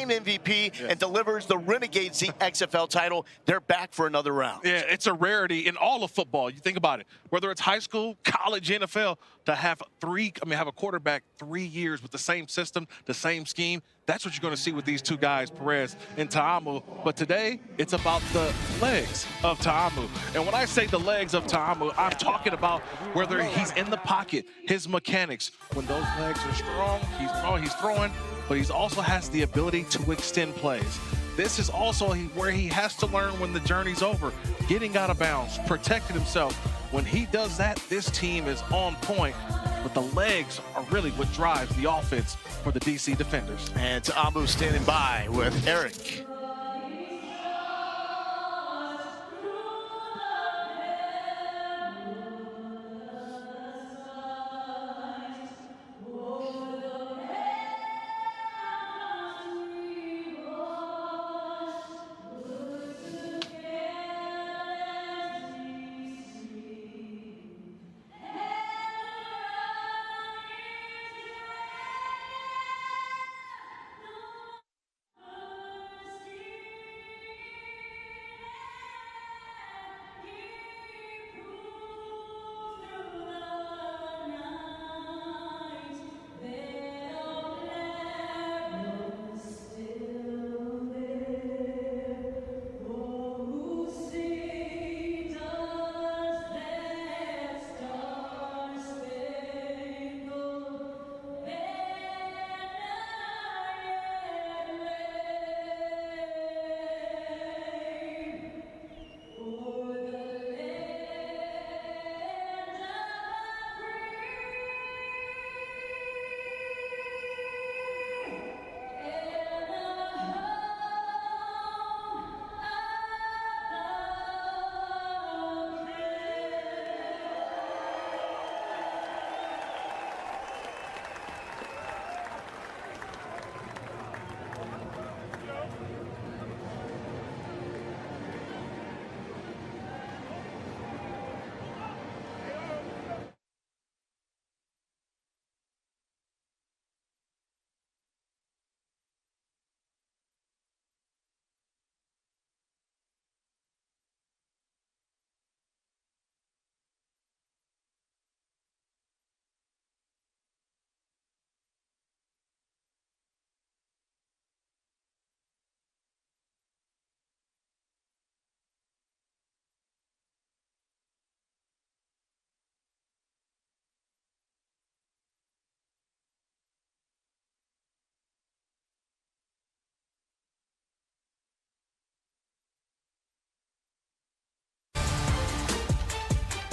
same MVP and delivers the Renegades the XFL title. They're back for another round. Yeah, it's a rarity in all of football. You think about it, whether it's high school, college, NFL, to have have a quarterback 3 years with the same system, the same scheme. That's what you're going to see with these two guys, Perez and Ta'amu. But today, it's about the legs of Ta'amu. And when I say the legs of Ta'amu, I'm talking about whether he's in the pocket, his mechanics. When those legs are strong, he's throwing, but he also has the ability to extend plays. This is also where he has to learn when the journey's over, getting out of bounds, protecting himself. When he does that, this team is on point. But the legs are really what drives the offense for the DC Defenders. And Ta'amu standing by with Eric.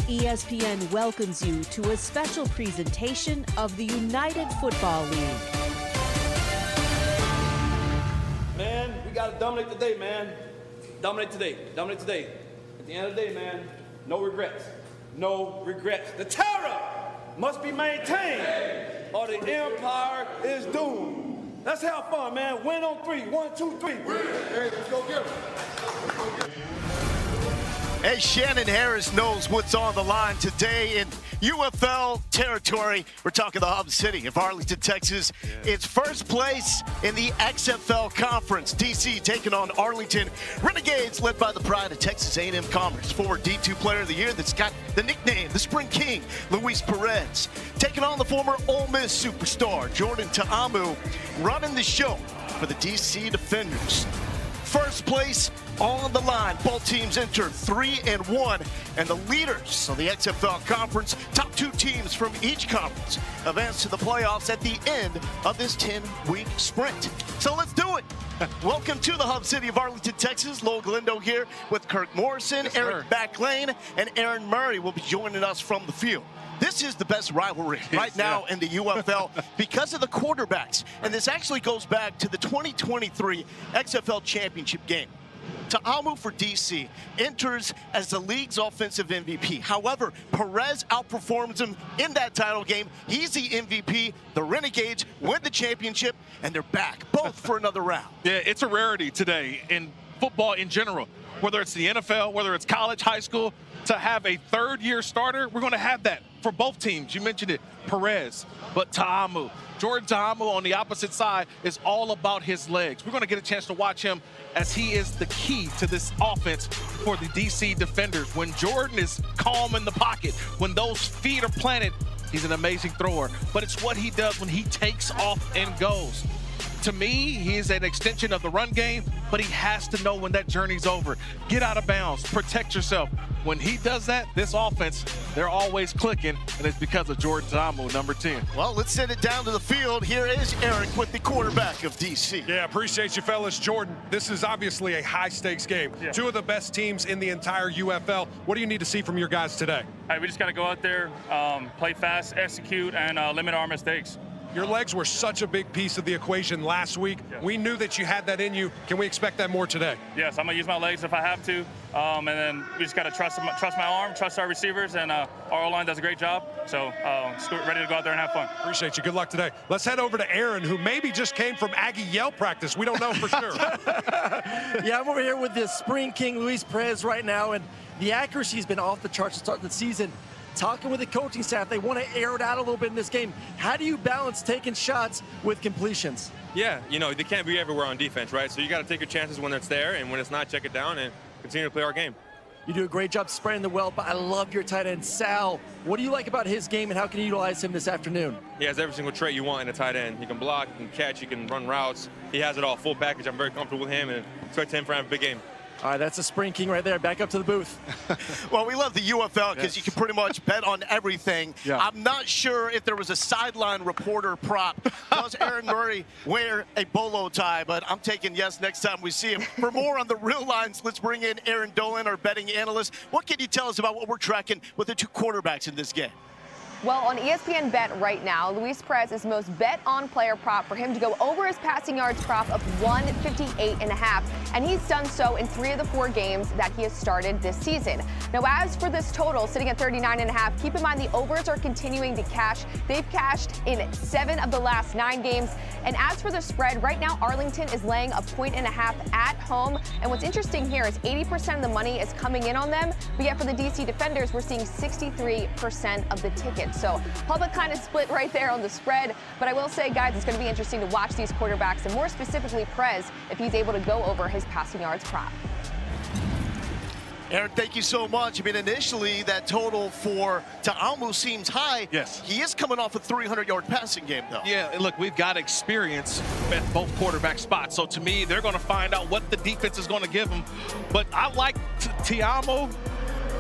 ESPN welcomes you to a special presentation of the United Football League. Man, we got to dominate today, man. Dominate today. Dominate today. At the end of the day, man, no regrets. No regrets. The terror must be maintained or the empire is doomed. Let's have fun, man. Win on three. 1, 2, 3. Win. Hey, let's go get him. Let's go get him. Hey, Shannon Harris knows what's on the line today in UFL territory. We're talking the hub city of Arlington, Texas. Yeah. It's first place in the XFL Conference. DC taking on Arlington Renegades, led by the pride of Texas A&M Commerce. Former D2 Player of the Year that's got the nickname, the Spring King, Luis Perez. Taking on the former Ole Miss superstar, Jordan Ta'amu, running the show for the DC Defenders. First place on the line. Both teams enter 3-1, and the leaders of the XFL Conference, top 2 teams from each conference, advance to the playoffs at the end of this 10-week sprint. So let's do it. Welcome to the hub city of Arlington, Texas. Lowell Glendo here with Kirk Morrison, yes, Eric Backlane, and Aaron Murray will be joining us from the field. This is the best rivalry right now in the UFL because of the quarterbacks. And this actually goes back to the 2023 XFL Championship game. Ta'amu for DC enters as the league's offensive MVP. However, Perez outperforms him in that title game. He's the MVP. The Renegades win the championship, and they're back, both for another round. Yeah, it's a rarity today in football in general. whether it's the NFL, whether it's college, high school, to have a third-year starter, we're going to have that for both teams. You mentioned it, Perez, but Ta'amu. Jordan Ta'amu on the opposite side is all about his legs. We're going to get a chance to watch him as he is the key to this offense for the DC defenders. When Jordan is calm in the pocket, when those feet are planted, he's an amazing thrower. But it's what he does when he takes off and goes. To me, he is an extension of the run game, but he has to know when that journey's over. Get out of bounds, protect yourself. When he does that, this offense, they're always clicking, and it's because of Jordan Ta'amu, number 10. Well, let's send it down to the field. Here is Eric with the quarterback of DC. Yeah, appreciate you, fellas. Jordan, this is obviously a high-stakes game. Yeah. Two of the best teams in the entire UFL. What do you need to see from your guys today? Hey, we just got to go out there, play fast, execute, and limit our mistakes. Your legs were such a big piece of the equation last week. Yes. We knew that you had that in you. Can we expect that more today? Yes, I'm going to use my legs if I have to. And then we just got to trust my arm, trust our receivers, and our O-line does a great job. So ready to go out there and have fun. Appreciate you. Good luck today. Let's head over to Aaron, who maybe just came from Aggie Yell practice. We don't know for sure. Yeah, I'm over here with the Spring King, Luis Perez, right now, and the accuracy has been off the charts to start the season. Talking with the coaching staff, they want to air it out a little bit in this game. How do you balance taking shots with completions? Yeah, you know, they can't be everywhere on defense, right? So you got to take your chances when it's there, and when it's not, check it down and continue to play our game. You do a great job spreading the wealth, but I love your tight end, Sal. What do you like about his game, and how can you utilize him this afternoon? He has every single trait you want in a tight end. He can block, he can catch, he can run routes. He has it all, full package. I'm very comfortable with him, and expect him for having a big game. All right, that's a Spring King right there. Back up to the booth. Well, we love the UFL because you can pretty much bet on everything. Yeah. I'm not sure if there was a sideline reporter prop. Does Aaron Murray wear a bolo tie? But I'm taking yes next time we see him. For more on the real lines, let's bring in Aaron Dolan, our betting analyst. What can you tell us about what we're tracking with the two quarterbacks in this game? Well, on ESPN Bet right now, Luis Perez is the most bet-on player prop for him to go over his passing yards prop of 158.5, and he's done so in 3 of the 4 games that he has started this season. Now, as for this total, sitting at 39.5, keep in mind the overs are continuing to cash. They've cashed in 7 of the last 9 games. And as for the spread, right now Arlington is laying a 1.5 at home. And what's interesting here is 80% of the money is coming in on them, but yet for the DC defenders, we're seeing 63% of the tickets. So public kind of split right there on the spread. But I will say, guys, it's going to be interesting to watch these quarterbacks, and more specifically Perez, if he's able to go over his passing yards prop. Aaron, thank you so much. I mean, initially, that total for Ta'amu seems high. Yes. He is coming off a 300-yard passing game, though. Yeah, and look, we've got experience at both quarterback spots. So to me, they're going to find out what the defense is going to give them. But I like Ta'amu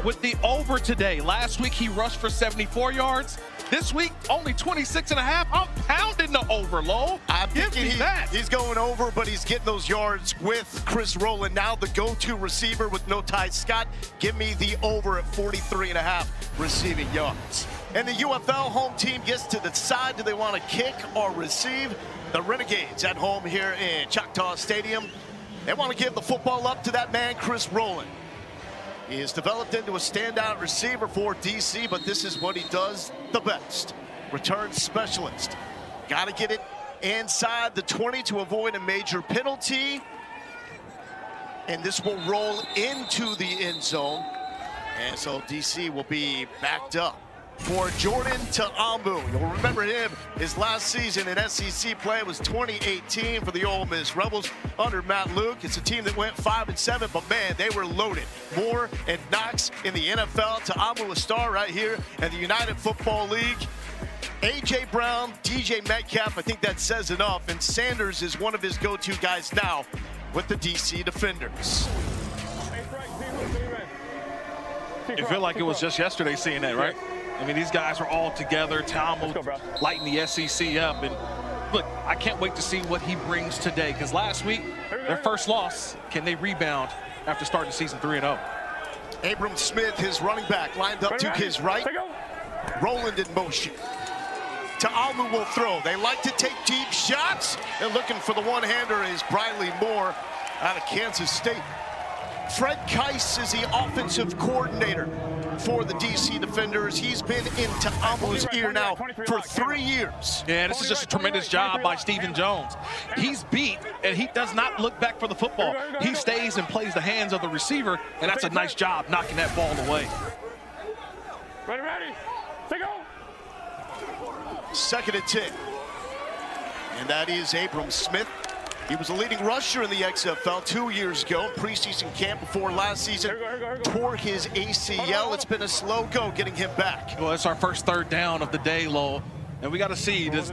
with the over today. Last week, he rushed for 74 yards. This week, only 26.5. I'm pounding the over, Lowell. I'm Give thinking me that. he's going over, but he's getting those yards with Chris Rowland, now the go-to receiver with no Ty Scott. Give me the over at 43.5 receiving yards. And the UFL home team gets to decide, do they want to kick or receive? The Renegades at home here in Choctaw Stadium. They want to give the football up to that man, Chris Rowland. He has developed into a standout receiver for DC, but this is what he does the best. Return specialist. Got to get it inside the 20 to avoid a major penalty. And this will roll into the end zone. And so DC will be backed up. For Jordan Ta'amu, you'll remember him. His last season in SEC play was 2018 for the Ole Miss Rebels under Matt Luke. It's a team that went 5-7, but man, they were loaded. Moore and Knox in the NFL. Ta'amu, a star right here at the United Football League. A.J. Brown, DJ Metcalf, I think that says enough. And Sanders is one of his go-to guys now with the DC Defenders. You feel like it was just yesterday seeing that, right? I mean, these guys are all together. Ta'amu lighting the SEC up. And look, I can't wait to see what he brings today, because last week, their first loss, can they rebound after starting the season 3-0? Abram Smith, his running back, lined up to his right. Rowland in motion. Ta'amu will throw. They like to take deep shots. They're looking for the one-hander is Briley Moore out of Kansas State. Fred Keiss is the offensive coordinator for the DC Defenders. He's been in Ta'amu's ear now for 3 years. Yeah, this is just a tremendous job by Stephen Jones. He's beat, and he does not look back for the football. He stays and plays the hands of the receiver, and that's a nice job knocking that ball away. Ready, take go. 2nd and 10. And that is Abram Smith. He was a leading rusher in the XFL 2 years ago in preseason camp before last season. Tore his ACL. It's been a slow go getting him back. Well, it's our first 3rd down of the day, Lowell. And we got to see, does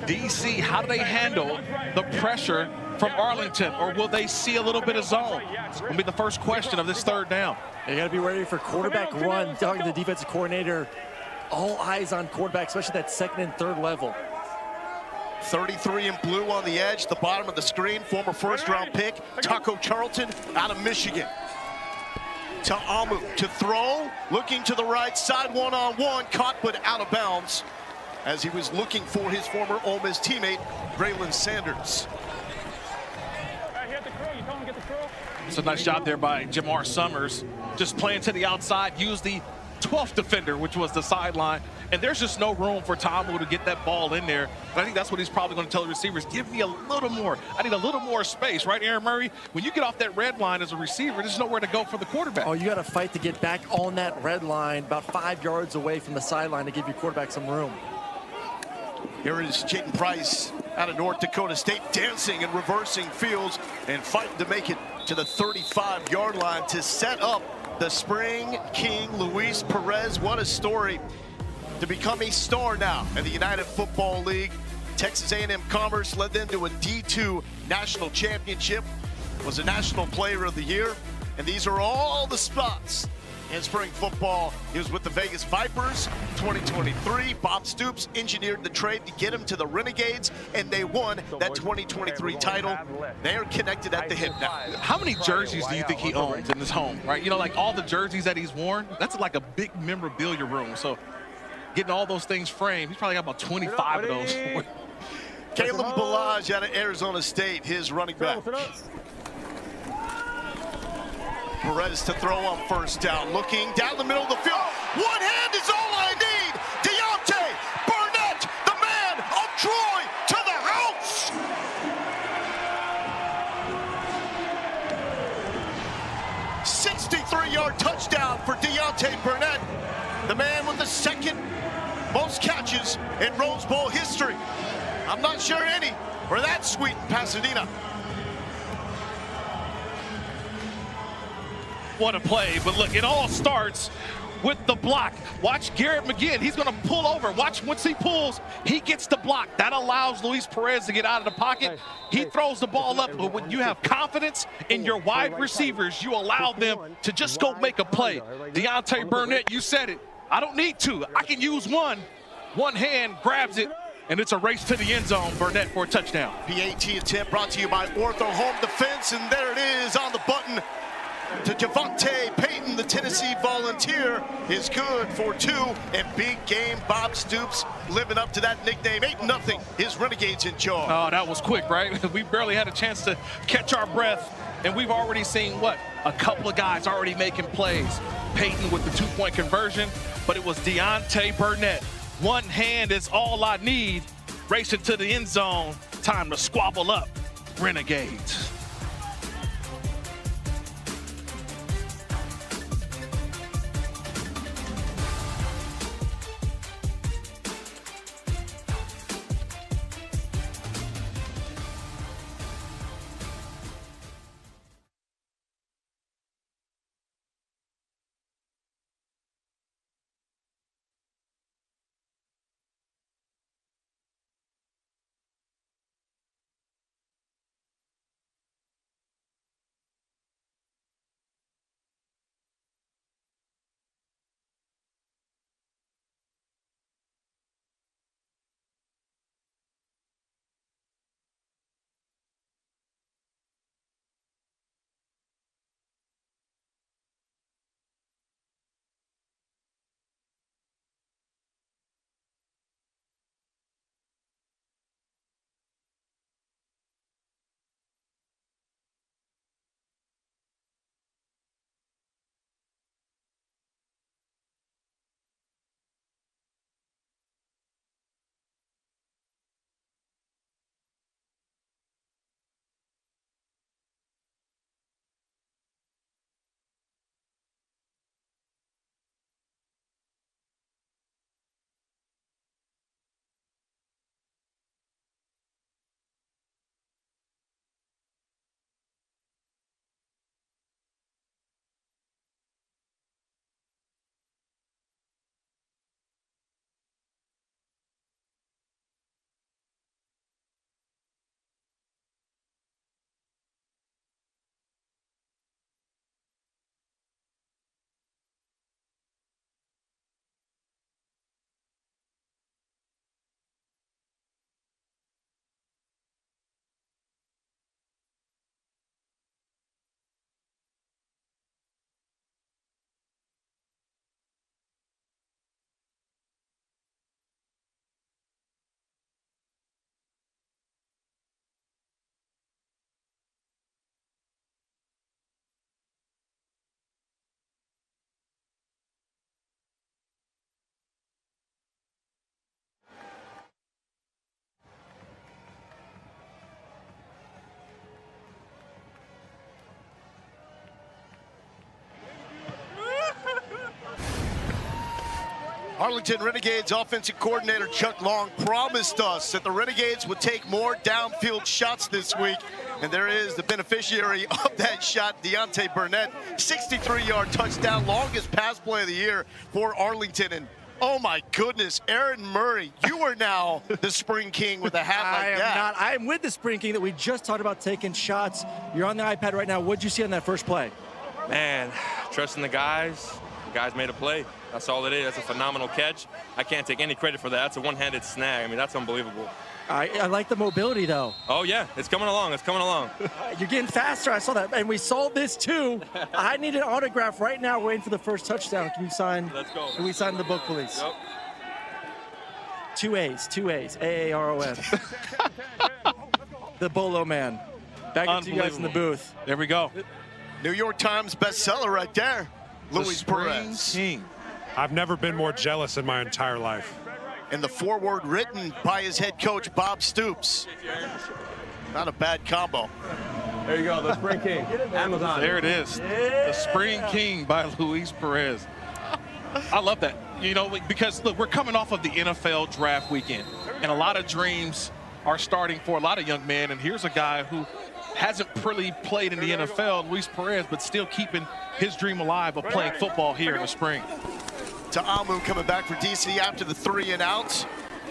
DC, how do they handle the pressure from Arlington? Or will they see a little bit of zone? Will be the first question of this 3rd down. You got to be ready for quarterback run. Talking to the defensive coordinator, all eyes on quarterback, especially that 2nd and 3rd level. 33 in blue on the edge, the bottom of the screen, former 1st-round pick, Taco Charlton out of Michigan. Ta'amu to throw, looking to the right side, one-on-one, caught but out of bounds as he was looking for his former Ole Miss teammate, Braylon Sanders. It's a nice job there by Jamar Summers, just playing to the outside, used the 12th defender, which was the sideline, and there's just no room for Ta'amu to get that ball in there. But I think that's what he's probably going to tell the receivers, give me a little more. I need a little more space, right, Aaron Murray? When you get off that red line as a receiver, there's nowhere to go for the quarterback. Oh, you got to fight to get back on that red line, about 5 yards away from the sideline to give your quarterback some room. Here is Jayden Price out of North Dakota State, dancing and reversing fields and fighting to make it to the 35-yard line to set up the Spring King, Luis Perez. What a story to become a star now in the United Football League. Texas A&M Commerce led them to a D2 national championship, was a National Player of the Year, and these are all the spots in spring football. He was with the Vegas Vipers 2023. Bob Stoops engineered the trade to get him to the Renegades, and they won that 2023 title. They are connected at the hip now. How many jerseys do you think he owns in his home, right? You know, like all the jerseys that he's worn, that's like a big memorabilia room. So getting all those things framed, he's probably got about 25 of those. Caleb Balaj out of Arizona State, his running back. Perez to throw on 1st down, looking down the middle of the field. One hand is all I need. Deontay Burnett, the man of Troy, to the house. '63-yard touchdown for Deontay Burnett, the man with the 2nd most catches in Rose Bowl history. I'm not sure any were that sweet in Pasadena. What a play, but look, it all starts with the block. Watch Garrett McGinn, he's gonna pull over. Watch, once he pulls, he gets the block. That allows Luis Perez to get out of the pocket. He throws the ball up, but when you have confidence in your wide receivers, you allow them to just go make a play. Deontay Burnett, you said it. I don't need to, I can use one. One hand grabs it, and it's a race to the end zone. Burnett for a touchdown. PAT attempt brought to you by Ortho Home Defense, and there it is on the button. To Javante Payton, the Tennessee Volunteer, is good for 2. And big game, Bob Stoops living up to that nickname. 8-0, his Renegades in charge. Oh, that was quick, right? We barely had a chance to catch our breath, and we've already seen, what, a couple of guys already making plays. Payton with the 2-point conversion, but it was Deontay Burnett. One hand is all I need. Racing to the end zone. Time to squabble up, Renegades. Arlington Renegades offensive coordinator Chuck Long promised us that the Renegades would take more downfield shots this week. And there is the beneficiary of that shot, Deontay Burnett. 63-yard touchdown, longest pass play of the year for Arlington. And oh my goodness, Aaron Murray, you are now the Spring King with a hat like that. I am not. I am with the Spring King that we just talked about taking shots. You're on the iPad right now. What did you see on that first play? Man, trusting the guys. The guys made a play. That's all it is. That's a phenomenal catch. I can't take any credit for that. That's a one-handed snag. I mean, that's unbelievable. I like the mobility, though. Oh, yeah. It's coming along. It's coming along. You're getting faster. I saw that. And we saw this, too. I need an autograph right now waiting for the first touchdown. Can you sign? Let's go. Can we sign the book, please? Yep. Two A's. A-A-R-O-N. The Bolo Man. Back to you guys in the booth. There we go. New York Times bestseller right there. Luis Perez. King. I've never been more jealous in my entire life. And the foreword written by his head coach, Bob Stoops. Not a bad combo. There you go, the Spring King. Amazon. There it is. The Spring King by Luis Perez. I love that. You know, because, look, we're coming off of the NFL draft weekend, and a lot of dreams are starting for a lot of young men, and here's a guy who hasn't really played in the NFL, Luis Perez, but still keeping his dream alive of playing football here in the spring. Ta'amu coming back for DC after the 3 and out,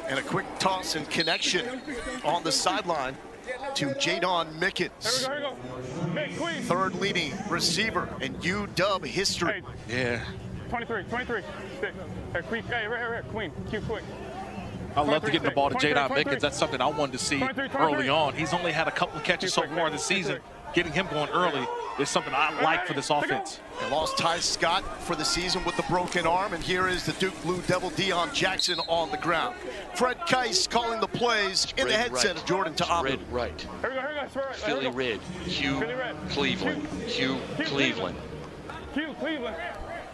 and a quick toss and connection on the sideline to Jadon Mickens. Third leading receiver in UW history. Yeah. 23. Hey, Queen, hey, right, Queen, Q quick. I love to get the ball to Jadon Mickens. That's something I wanted to see early on. He's only had a couple of catches so far this season. Getting him going early is something I like for this offense. They lost Ty Scott for the season with the broken arm, and here is the Duke Blue Devil Deion Jackson on the ground. Fred Keiss calling the plays in the headset of Jordan Ta'amu. Red right. Philly red. Hugh Cleveland. Hugh Cleveland. Hugh Cleveland.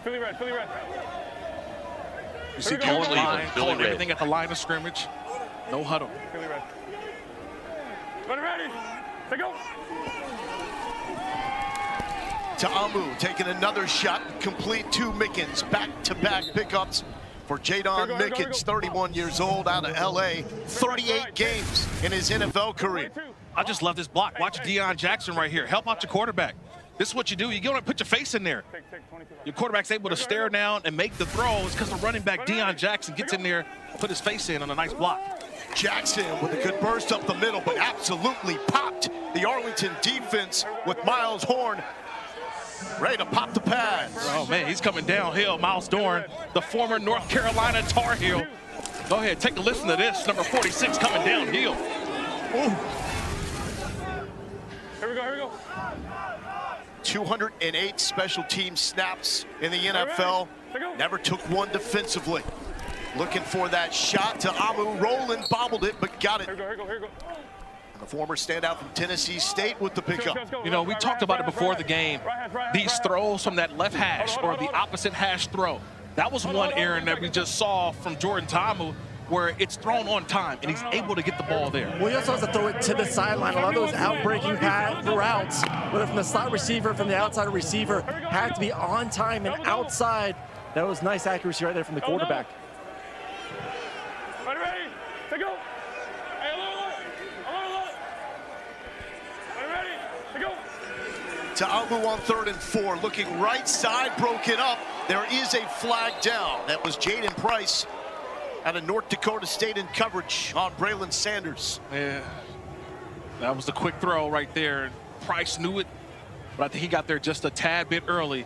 Philly red. You see calling everything at the line of scrimmage. No huddle. Philly red. Ready. Take go. Ta'amu taking another shot, complete to Mickens. Back-to-back pickups for Jadon Mickens, 31 years old, out of L.A., 38 games in his NFL career. I just love this block. Watch Deion Jackson right here. Help out your quarterback. This is what you do. You go and put your face in there. Your quarterback's able to stare down and make the throws because the running back, Deion Jackson, gets in there, put his face in on a nice block. Jackson with a good burst up the middle, but absolutely popped the Arlington defense with Miles Horn. Ready to pop the pads. Oh, man, he's coming downhill. Miles Dorn, the former North Carolina Tar Heel. Go ahead, take a listen to this. Number 46 coming downhill. Ooh. Here we go. 208 special team snaps in the NFL. Never took one defensively. Looking for that shot. Ta'amu rolling, bobbled it, but got it. Here we go. The former standout from Tennessee State with the pickup. You know, we talked about it before the game. These throws from that left hash or the opposite hash throw. That was one, Aaron, that we just saw from Jordan Ta'amu where it's thrown on time and he's able to get the ball there. Well, he also has to throw it to the sideline. A lot of those out-breaking routes, whether from the slot receiver, from the outside receiver, had to be on time and outside. That was nice accuracy right there from the quarterback. Ready? Take go. Ta'amu on 3rd and 4, looking right side, broken up. There is a flag down. That was Jaden Price out of North Dakota State in coverage on Braylon Sanders. Yeah, that was the quick throw right there. Price knew it, but I think he got there just a tad bit early.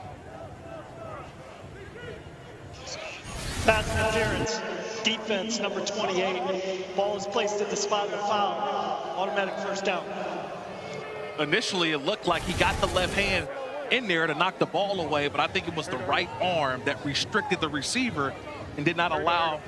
Pass interference, defense number 28. Ball is placed at the spot of the foul. Automatic first down. Initially, it looked like he got the left hand in there to knock the ball away, but I think it was the right arm that restricted the receiver and did not allow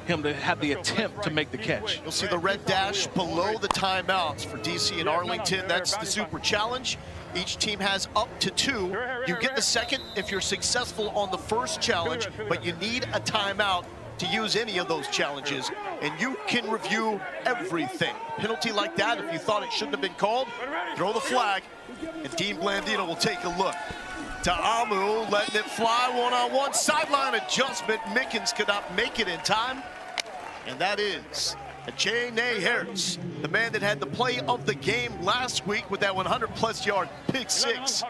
him to have the attempt to make the catch. You'll see the red dash below the timeouts for DC and Arlington. That's the Super Challenge. Each team has up to 2. You get the second if you're successful on the first challenge, but you need a timeout to use any of those challenges, and you can review everything. Penalty like that, if you thought it shouldn't have been called, throw the flag, and Dean Blandino will take a look. Ta'amu letting it fly one-on-one. Sideline adjustment. Mickens could not make it in time. And that is Janae Harris, the man that had the play of the game last week with that 100-plus yard pick six.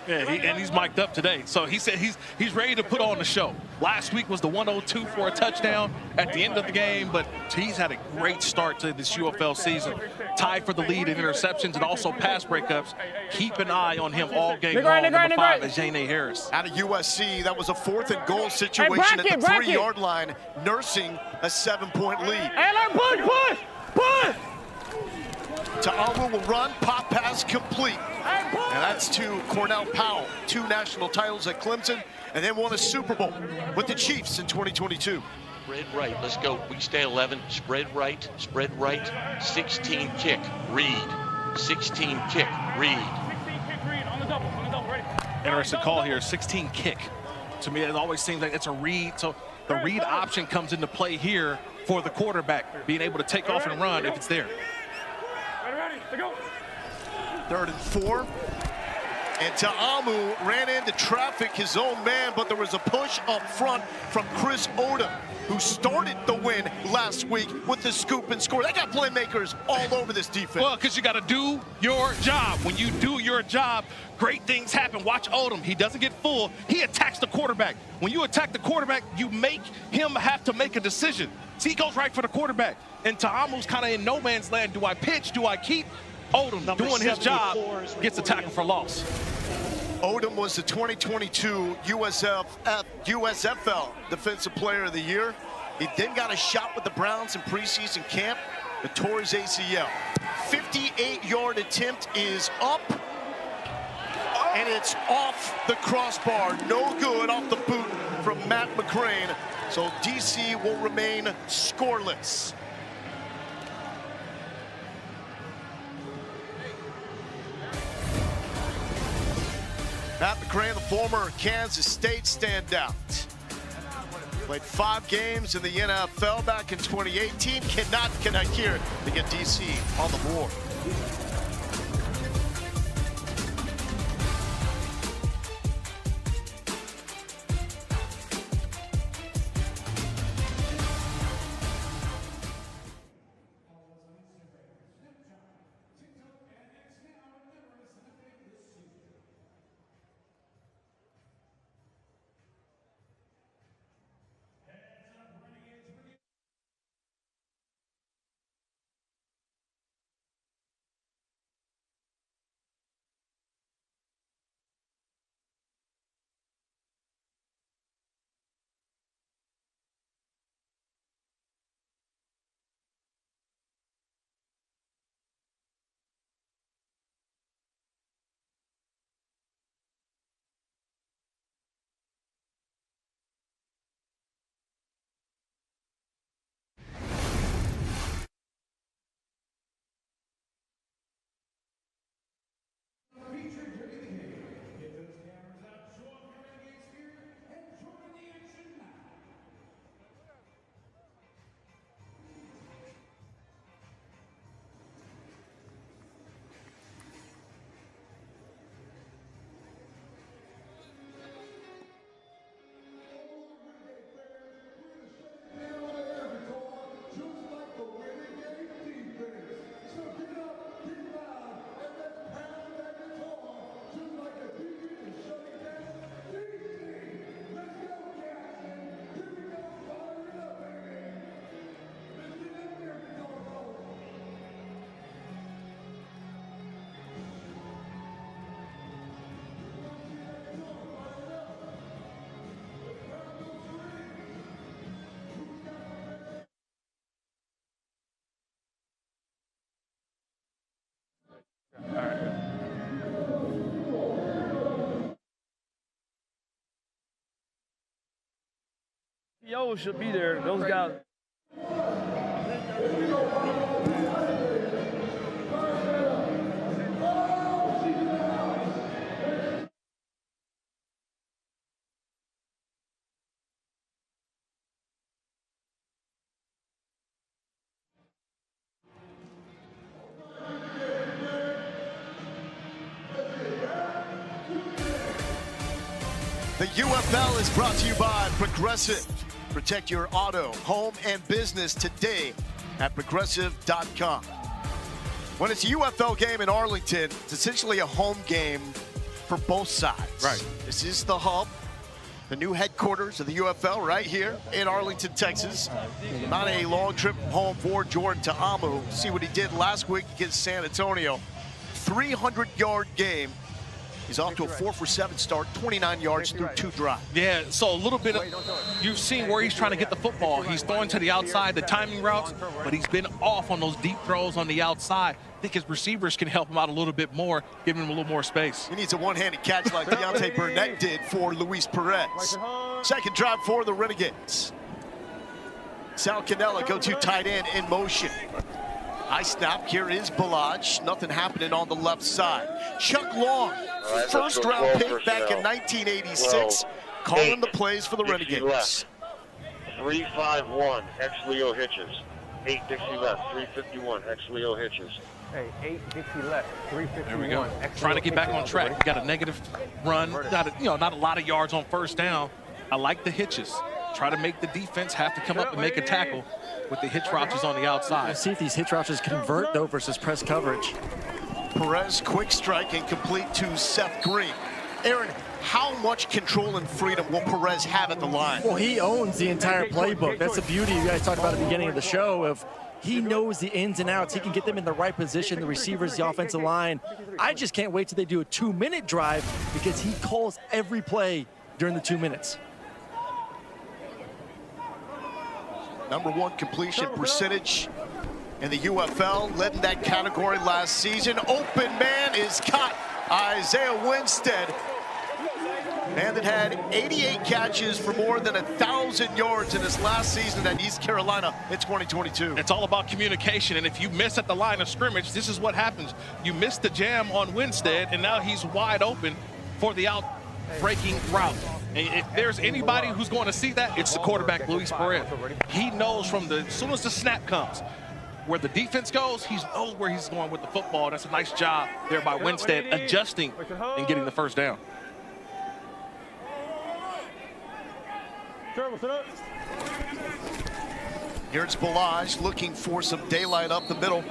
Yeah, and he's mic'd up today. So he said he's ready to put on the show. Last week was the 102 for a touchdown at the end of the game, but he's had a great start to this UFL season. Tied for the lead in interceptions and also pass breakups. Keep an eye on him all game long. Number 5 is Janae Harris. Out of USC, that was a 4th and goal situation at the 3-yard line, nursing a 7-point lead. Push! Ta'amu will run, pop pass complete. And that's to Cornell Powell, 2 national titles at Clemson, and then won a Super Bowl with the Chiefs in 2022. Spread right, let's go. We stay 11, spread right, 16 kick, read. 16 kick, read. Interesting call here, 16 kick. To me, it always seems like it's a read, so the read option comes into play here for the quarterback, being able to take off and run if it's there. Ready, go. 3rd and 4. And Ta'amu ran into traffic, his own man, but there was a push up front from Chris Odom, who started the win last week with the scoop and score. They got playmakers all over this defense. Well, because you got to do your job. When you do your job, great things happen. Watch Odom. He doesn't get full. He attacks the quarterback. When you attack the quarterback, you make him have to make a decision. See, he goes right for the quarterback. And Ta'amu's kind of in no man's land. Do I pitch? Do I keep? Odom doing his job gets a tackle for loss. Odom was the 2022 USFL Defensive Player of the Year. He then got a shot with the Browns in preseason camp, but tore his ACL. 58-yard attempt is up, and it's off the crossbar. No good, off the boot from Matt McCrane. So DC will remain scoreless. Matt McCrane, the former Kansas State standout. Played 5 games in the NFL back in 2018. Cannot connect here to get DC on the board. Yo should be there. Those guys. The UFL is brought to you by Progressive. Protect your auto, home, and business today at progressive.com. When it's a UFL game in Arlington, it's essentially a home game for both sides. Right. This is the hub, the new headquarters of the UFL right here in Arlington, Texas. Not a long trip home for Jordan Ta'amu. See what he did last week against San Antonio. 300-yard game. He's off to a 4-for-7 start, 29 yards through 2 drives. Yeah, so a little bit of, you've seen where he's trying to get the football. He's throwing to the outside, the timing routes, but he's been off on those deep throws on the outside. I think his receivers can help him out a little bit more, give him a little more space. He needs a one-handed catch like Deontay Burnett did for Luis Perez. Second drive for the Renegades. Sal Cannella go to tight end in motion. High snap, here is Balaj. Nothing happening on the left side. Chuck Long, first-round pick back in 1986, calling the plays for the Renegades. 351, ex-Leo Hitches. 8 Dixie left, 351, ex-Leo Hitches. Hey, 8 Dixie left, 351. There we go. Trying to get back on track. You got a negative run, not a lot of yards on first down. I like the hitches. Try to make the defense have to come up and make a tackle with the hitch routes on the outside. Let's see if these hitch routes convert, though, versus press coverage. Perez, quick strike and complete to Seth Green. Aaron, how much control and freedom will Perez have at the line? Well, he owns the entire playbook. That's the beauty you guys talked about at the beginning of the show of he knows the ins and outs. He can get them in the right position, the receivers, the offensive line. I just can't wait till they do a 2-minute drive because he calls every play during the 2 minutes. #1 completion percentage in the UFL, led in that category last season. Open man is caught. Isaiah Winstead, man that had 88 catches for more than 1,000 yards in his last season at East Carolina in 2022. It's all about communication, and if you miss at the line of scrimmage, this is what happens. You miss the jam on Winstead, and now he's wide open for the out-breaking route. And if there's anybody who's going to see that, it's the quarterback, Luis Perez. He knows as soon as the snap comes, where the defense goes, he knows where he's going with the football. That's a nice job there by Winstead, adjusting and getting the first down. Here's Balaj looking for some daylight up the middle.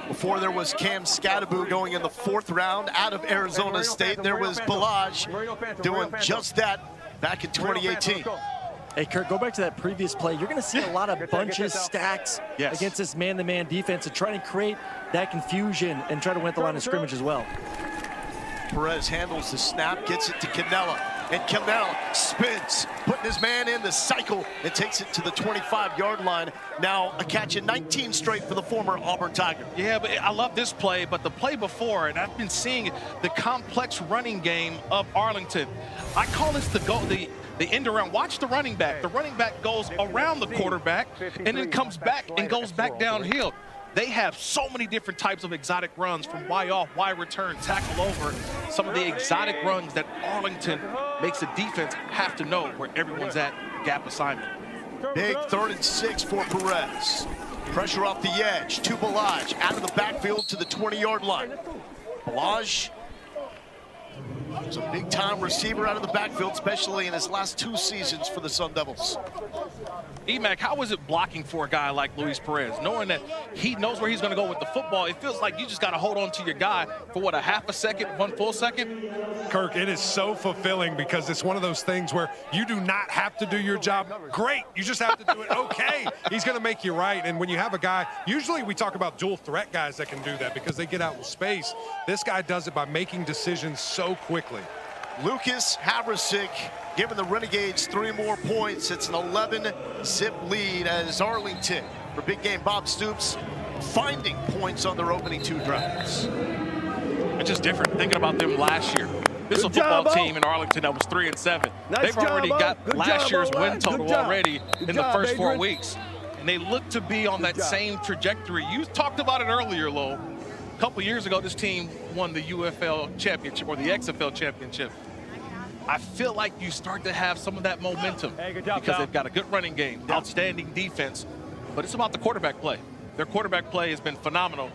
Before there was Cam Scadaboo going in the 4th round out of Arizona State. There was Balaj doing just that back in 2018. Hey, Kurt, go back to that previous play. You're going to see a lot of bunches, stacks against this man-to-man defense and try to create that confusion and try to win at the line of scrimmage as well. Perez handles the snap, gets it to Cannella, and Cannella spins, putting his man in the cycle and takes it to the 25-yard line. Now a catch in 19 straight for the former Auburn Tiger. Yeah, but I love this play, but the play before, and I've been seeing the complex running game of Arlington. I call this the end around. Watch the running back. The running back goes around the quarterback and then comes back and goes back downhill. They have so many different types of exotic runs, from Y off, Y return, tackle over. Some of the exotic runs that Arlington makes the defense have to know where everyone's at gap assignment. Big 3rd and 6 for Perez. Pressure off the edge to Balaj, out of the backfield to the 20-yard line. Balaj is a big-time receiver out of the backfield, especially in his last 2 seasons for the Sun Devils. Emac, how is it blocking for a guy like Luis Perez, knowing that he knows where he's going to go with the football? It feels like you just got to hold on to your guy for, what, a half a second, 1 full second? Kirk, it is so fulfilling because it's one of those things where you do not have to do your job great. You just have to do it okay. He's going to make you right. And when you have a guy, usually we talk about dual threat guys that can do that because they get out in space. This guy does it by making decisions so quickly. Lucas Havrasik giving the Renegades 3 more points. It's an 11-zip lead as Arlington, for big game Bob Stoops, finding points on their opening 2 drives. It's just different thinking about them last year. This is a football team in Arlington that was 3-7. They've already got last year's win total already in the first 4 weeks. And they look to be on that same trajectory. You talked about it earlier, Lo. A couple years ago, this team won the UFL championship, or the XFL championship. I feel like you start to have some of that momentum because they've got a good running game, outstanding defense, but it's about the quarterback play. Their quarterback play has been phenomenal.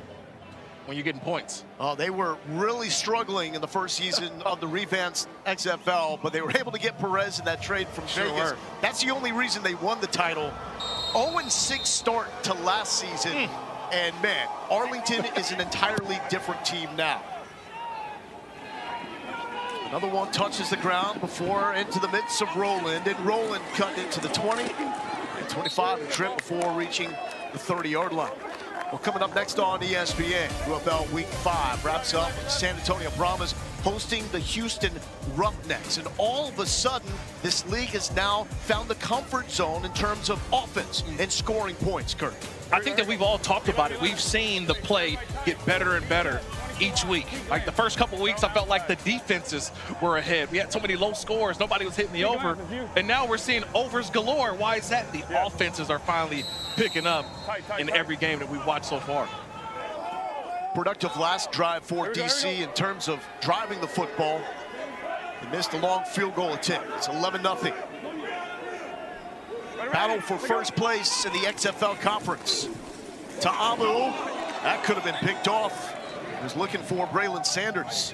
when you're getting points. Oh, they were really struggling in the first season of the revamped XFL, but they were able to get Perez in that trade from Vegas. That's the only reason they won the title. 0-6 start to last season, and man, Arlington is an entirely different team now. Another one touches the ground before into the midst of Roland, and Roland cut into the 20, and 25 and trip before reaching the 30-yard line. Well, coming up next on ESPN, UFL Week 5 wraps up with San Antonio Brahmas hosting the Houston Roughnecks. And all of a sudden, this league has now found the comfort zone in terms of offense and scoring points, Kurt. I think that we've all talked about it. We've seen the play get better and better each week. Like the first couple weeks, I felt like the defenses were ahead. We had so many low scores. Nobody was hitting the over. And now we're seeing overs galore. Why is that? The offenses are finally picking up in every game that we've watched so far. Productive last drive for DC in terms of driving the football. They missed a long field goal attempt. It's 11-0. Battle for first place in the XFL Conference. Ta'amu, that could have been picked off. He was looking for Braylon Sanders.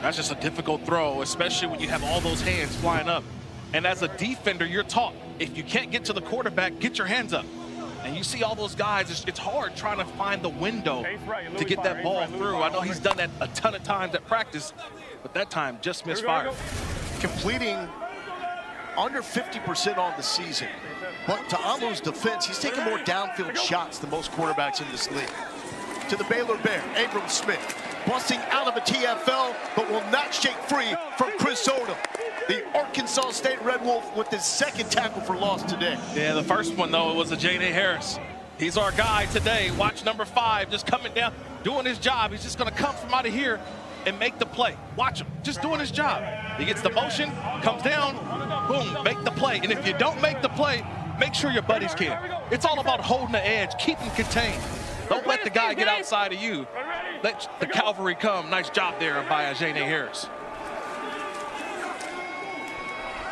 That's just a difficult throw, especially when you have all those hands flying up. And as a defender, you're taught, if you can't get to the quarterback, get your hands up. And you see all those guys, it's hard trying to find the window to get that ball through. I know he's done that a ton of times at practice, but that time just misfired. Completing under 50% on the season. But to Amu's defense, he's taking more downfield shots than most quarterbacks in this league. To the Baylor Bear, Abram Smith, busting out of a TFL, but will not shake free from Chris Odom. The Arkansas State Red Wolf with his second tackle for loss today. Yeah, the first one, though, it was a J.D. Harris. He's our guy today. Watch number 5 just coming down, doing his job. He's just going to come from out of here and make the play. Watch him, just doing his job. He gets the motion, comes down, boom, make the play. And if you don't make the play, make sure your buddies can. It's all about holding the edge, keep him contained. Don't let the guy get outside of you. Let the cavalry come. Nice job there by J.D. Harris.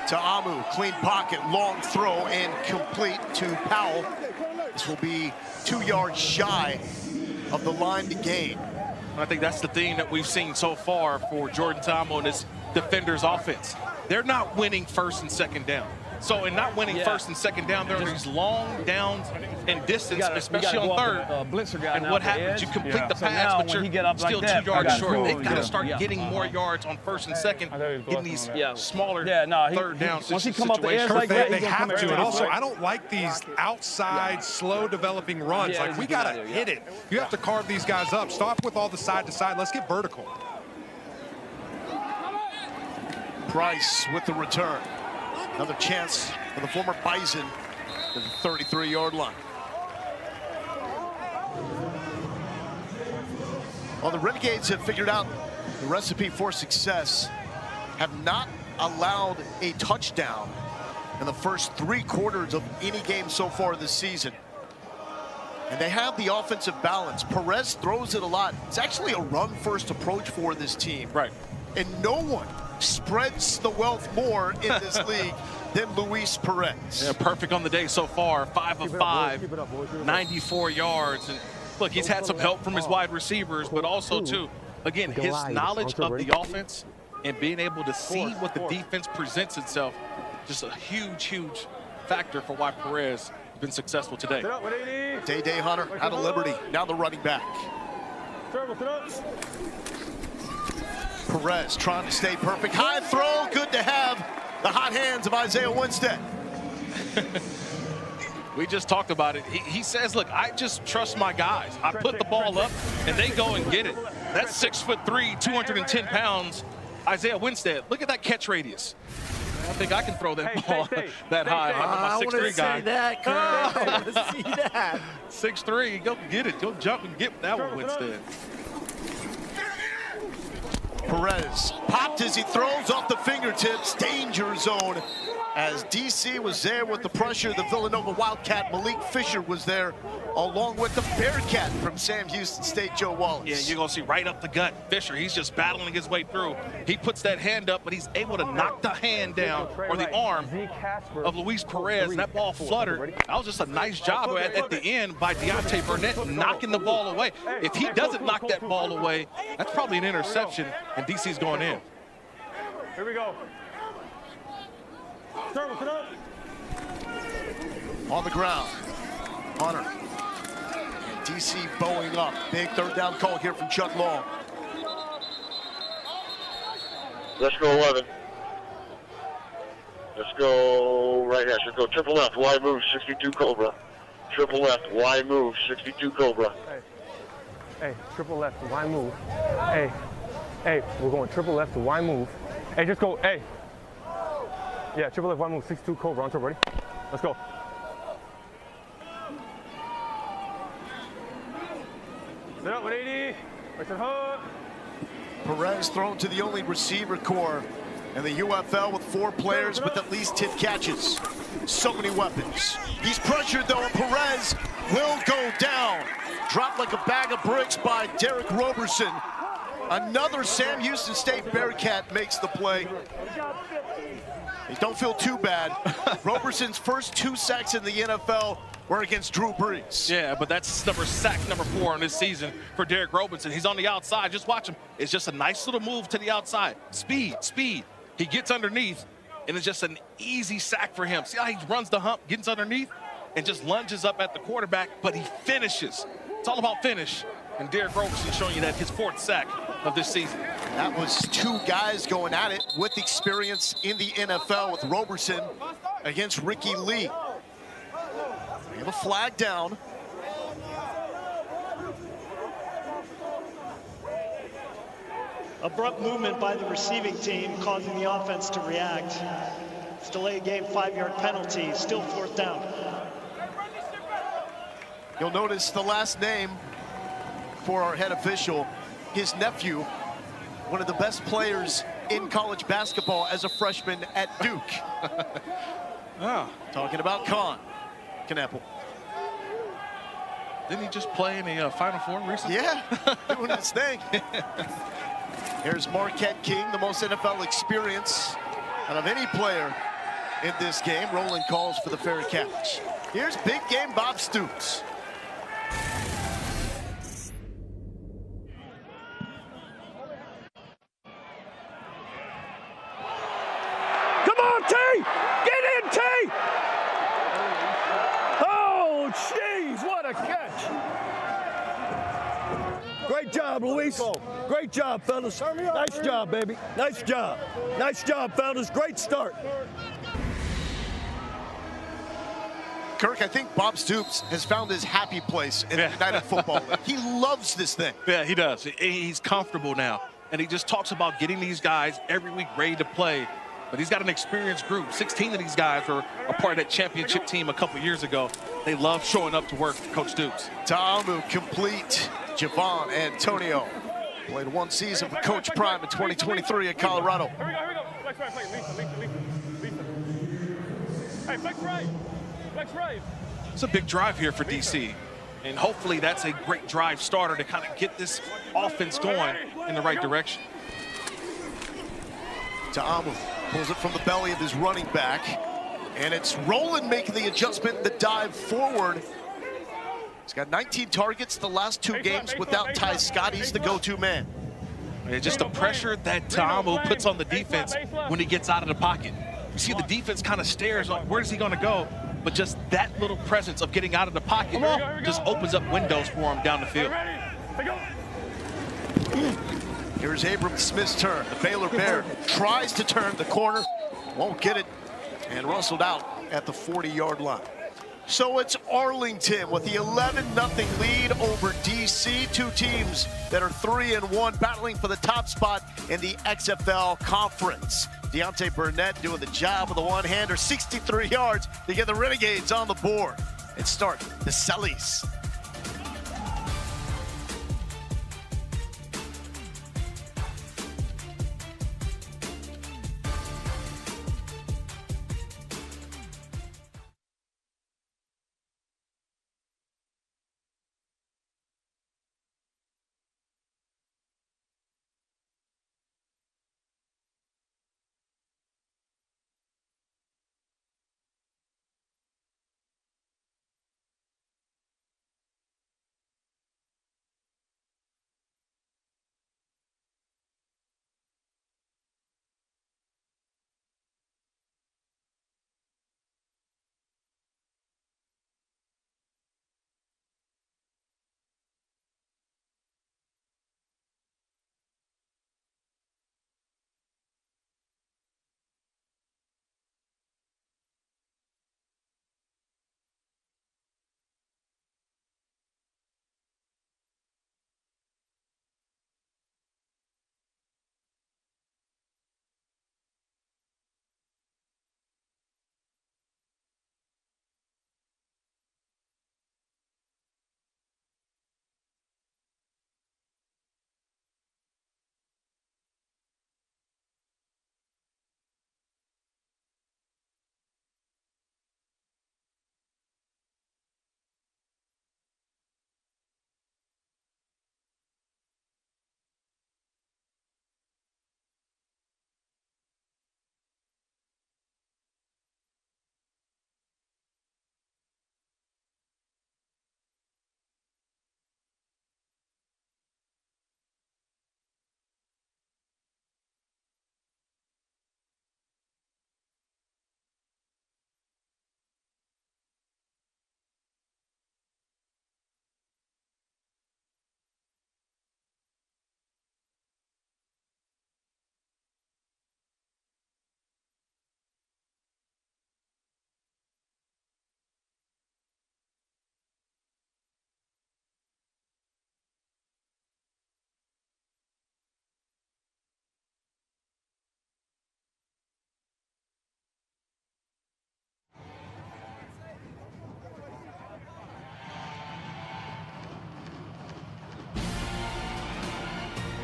Ta'amu, clean pocket, long throw, and complete to Powell. This will be 2 yards shy of the line to gain. I think that's the theme that we've seen so far for Jordan Ta'amu and his defenders' offense. They're not winning first and second down. So in not winning first and second down, there are these long downs and distance, especially on third. And what happens? You complete the pass, but you're still 2 yards short. They've got to start getting more yards on first and second, getting these smaller third down situations. They have to. And also, I don't like these outside, slow developing runs. Like, we got to hit it. You have to carve these guys up. Stop with all the side to side. Let's get vertical. Price with the return. Another chance for the former Bison to the 33-yard line. Well, the Renegades have figured out the recipe for success, have not allowed a touchdown in the first 3 quarters of any game so far this season. And they have the offensive balance. Perez throws it a lot. It's actually a run-first approach for this team. Right. And no one spreads the wealth more in this league than Luis Perez. Yeah, perfect on the day so far. 5 of 5, 94 yards. And look, he's had some help from his wide receivers, but also, too, again, his knowledge of the offense and being able to see what the defense presents itself, just a huge, huge factor for why Perez has been successful today. Day Hunter out of Liberty, now the running back. Perez trying to stay perfect. High throw, good to have the hot hands of Isaiah Winstead. We just talked about it. He says, look, I just trust my guys. I put the ball up, and they go and get it. That's 6'3", 210 pounds, Isaiah Winstead. Look at that catch radius. I don't think I can throw that ball that high. I'm a 6'3" guy. See that, Kurt. I want to see that. 6'3", go get it. Go jump and get that one, Winstead. Perez popped as he throws off the fingertips. Danger zone as DC was there with the pressure. The Villanova Wildcat Malik Fisher was there along with the Bearcat from Sam Houston State, Joe Wallace. Yeah, you're going to see right up the gut. Fisher, he's just battling his way through. He puts that hand up, but he's able to knock the hand down or the arm of Luis Perez. That ball fluttered. That was just a nice job at the end by Deontay Burnett knocking the ball away. If he doesn't knock that ball away, that's probably an interception, and DC's going in. Here we go. Start with it up. On the ground, Hunter. And DC bowing up. Big third down call here from Chuck Long. Let's go 11. Let's go right here. Let's go triple left, wide move, 62 Cobra. Triple left, wide move, 62 Cobra. Hey, triple left, wide move. Hey, we're going triple left to wide move. Hey, just go, hey. Yeah, triple left, wide move, 62 Cobra. On top, ready? Let's go. Sit up with 80. Right to the hook. Perez thrown to the only receiver core in the UFL with 4 players with at least 10 catches. So many weapons. He's pressured though, and Perez will go down. Dropped like a bag of bricks by Derek Roberson. Another Sam Houston State Bearcat makes the play. They don't feel too bad. Roberson's first 2 sacks in the NFL were against Drew Brees. Yeah, but that's sack number 4 in this season for Derek Roberson. He's on the outside. Just watch him. It's just a nice little move to the outside. Speed. He gets underneath, and it's just an easy sack for him. See how he runs the hump, gets underneath, and just lunges up at the quarterback, but he finishes. It's all about finish. And Derek Roberson showing you that his 4th sack of this season. That was 2 guys going at it with experience in the NFL with Roberson against Ricky Lee. We have a flag down. Abrupt movement by the receiving team causing the offense to react. It's delayed game, 5-yard penalty, still 4th down. You'll notice the last name for our head official, his nephew, one of the best players in college basketball as a freshman at Duke. Talking about Knappel. Didn't he just play in the Final Four recently? Yeah, doing his thing. Here's Marquette King, the most NFL experience out of any player in this game. Rolling calls for the fair catch. Here's big game Bob Stoops. Come on, T! Get in, T! Oh, jeez, what a catch! Great job, Luis. Great job, fellas. Nice job, baby. Nice job. Nice job, fellas. Great start. Kirk, I think Bob Stoops has found his happy place in United Football. He loves this thing. Yeah, he does. He's comfortable now. And he just talks about getting these guys every week ready to play. But he's got an experienced group. 16 of these guys were a part of that championship team a couple years ago. They love showing up to work for Coach Stoops. Ta'amu complete. Javon Antonio played 1 season for Coach Prime in 2023 at Colorado. Here we go. Flex right, Lisa. Hey, flex right. Flex right. It's a big drive here for DC. And hopefully that's a great drive starter to kind of get this offense going in the right direction. Ta'amu pulls it from the belly of his running back. And it's Roland making the adjustment, the dive forward. He's got 19 targets the last 2 games without Ty Scott. He's the go-to man. Yeah, just the pressure that Ta'amu puts on the defense when he gets out of the pocket. You see the defense kind of stares, like, where's he going to go? But just that little presence of getting out of the pocket just opens up windows for him down the field. Here's Abram Smith's turn. The Baylor Bear tries to turn the corner, won't get it, and rustled out at the 40-yard line. So it's Arlington with the 11-0 lead over DC. 2 teams that are 3-1, battling for the top spot in the XFL Conference. Deontay Burnett doing the job with the one-hander, 63 yards to get the Renegades on the board and start the Sellies.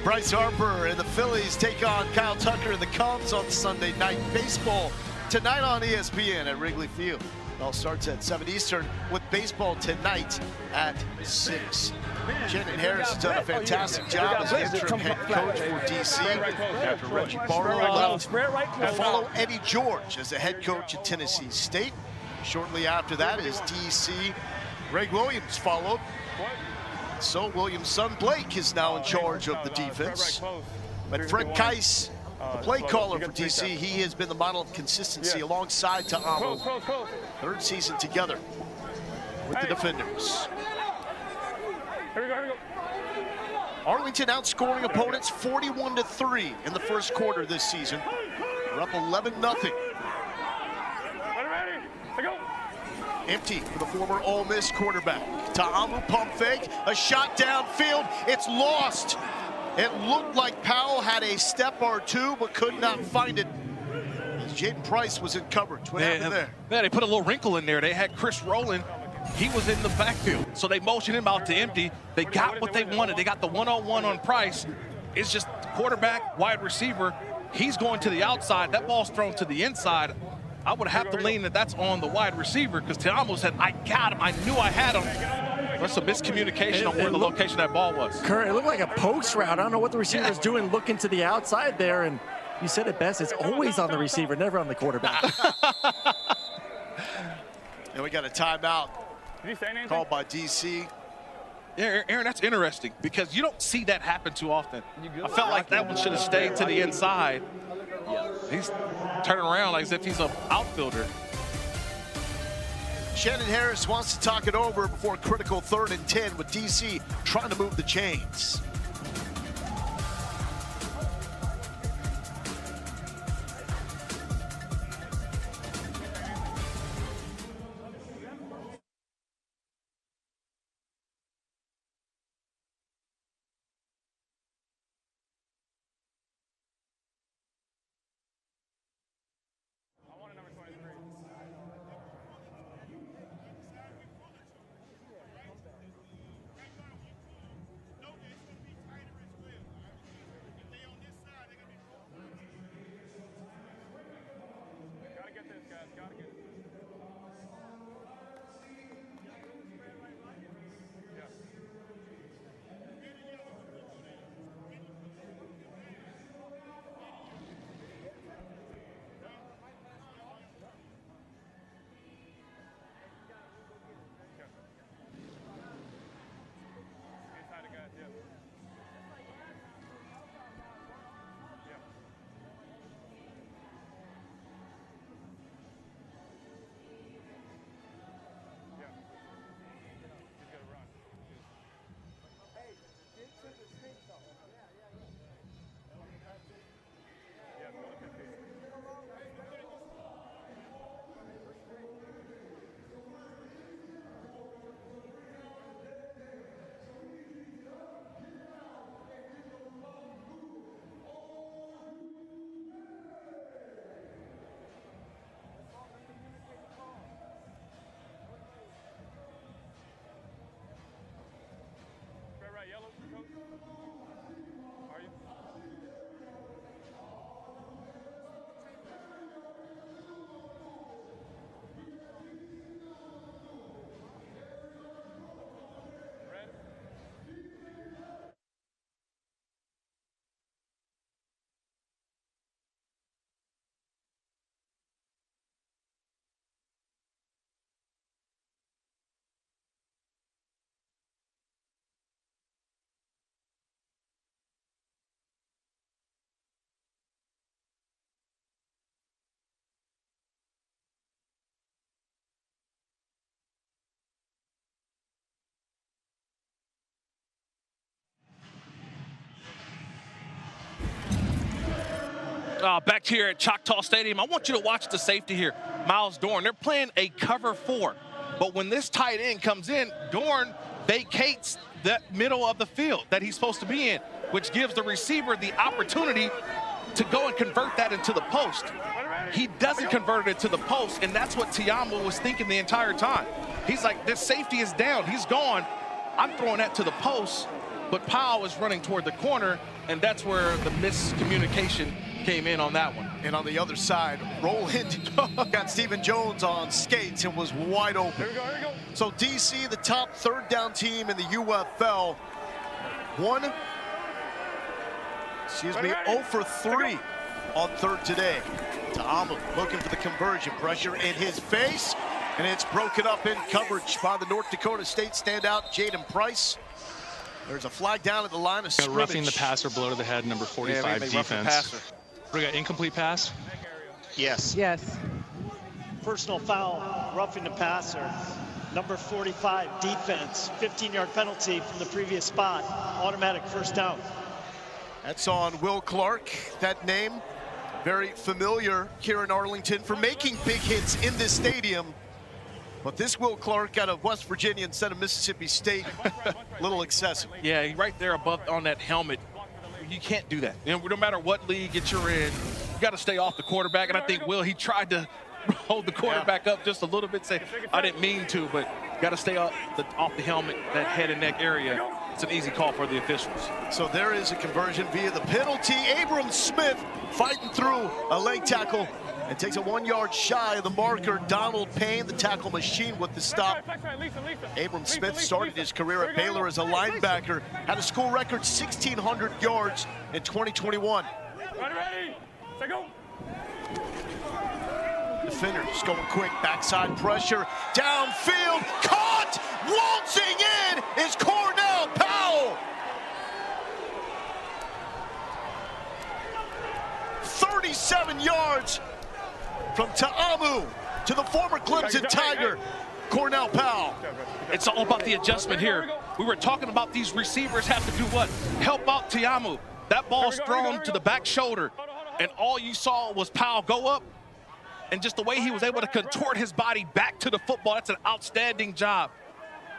Bryce Harper and the Phillies take on Kyle Tucker and the Cubs on Sunday Night Baseball tonight on ESPN at Wrigley Field. It all starts at 7 Eastern with baseball tonight at 6. Shannon Harris has done a fantastic job as interim head coach for DC after Reggie Barlow left. We'll follow Eddie George as the head coach at Tennessee State. Shortly after that is DC. Greg Williams followed. So Williams' son Blake is now in charge of the defense. But Fred Keiss, the play caller for DC, he has been the model of consistency alongside Ta'amu. Third season together with the defenders. Here we go. Arlington outscoring opponents 41-3 in the first quarter this season. We're up 11-0. Empty for the former Ole Miss quarterback. Ta'amu pump fake, a shot downfield, it's lost. It looked like Powell had a step or two, but could not find it. Jaden Price was in coverage. What happened there? Yeah, they put a little wrinkle in there. They had Chris Rowland. He was in the backfield, so they motioned him out to empty. They got what they wanted. They got the one-on-one on Price. It's just quarterback, wide receiver. He's going to the outside. That ball's thrown to the inside. I would have to lean that that's on the wide receiver because Ta'amu said, I got him. I knew I had him. That's a miscommunication on where the location that ball was. Kurt, it looked like a post route. I don't know what the receiver was doing, looking to the outside there, and you said it best. It's always on the receiver, never on the quarterback. And we got a timeout. Did you say anything? Called by DC. Yeah, Aaron, that's interesting because you don't see that happen too often. I felt like that one should have stayed to the inside. He's turning around like as if he's an outfielder. Shannon Harris wants to talk it over before a critical 3rd and 10 with DC trying to move the chains. Back here at Choctaw Stadium, I want you to watch the safety here, Miles Dorn. They're playing a cover 4, but when this tight end comes in, Dorn vacates that middle of the field that he's supposed to be in, which gives the receiver the opportunity to go and convert that into the post. He doesn't convert it into the post, and that's what Ta'amu was thinking the entire time. He's like, this safety is down. He's gone. I'm throwing that to the post. but Powell was running toward the corner, and that's where the miscommunication came in on that one. And on the other side, Roland got Stephen Jones on skates and was wide open. Here we go. So DC, the top third down team in the UFL, 0 for 3 on third today. Ta'amu looking for the conversion, pressure in his face, and it's broken up in coverage by the North Dakota State standout, Jaden Price. There's a flag down at the line of scrimmage. Roughing the passer, below to the head, number 45 defense. We got incomplete pass? Yes. Yes. Personal foul, roughing the passer. Number 45 defense, 15-yard penalty from the previous spot. Automatic first down. That's on Will Clark. That name, very familiar here in Arlington for making big hits in this stadium. But this Will Clark out of West Virginia instead of Mississippi State, a little excessive. Yeah, right there above on that helmet. You can't do that. You know, no matter what league that you're in, you got to stay off the quarterback. And I think Will, he tried to hold the quarterback up just a little bit, say, I didn't mean to, but got to stay off the helmet, that head and neck area. It's an easy call for the officials. So there is a conversion via the penalty. Abram Smith fighting through a leg tackle and takes a 1 yard shy of the marker. Donald Payne, the tackle machine, with the stop. Abram Smith started his career at Baylor as a linebacker, had a school record 1,600 yards in 2021. Ready, set, go. Defenders going quick, backside pressure, downfield, caught, waltzing in is Cornell Powell. 37 yards from Ta'amu to the former Clemson Tiger, Cornell Powell. It's all about the adjustment here. We were talking about these receivers have to do what? Help out Ta'amu. That ball's thrown to the back shoulder, and all you saw was Powell go up, and just the way he was able to contort his body back to the football, that's an outstanding job.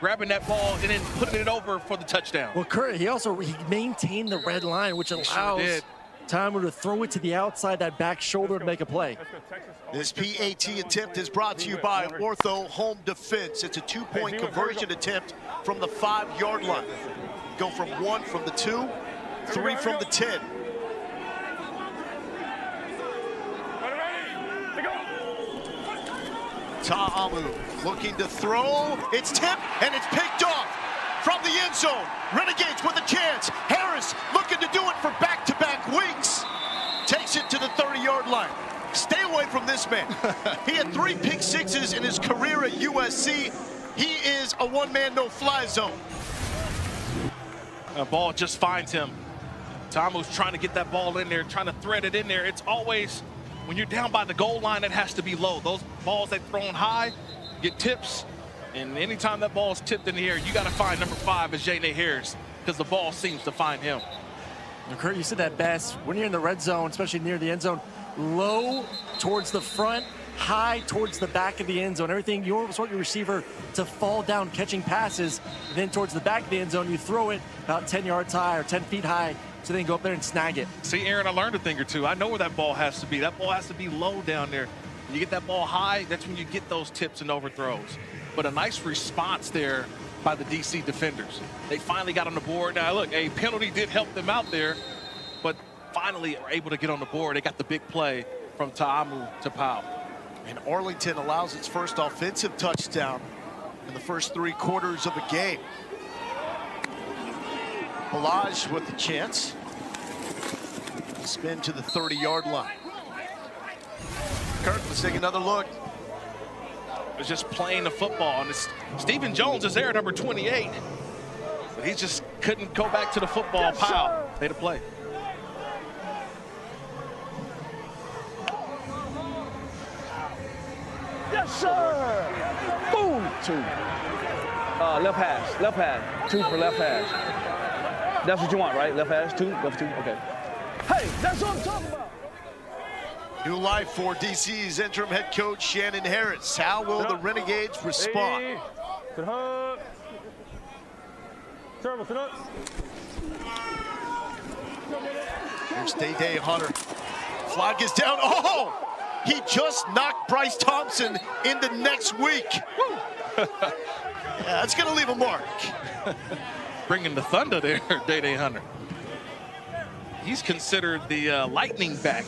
Grabbing that ball and then putting it over for the touchdown. Well, Kurt, he maintained the red line, which allows Ta'amu to throw it to the outside, that back shoulder, to make a play. This PAT attempt is brought to you by Ortho Home Defense. It's a 2-point conversion attempt from the 5 yard line. Go from 1 from the 2, 3 from the 10. Ta'amu looking to throw. It's tipped and it's picked off from the end zone. Renegades with a chance. Harris looking to do it for back-to-back weeks. Takes it to the 30-yard line. Stay away from this man. He had 3 pick sixes in his career at USC. He is a one-man no-fly zone. The ball just finds him. Ta'amu's trying to get that ball in there, trying to thread it in there. It's always, when you're down by the goal line, it has to be low. Those balls that thrown high get tips, and anytime that ball is tipped in the air, you got to find number 5 as J.N.A. Harris, because the ball seems to find him. And Kurt, you said that best. When you're in the red zone, especially near the end zone, low towards the front, high towards the back of the end zone. Everything, you always want your receiver to fall down catching passes. Then towards the back of the end zone, you throw it about 10 yards high or 10 feet high, so then go up there and snag it. See, Aaron, I learned a thing or two. I know where that ball has to be. That ball has to be low down there. When you get that ball high, that's when you get those tips and overthrows. But a nice response there by the DC defenders. They finally got on the board. Now, look, a penalty did help them out there, but finally are able to get on the board. They got the big play from Ta'amu to Powell. And Arlington allows its first offensive touchdown in the first 3 quarters of a game. Balaj with the chance. Spin to the 30-yard line. Kurt, let's take another look. Was just playing the football, and Stephen Jones is there, number 28. But he just couldn't go back to the football. Yes, Powell made a play. Yes, sir. Boom. 2. Left hash. 2 for left hash. That's what you want, right? Left hash, 2, left 2. Okay. Hey, that's what I'm talking about. New life for DC's interim head coach, Shannon Harris. How will the Renegades respond? Here's Day Hunter. Flag is down. Oh! He just knocked Bryce Thompson into next week. Yeah, that's going to leave a mark. bringing the thunder there, Day Hunter. He's considered the lightning back.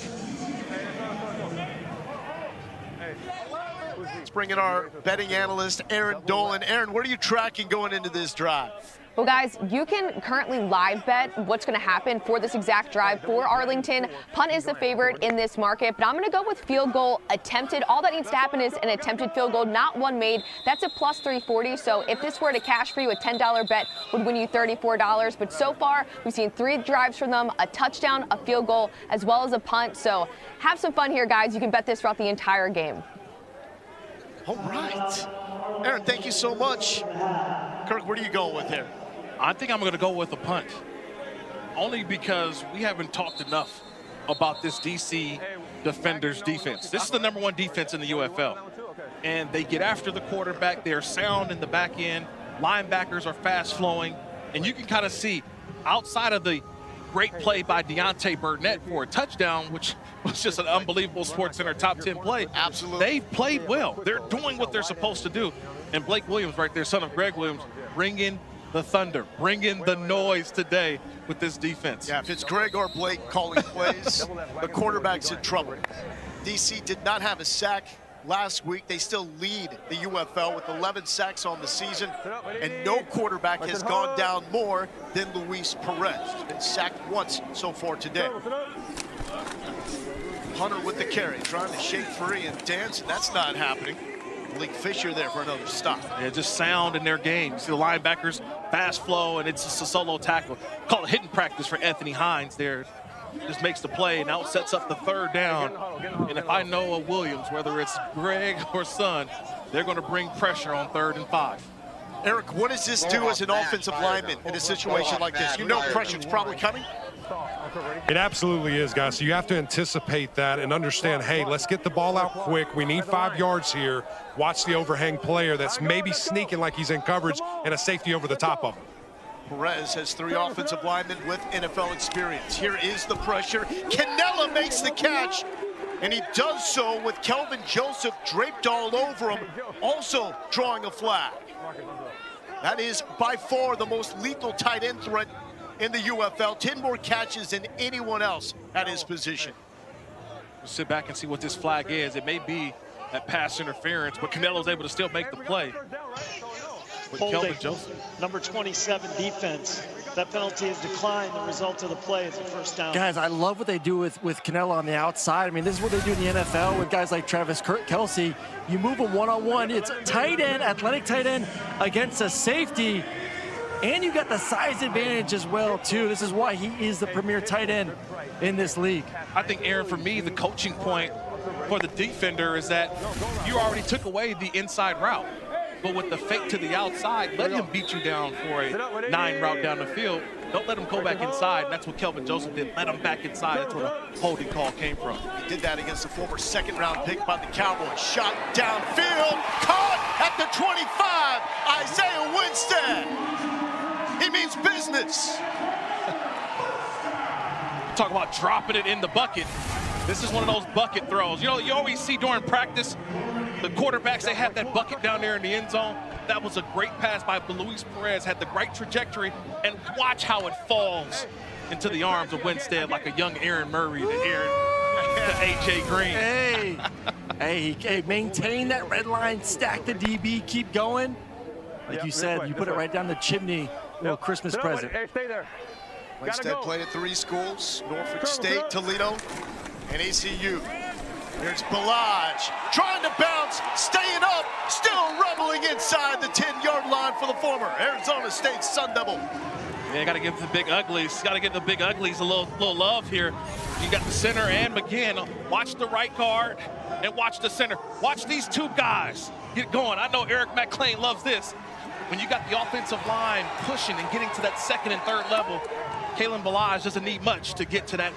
Let's bring in our betting analyst, Aaron Dolan. Aaron, what are you tracking going into this drive? Well, guys, you can currently live bet what's going to happen for this exact drive for Arlington. Punt is the favorite in this market, but I'm going to go with field goal attempted. All that needs to happen is an attempted field goal, not one made. That's a plus 340. So if this were to cash for you, a $10 bet would win you $34. But so far, we've seen 3 drives from them, a touchdown, a field goal, as well as a punt. So have some fun here, guys. You can bet this throughout the entire game. All right. Aaron, thank you so much. Kirk, where are you going with here? I think I'm going to go with a punt, only because we haven't talked enough about this DC defender's defense. This is the #1 defense in the UFL, and they get after the quarterback. They're sound in the back end. Linebackers are fast-flowing, and you can kind of see outside of the great play by Deontay Burnett for a touchdown, which was just an unbelievable SportsCenter top 10 play. Absolutely. They played well. They're doing what they're supposed to do. And Blake Williams right there, son of Greg Williams, bringing the thunder, bringing the noise today with this defense. Yeah, if it's Greg or Blake calling plays, the quarterback's in trouble. DC did not have a sack last week. They still lead the UFL with 11 sacks on the season, and no quarterback has gone down more than Luis Perez. He's been sacked once so far today. Hunter with the carry, trying to shake free and dance, and that's not happening. Malik Fisher there for another stop. Yeah, just sound in their game. You see the linebackers, fast flow, and it's just a solo tackle. Call it hitting practice for Anthony Hines there. Just makes the play, and now it sets up the 3rd down. And if I know a Williams, whether it's Greg or Son, they're going to bring pressure on 3rd and 5. Eric, what does this do as an offensive lineman in a situation like this? You know pressure's probably coming. It absolutely is, guys. So you have to anticipate that and understand, hey, let's get the ball out quick. We need 5 yards here. Watch the overhang player that's maybe sneaking like he's in coverage and a safety over the top of him. Perez has 3 offensive linemen with NFL experience. Here is the pressure. Canella makes the catch, and he does so with Kelvin Joseph draped all over him, also drawing a flag. That is by far the most lethal tight end threat in the UFL. 10 more catches than anyone else at his position. We'll sit back and see what this flag is. It may be that pass interference, but Canelo's able to still make the play. Holding, number 27 defense. That penalty has declined. The result of the play is a first down. Guys, I love what they do with Canelo on the outside. I mean, this is what they do in the NFL with guys like Travis Kelce. You move them one-on-one. It's tight end, athletic tight end against a safety. And you got the size advantage as well, too. This is why he is the premier tight end in this league. I think, Aaron, for me, the coaching point for the defender is that you already took away the inside route. But with the fake to the outside, let him beat you down for a 9 route down the field. Don't let him go back inside. And that's what Kelvin Joseph did. Let him back inside. That's where the holding call came from. He did that against the former 2nd-round pick by the Cowboys. Shot downfield, caught at the 25. Isaiah Winstead. He means business. Talk about dropping it in the bucket. This is one of those bucket throws. You know, you always see during practice, the quarterbacks, they have that bucket down there in the end zone. That was a great pass by Luis Perez, had the right trajectory, and watch how it falls into the arms of Winstead like a young Aaron Murray to A.J. Green. Hey, maintain that red line, stack the DB, keep going. Like you said, you put it right down the chimney, little Christmas present. Hey, stay there. Winstead played at 3 schools, Norfolk State, Toledo, and ECU. Here's Balaj trying to bounce, staying up, still rumbling inside the 10-yard line for the former Arizona State Sun Devil. Yeah, got to give the big uglies. Got to give the big uglies a little love here. You got the center and McGinn. Watch the right guard and watch the center. Watch these 2 guys get going. I know Eric McClain loves this. When you got the offensive line pushing and getting to that 2nd and 3rd level, Kalen Balaj doesn't need much to get to that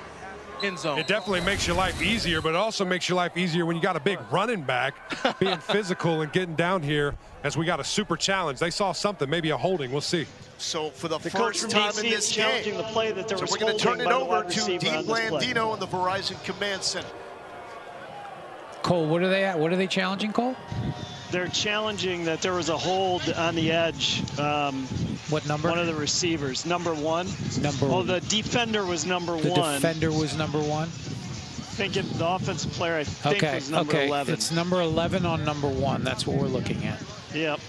end zone. It definitely makes your life easier, but it also makes your life easier when you got a big running back being physical and getting down here as we got a super challenge. They saw something, maybe a holding. We'll see. So for the first time in this game, the play that we're going to turn it over to Dean Blandino in the Verizon Command Center. Cole, what are they at? What are they challenging, Cole? They're challenging that there was a hold on the edge. What number? One of the receivers, number 1. Oh, the defender was number 1. The defender was number 1. Thinking the offensive player, I think, was number 11. It's number 11 on number 1. That's what we're looking at. Yep.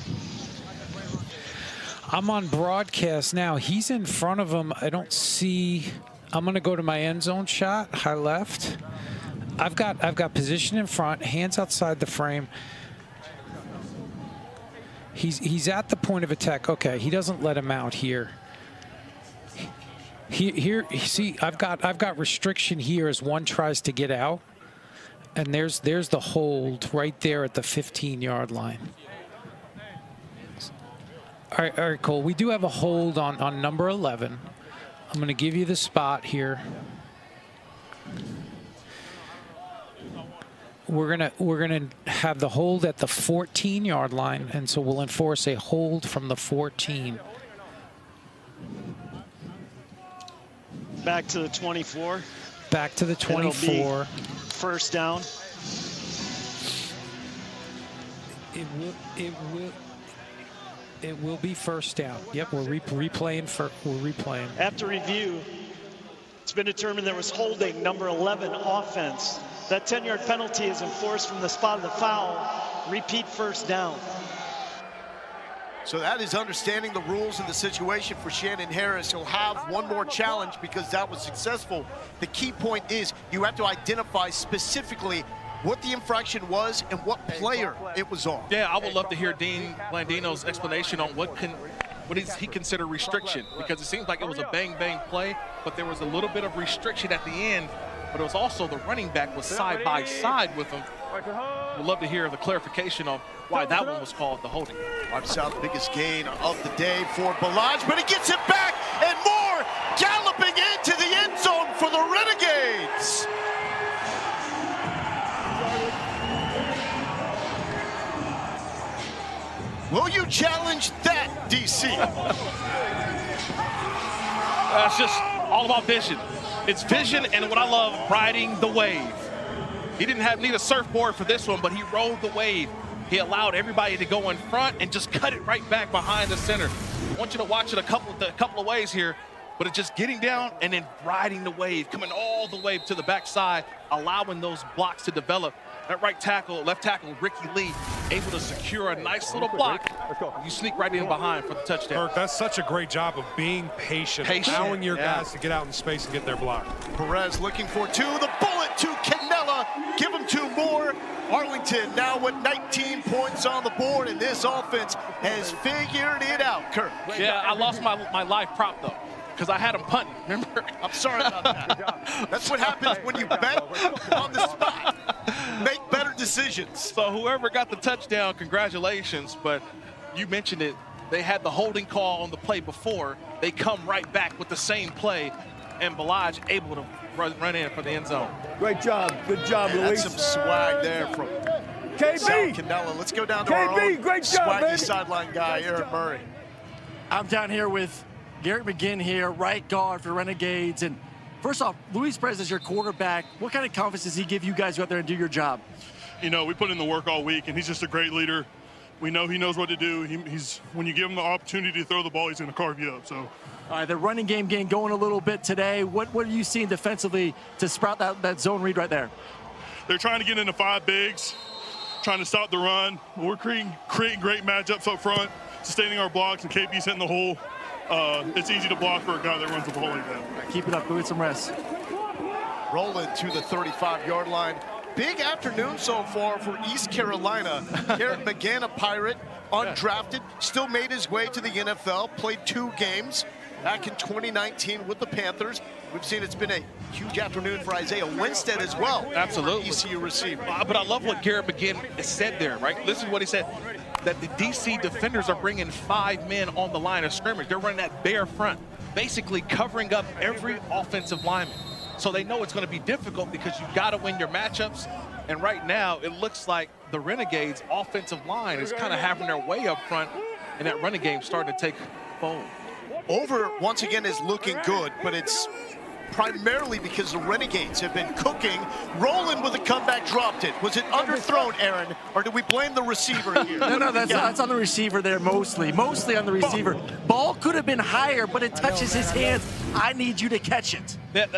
I'm on broadcast now. He's in front of him. I don't see. I'm going to go to my end zone shot, high left. I've got position in front, hands outside the frame. He's at the point of attack. Okay, he doesn't let him out here. Here, see, I've got restriction here as one tries to get out, and there's the hold right there at the 15-yard line. All right, Cole. We do have a hold on number 11. I'm going to give you the spot here. We're gonna have the hold at the 14-yard line, and so we'll enforce a hold from the 14. Back to the 24. Back to the 24. First down. It will be first down. Yep, we're replaying. We're replaying. After review, it's been determined there was holding number 11 offense. That 10-yard penalty is enforced from the spot of the foul. Repeat first down. So that is understanding the rules and the situation for Shannon Harris. He'll have one more challenge because that was successful. The key point is you have to identify specifically what the infraction was and what player it was on. Yeah, I would love to hear Dean Blandino's explanation on what he considered restriction, because it seems like it was a bang-bang play, but there was a little bit of restriction at the end, but it was also the running back was side by side with him. We'd love to hear the clarification on why that one was called the holding. Wipes out the biggest gain of the day for Balaj, but he gets it back and more, galloping into the end zone for the Renegades. Will you challenge that, DC? That's just all about vision. It's vision and what I love, riding the wave. He didn't need a surfboard for this one, but he rode the wave. He allowed everybody to go in front and just cut it right back behind the center. I want you to watch it a couple of ways here, but it's just getting down and then riding the wave, coming all the way to the backside, allowing those blocks to develop. That right tackle, left tackle, Ricky Lee, able to secure a nice little block. You sneak right in behind for the touchdown. Kirk, that's such a great job of being patient, allowing your guys to get out in space and get their block. Perez looking for 2, the bullet to Canella, give him 2 more. Arlington now with 19 points on the board, and this offense has figured it out, Kirk. Yeah, I lost my live prop, though, because I had him punting, remember? I'm sorry about that. That's what happens when you bet on the spot. Make better decisions. So whoever got the touchdown, congratulations, but you mentioned it. They had the holding call on the play before. They come right back with the same play, and Balaj able to run in for the end zone. Great job. Good job, Luis. That's some swag there from KB. Canella. Let's go down to our own great job, swaggy sideline guy, Aaron Murray. I'm down here with Garrett McGinn here, right guard for Renegades. And first off, Luis Perez is your quarterback. What kind of confidence does he give you guys to go out there and do your job? You know, we put in the work all week, and he's just a great leader. We know he knows what to do. When you give him the opportunity to throw the ball, he's going to carve you up. So, all right, the running game getting going a little bit today. What are you seeing defensively to sprout that zone read right there? They're trying to get into 5 bigs, trying to stop the run. We're creating great matchups up front, sustaining our blocks, and KB's hitting the hole. It's easy to block for a guy that runs the ball like that. Right, keep it up. Go get some rest. Rolling to the 35-yard line. Big afternoon so far for East Carolina. Garrett McGinn, a Pirate, undrafted, still made his way to the NFL, played 2 games back in 2019 with the Panthers. We've seen it's been a huge afternoon for Isaiah Winstead as well. Absolutely. ECU receiver. But I love what Garrett McGinn said there, right? Listen to what he said, that the DC defenders are bringing 5 men on the line of scrimmage. They're running that bare front, basically covering up every offensive lineman. So they know it's going to be difficult because you've got to win your matchups. And right now, it looks like the Renegades' offensive line is kind of having their way up front, and that running game starting to take fold. Over, once again, is looking good, but it's primarily because the Renegades have been cooking. Roland with a comeback dropped it. Was it underthrown, Aaron, or do we blame the receiver here? No, that's on the receiver there mostly on the receiver. Ball could have been higher, but it touches his hands. I need you to catch it.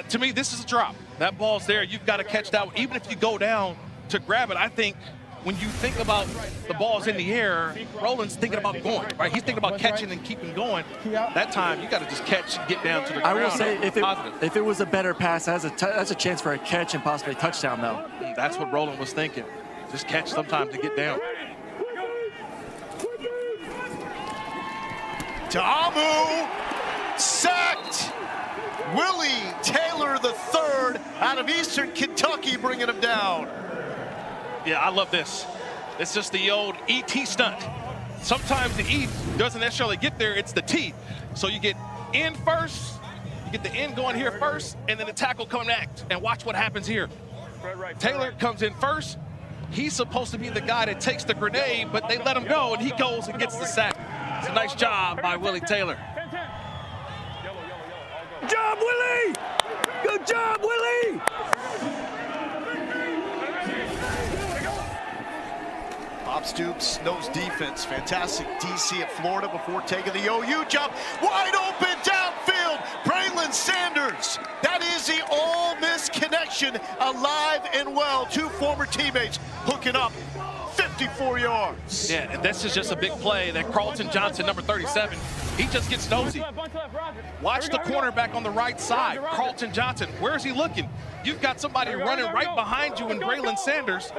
To me, this is a drop. That ball's there. You've got to catch that one. Even if you go down to grab it, I think when you think about the ball's in the air, Roland's thinking about going, right? He's thinking about catching and keeping going. That time, you got to just catch and get down to the ground. I will say, if it was a better pass, that's a chance for a catch and possibly a touchdown, though. That's what Roland was thinking. Just catch sometimes to get down. Ta'amu sacked. Willie Taylor III out of Eastern Kentucky bringing him down. Yeah, I love this. It's just the old ET stunt. Sometimes the E doesn't necessarily get there, it's the T. So you get in first, you get the end going here first, and then the tackle coming next. And watch what happens here. Taylor comes in first. He's supposed to be the guy that takes the grenade, but they let him go, and he goes and gets the sack. It's a nice job by Willie Taylor. Good job, Willie! Good job, Willie! Bob Stoops knows defense. Fantastic DC at Florida before taking the OU jump. Wide open downfield. Braylon Sanders. That is the Ole Miss connection, alive and well. Two former teammates hooking up. 54 yards. Yeah, and this is just a big play that Carlton Johnson, number 37, he just gets nosy. Watch the cornerback on the right side, Carlton Johnson. Where is he looking? You've got somebody running right behind you in Braylon Sanders.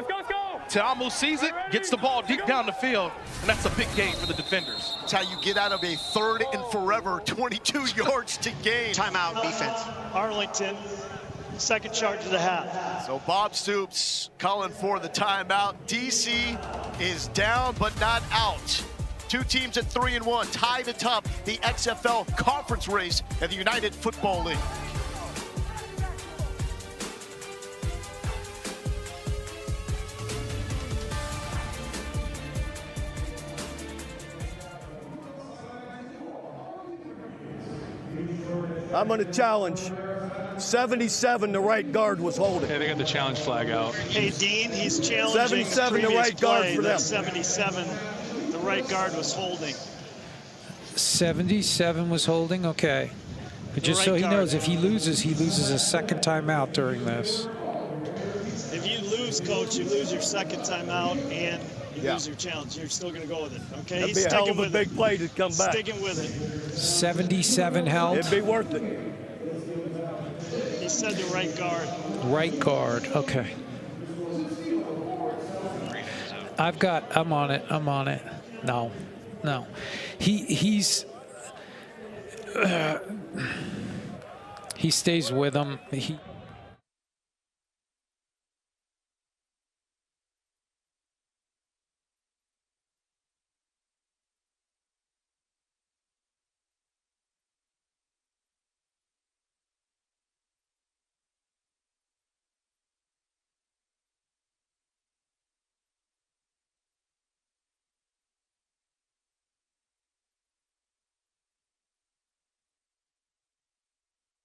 Ta'amu sees it, gets the ball deep down the field, and that's a big gain for the defenders. That's how you get out of a 3rd and forever, 22 yards to gain. Timeout defense. Arlington, second charge of the half. So Bob Stoops calling for the timeout. DC is down but not out. Two teams at 3-1, tied atop the XFL conference race at the United Football League. I'm going to challenge. 77, the right guard was holding. Hey, they got the challenge flag out. Hey, Dean, he's challenging 77, the right guard for them. 77, the right guard was holding. 77 was holding? Okay. But just right so he knows, if he loses a second timeout during this. If you lose, Coach, you lose your second timeout and you lose your challenge. You're still going to go with it, okay? That'd be a hell of a big play to come back. Sticking with it. 77 held. It'd be worth it. He said the right guard. Right guard, okay. I'm on it. No. He stays with him.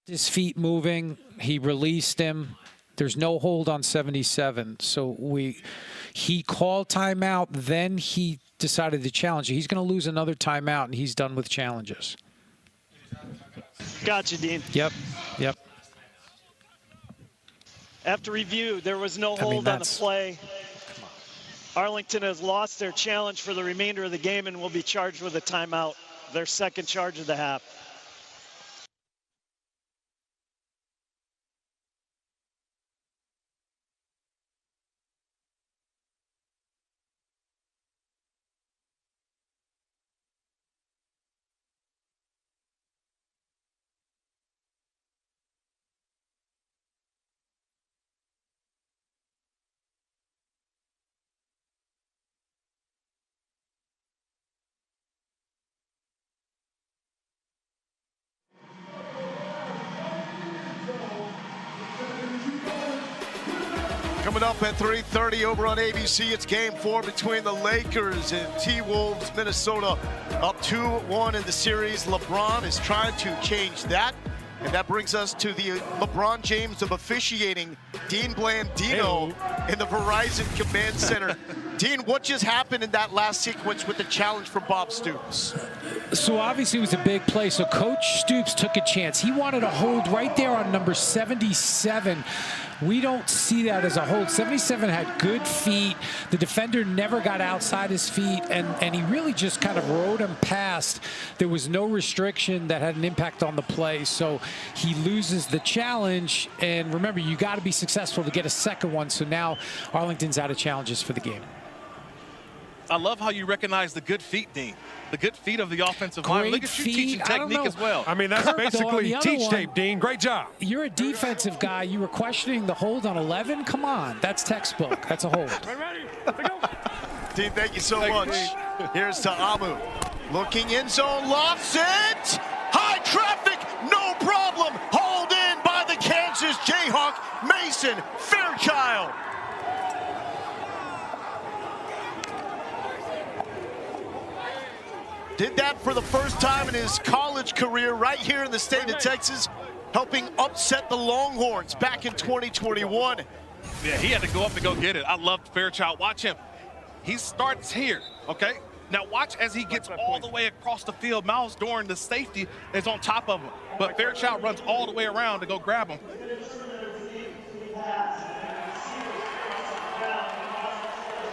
His feet moving, he released him. There's no hold on 77. So he called timeout, then he decided to challenge. He's going to lose another timeout, and he's done with challenges. Gotcha, Dean. Yep. After review, there was no hold on the play. Arlington has lost their challenge for the remainder of the game and will be charged with a timeout, their second charge of the half. Coming up at 3:30 over on ABC, it's Game 4 between the Lakers and T-Wolves. Minnesota up 2-1 in the series. LeBron is trying to change that And that brings us to the LeBron James of officiating, Dean Blandino in the Verizon Command Center. Dean, what just happened in that last sequence with the challenge from Bob Stoops? So obviously it was a big play. So Coach Stoops took a chance. He wanted a hold right there on number 77. We don't see that as a hold. 77 had good feet. The defender never got outside his feet, and he really just kind of rode him past. There was no restriction that had an impact on the play, so he loses the challenge. And remember, you got to be successful to get a second one, so now Arlington's out of challenges for the game. I love how you recognize the good feet, Dean. The good feet of the offensive line. Look at you teaching technique as well. I mean, that's basically teach tape, Dean. Great job. You're a defensive guy. You were questioning the hold on 11? Come on. That's textbook. That's a hold. Dean, thank you so much. Here's to Amu. Looking in zone, lofts it. High traffic, no problem. Hauled in by the Kansas Jayhawk, Mason Fairchild. Did that for the first time in his college career right here in the state of Texas, helping upset the Longhorns back in 2021. Yeah, he had to go up and go get it. I loved Fairchild. Watch him. He starts here, okay? Now watch as he gets all the way across the field. Miles Dorn, the safety, is on top of him. But Fairchild runs all the way around to go grab him.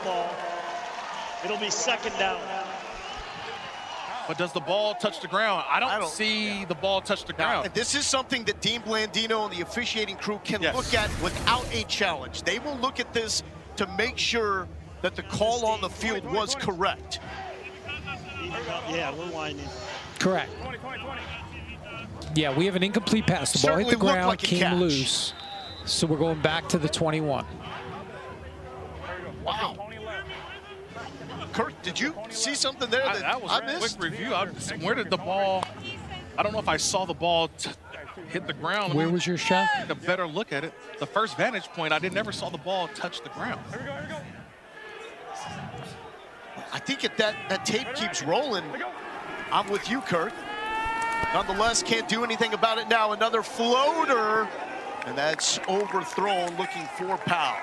Ball. It'll be second down. But does the ball touch the ground? I don't see the ball touch the ground. And this is something that Dean Blandino and the officiating crew can look at without a challenge. They will look at this to make sure that the call on the field was correct. Yeah, we're winding. Correct. Yeah, we have an incomplete pass. The ball hit the ground, came loose. So we're going back to the 21. Wow. Kirk, did you see something there that was I a missed? quick review. Where did the ball, I don't know if I saw the ball hit the ground. Where was your shot? A better look at it. The first vantage point, I never saw the ball touch the ground. I think if that tape keeps rolling, I'm with you, Kirk. Nonetheless, can't do anything about it now. Another floater, and that's overthrown, looking for Powell.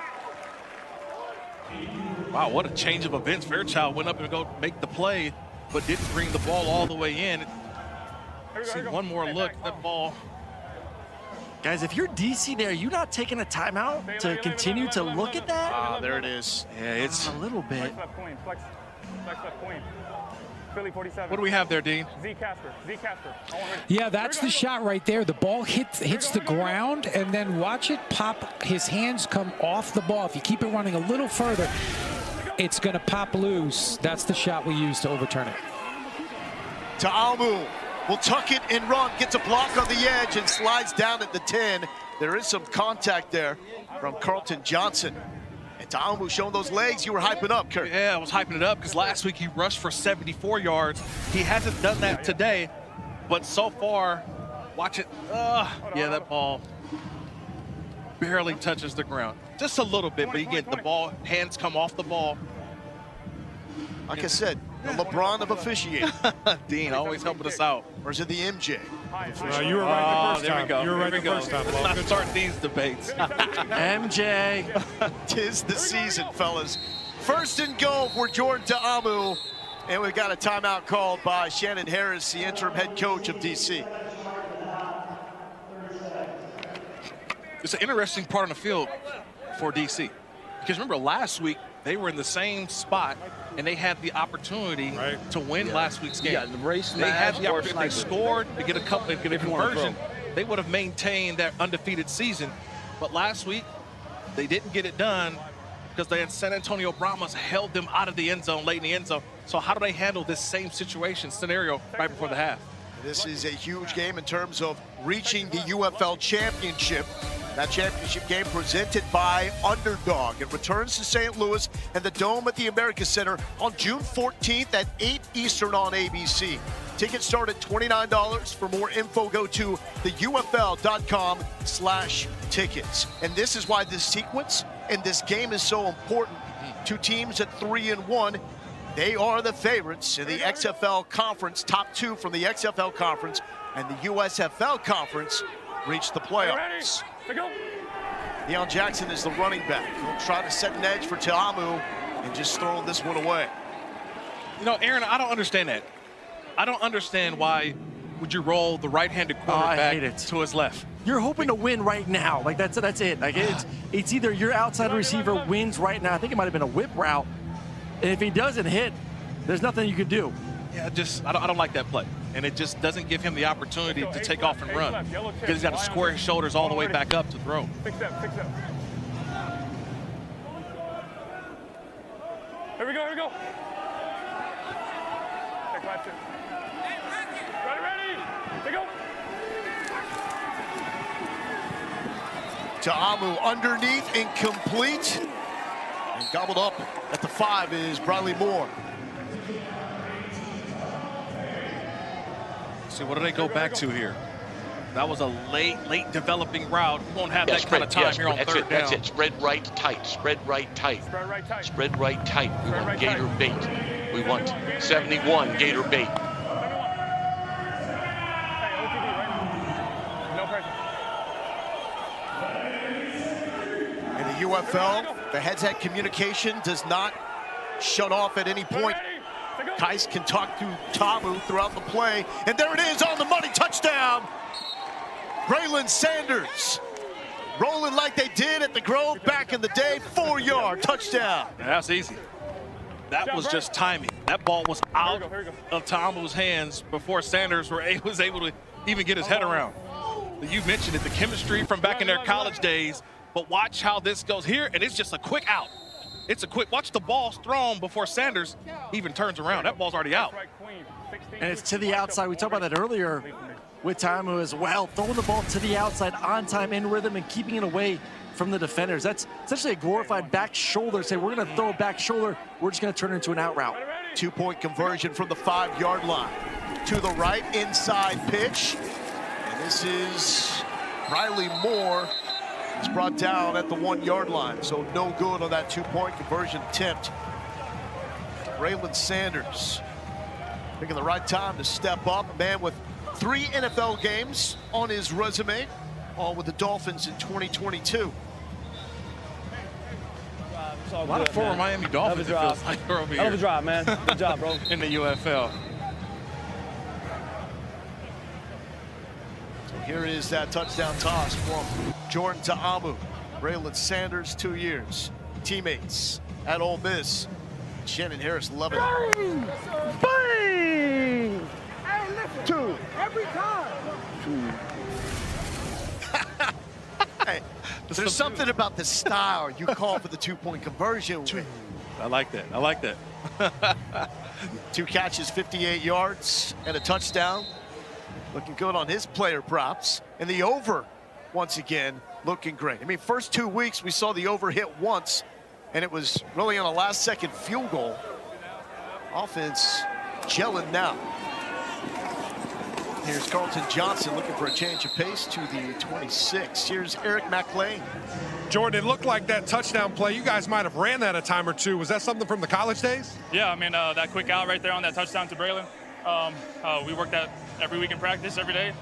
Wow, what a change of events. Fairchild went up and go make the play, but didn't bring the ball all the way in. See one more look, that ball. Guys, if you're DC there, you're not taking a timeout to continue to look at that? Ah, there it is. Yeah, it's a little bit. What do we have there, Dean? Yeah, that's the shot right there. The ball hits the ground, and then watch it pop. His hands come off the ball. If you keep it running a little further, it's going to pop loose. That's the shot we use to overturn it. Ta'amu will tuck it and run, gets a block on the edge and slides down at the 10. There is some contact there from Carlton Johnson. And Ta'amu showing those legs you were hyping up, Kurt. Yeah, I was hyping it up because last week he rushed for 74 yards. He hasn't done that today, but so far, watch it. Yeah, that ball barely touches the ground. Just a little bit, but you get the ball, hands come off the ball. Like I said, the LeBron of officiating. Dean always helping us out. Or is it the MJ? You were right the first there time. we go. You were right there the first time. Let's not start these debates. MJ. 'Tis the season, fellas. First and goal for Jordan Ta'amu. And we've got a timeout called by Shannon Harris, the interim head coach of DC. It's an interesting part on the field for DC. Because remember, last week, they were in the same spot, and they had the opportunity to win last week's game. Yeah, the race They had the smash or opportunity. If they sniper. scored to get a couple, get a If you wanna conversion, they would have maintained that undefeated season. But last week, they didn't get it done because they had San Antonio Brahmas held them out of the end zone, late in the end zone. So how do they handle this same scenario right before the half? This is a huge game in terms of reaching the UFL championship. That championship game presented by Underdog. It returns to St. Louis and the Dome at the America Center on June 14th at 8 Eastern on ABC. Tickets start at $29. For more info, go to theufl.com/tickets. And this is why this sequence and this game is so important. Two teams at 3-1. They are the favorites in the XFL Conference, top two from the XFL Conference. and the USFL Conference reached the playoffs. Deion Jackson is the running back. He'll try to set an edge for Ta'amu and just throwing this one away. You know, Aaron, I don't understand that. I don't understand why would you roll the right-handed quarterback to his left. You're hoping to win right now. Like, that's it. Like, it's either your outside receiver wins right now. I think it might have been a whip route. And if he doesn't hit, there's nothing you can do. Yeah, I don't like that play. And it just doesn't give him the opportunity to take off and run. Because he's got to square his shoulders all the way back up to throw. Fix that. Here we go. Take 5, 2. Ready. Here we go. Ta'amu underneath, incomplete. And gobbled up at the 5 is Briley Moore. See, what do they go back to here? That was a late developing route. We won't have that kind of time here on third down. That's it. Spread right tight. Spread right tight. We want Gator bait. We want 71 Gator bait. In the UFL, the heads-head communication does not shut off at any point. Tice can talk to Ta'amu throughout the play, and there it is on the money, touchdown. Braylon Sanders rolling like they did at the Grove back in the day, 4-yard touchdown. Yeah, that's easy. That was just timing. That ball was out of Ta'amu's hands before Sanders was able to even get his head around. You mentioned it, the chemistry from back in their college days, but watch how this goes here, and it's just a quick out. Watch the ball's thrown before Sanders even turns around. That ball's already out. And it's to the outside. We talked about that earlier with Ta'amu as well. Throwing the ball to the outside, on time, in rhythm, and keeping it away from the defenders. That's essentially a glorified back shoulder. Say, we're going to throw a back shoulder. We're just going to turn it into an out route. 2-point conversion from the 5-yard line. To the right, inside pitch. And this is Briley Moore. It's brought down at the 1-yard line, so no good on that 2-point conversion attempt. Braylon Sanders picking the right time to step up. A man with 3 NFL games on his resume, all with the Dolphins in 2022. A lot of former Miami Dolphins, it feels like, over here. Hell of a drive, man. Good job, bro. In the UFL. Here it is, that touchdown toss from Jordan Ta'amu. Braylon Sanders, 2 years. Teammates at Ole Miss. Shannon Harris, loving it. Bang! Hey, listen. 2. Every time. 2. Hey, there's something about the style you call for the 2-point conversion. I like that. 2 catches, 58 yards, and a touchdown. Looking good on his player props. And the over, once again, looking great. I mean, first 2 weeks, we saw the over hit once, and it was really on a last-second field goal. Offense gelling now. Here's Carlton Johnson looking for a change of pace to the 26. Here's Eric McLean. Jordan, it looked like that touchdown play. You guys might have ran that a time or two. Was that something from the college days? Yeah, I mean, that quick out right there on that touchdown to Braylon. We work that every week in practice, every day.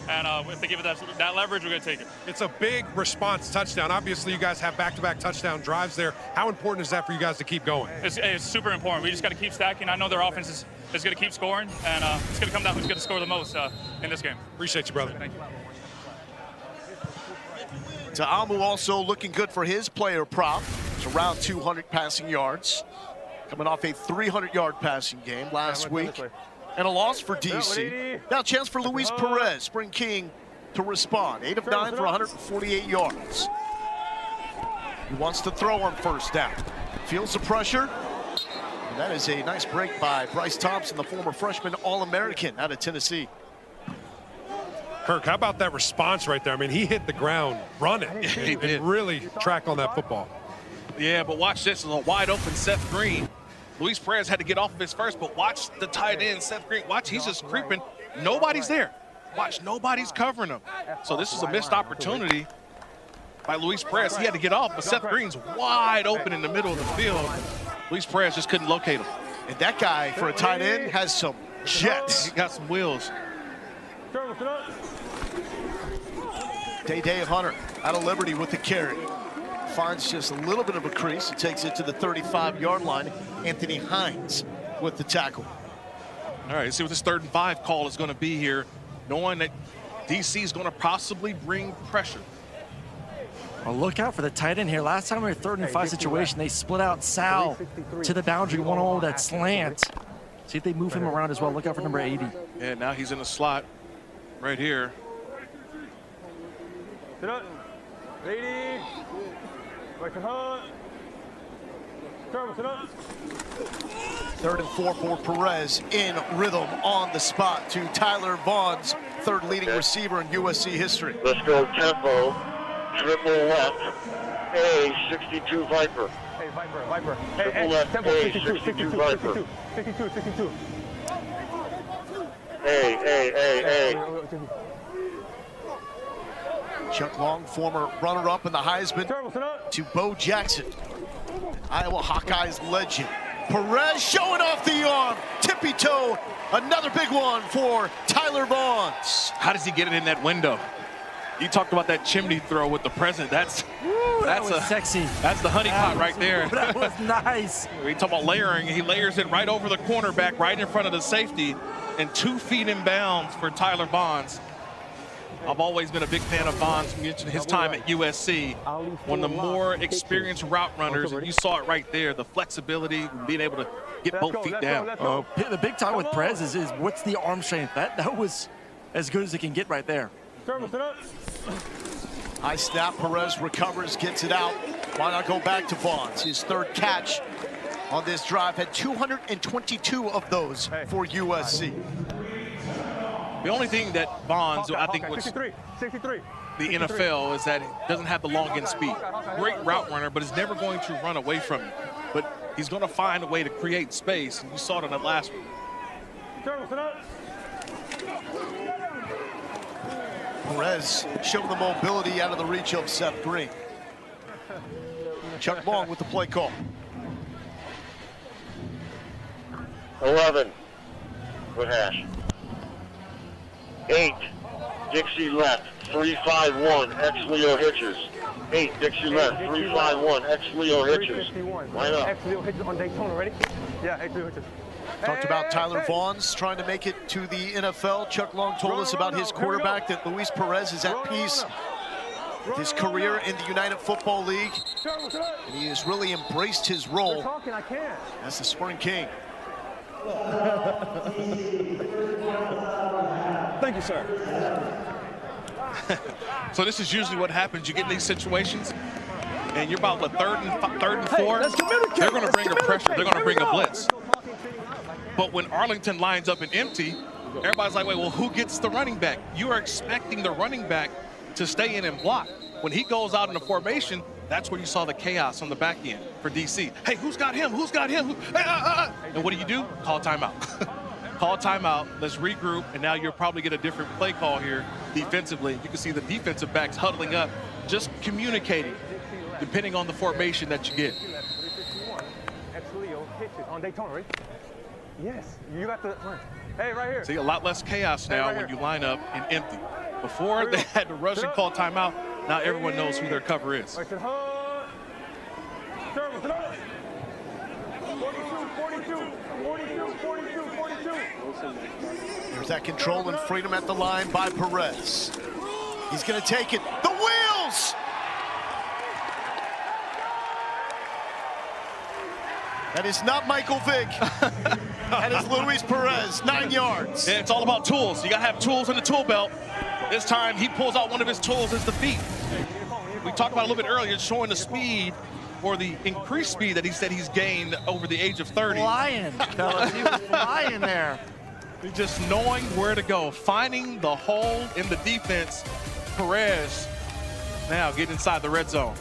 And if they give it that leverage, we're going to take it. It's a big response touchdown. Obviously, you guys have back-to-back touchdown drives there. How important is that for you guys to keep going? It's super important. We just got to keep stacking. I know their offense is going to keep scoring, and it's going to come down who's going to score the most in this game. Appreciate you, brother. Thank you. Ta'amu also looking good for his player prop. It's around 200 passing yards. Coming off a 300-yard passing game last week. And a loss for DC. Now a chance for Luis Perez, Spring King, to respond. 8 of 9 for 148 yards. He wants to throw on first down. Feels the pressure. And that is a nice break by Bryce Thompson, the former freshman All-American out of Tennessee. Kirk, how about that response right there? I mean, he hit the ground running and really track on that football. Yeah, but watch this. It's a wide-open Seth Green. Luis Perez had to get off of his first, but watch the tight end, Seth Green. Watch, he's just creeping. Nobody's there. Watch, nobody's covering him. So this is a missed opportunity by Luis Perez. He had to get off, but Seth Green's wide open in the middle of the field. Luis Perez just couldn't locate him. And that guy, for a tight end, has some jets. He got some wheels. Day Hunter out of Liberty with the carry. Finds just a little bit of a crease and takes it to the 35-yard line. Anthony Hines with the tackle. All right, let's see what this 3rd and 5 call is going to be here, knowing that DC is going to possibly bring pressure. Well, look out for the tight end here. Last time we were 3rd and 5 situation, they split out Sal to the boundary, one-on-one with that slant. See if they move him around as well. Look out for number 80. Yeah, now he's in the slot right here. Sit up. Lady. Right to hunt. Sit up. 3rd and 4 for Perez in rhythm on the spot to Tyler Vaughn's 3rd leading receiver in USC history. Let's go tempo. Triple left. A 62 Viper. Hey, Viper. Triple left. Tempo, A 62 Viper. 62. A. Chuck Long, former runner-up in the Heisman, to Bo Jackson, Iowa Hawkeyes legend. Perez showing off the arm, tippy toe, another big one for Tyler Vaughns. How does he get it in that window? You talked about that chimney throw with the present. That's sexy. That's the honeypot right there. That was nice. We talk about layering. He layers it right over the cornerback, right in front of the safety, and 2 feet in bounds for Tyler Vaughns. I've always been a big fan of Vaughns. You mentioned his time at USC. One of the more experienced route runners, and you saw it right there, the flexibility, being able to get both feet down. The big time with Perez is what's the arm strength? That was as good as it can get right there. High snap, Perez recovers, gets it out. Why not go back to Vaughns? His 3rd catch on this drive, had 222 of those for USC. The only thing that Vaughns, I think, was 63. The NFL is that he doesn't have the long end speed. Great route runner, but is never going to run away from you. But he's going to find a way to create space, and you saw it in the last one. Perez showed the mobility out of the reach of Seth Green. Chuck Long with the play call. 11. Good hash. 8. Dixie left. 3-5-1. Ex-Leo Hitches. 8. Dixie left. 3-5-1. Ex-Leo Hitches. Line up. Ex-Leo Hitches on Daytona, ready? Yeah, ex-Leo Hitches. Talked about Tyler Vaughns trying to make it to the NFL. Chuck Long told us about his quarterback, that Luis Perez is at peace with his career in the United Football League. And he has really embraced his role as the Spring King. Thank you, sir. So this is usually what happens. You get in these situations, and you're about the third and 4. They're going to bring a pressure. They're going to bring a blitz. But when Arlington lines up and empty, everybody's like, wait, well, who gets the running back? You are expecting the running back to stay in and block. When he goes out in the formation, that's where you saw the chaos on the back end for DC. Hey, who's got him? Who's got him? And what do? Call timeout. Call timeout. Let's regroup. And now you'll probably get a different play call here defensively. You can see the defensive backs huddling up, just communicating, depending on the formation that you get. Ex-Leo Hitches on Daytona, right? Yes, you got the. Hey, right here. See, a lot less chaos now when you line up and empty. Before, they had to rush and call timeout. Now everyone knows who their cover is. 42. There's that control and freedom at the line by Perez. He's going to take it. The wheels! That is not Michael Vick. That is Luis Perez, 9 yards. Yeah, it's all about tools. You got to have tools in the tool belt. This time, he pulls out one of his tools, is the feet. We talked about a little bit earlier, showing the speed or the increased speed that he said he's gained over the age of 30. Flying, fellas. He was flying there. Just knowing where to go, finding the hole in the defense. Perez now getting inside the red zone.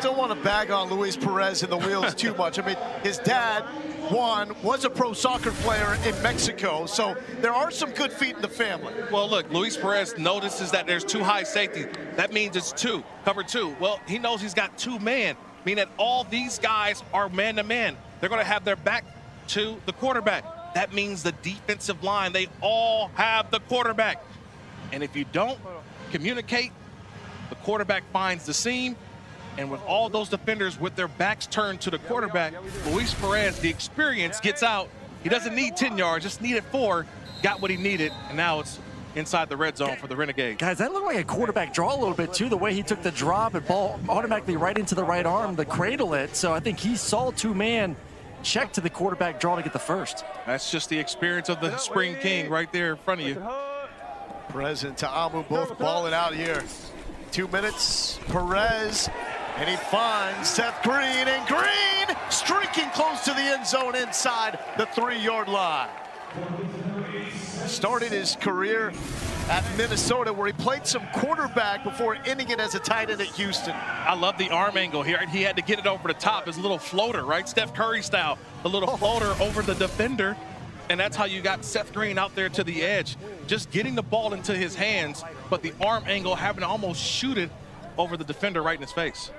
Don't want to bag on Luis Perez and the wheels too much. I mean, his dad, Juan, was a pro soccer player in Mexico, so there are some good feet in the family. Well, look, Luis Perez notices that there's 2 high safety. That means it's 2, cover 2. Well, he knows he's got 2 man, meaning that all these guys are man-to-man. They're going to have their back to the quarterback. That means the defensive line, they all have the quarterback. And if you don't communicate, the quarterback finds the seam. And with all those defenders with their backs turned to the quarterback, Luis Perez, the experience, gets out. He doesn't need 10 yards, just needed 4, got what he needed, and now it's inside the red zone for the Renegades. Guys, that looked like a quarterback draw a little bit, too, the way he took the drop and ball automatically right into the right arm to cradle it. So I think he saw 2-man, check to the quarterback draw to get the first. That's just the experience of the Spring King right there in front of you. Perez and Ta'amu both balling out here. 2 minutes, Perez, and he finds Seth Green, and Green streaking close to the end zone inside the 3-yard line. Started his career at Minnesota, where he played some quarterback before ending it as a tight end at Houston. I love the arm angle here. He had to get it over the top, his little floater, right? Steph Curry style, the little floater over the defender. And that's how you got Seth Green out there to the edge, just getting the ball into his hands, but the arm angle having to almost shoot it over the defender right in his face.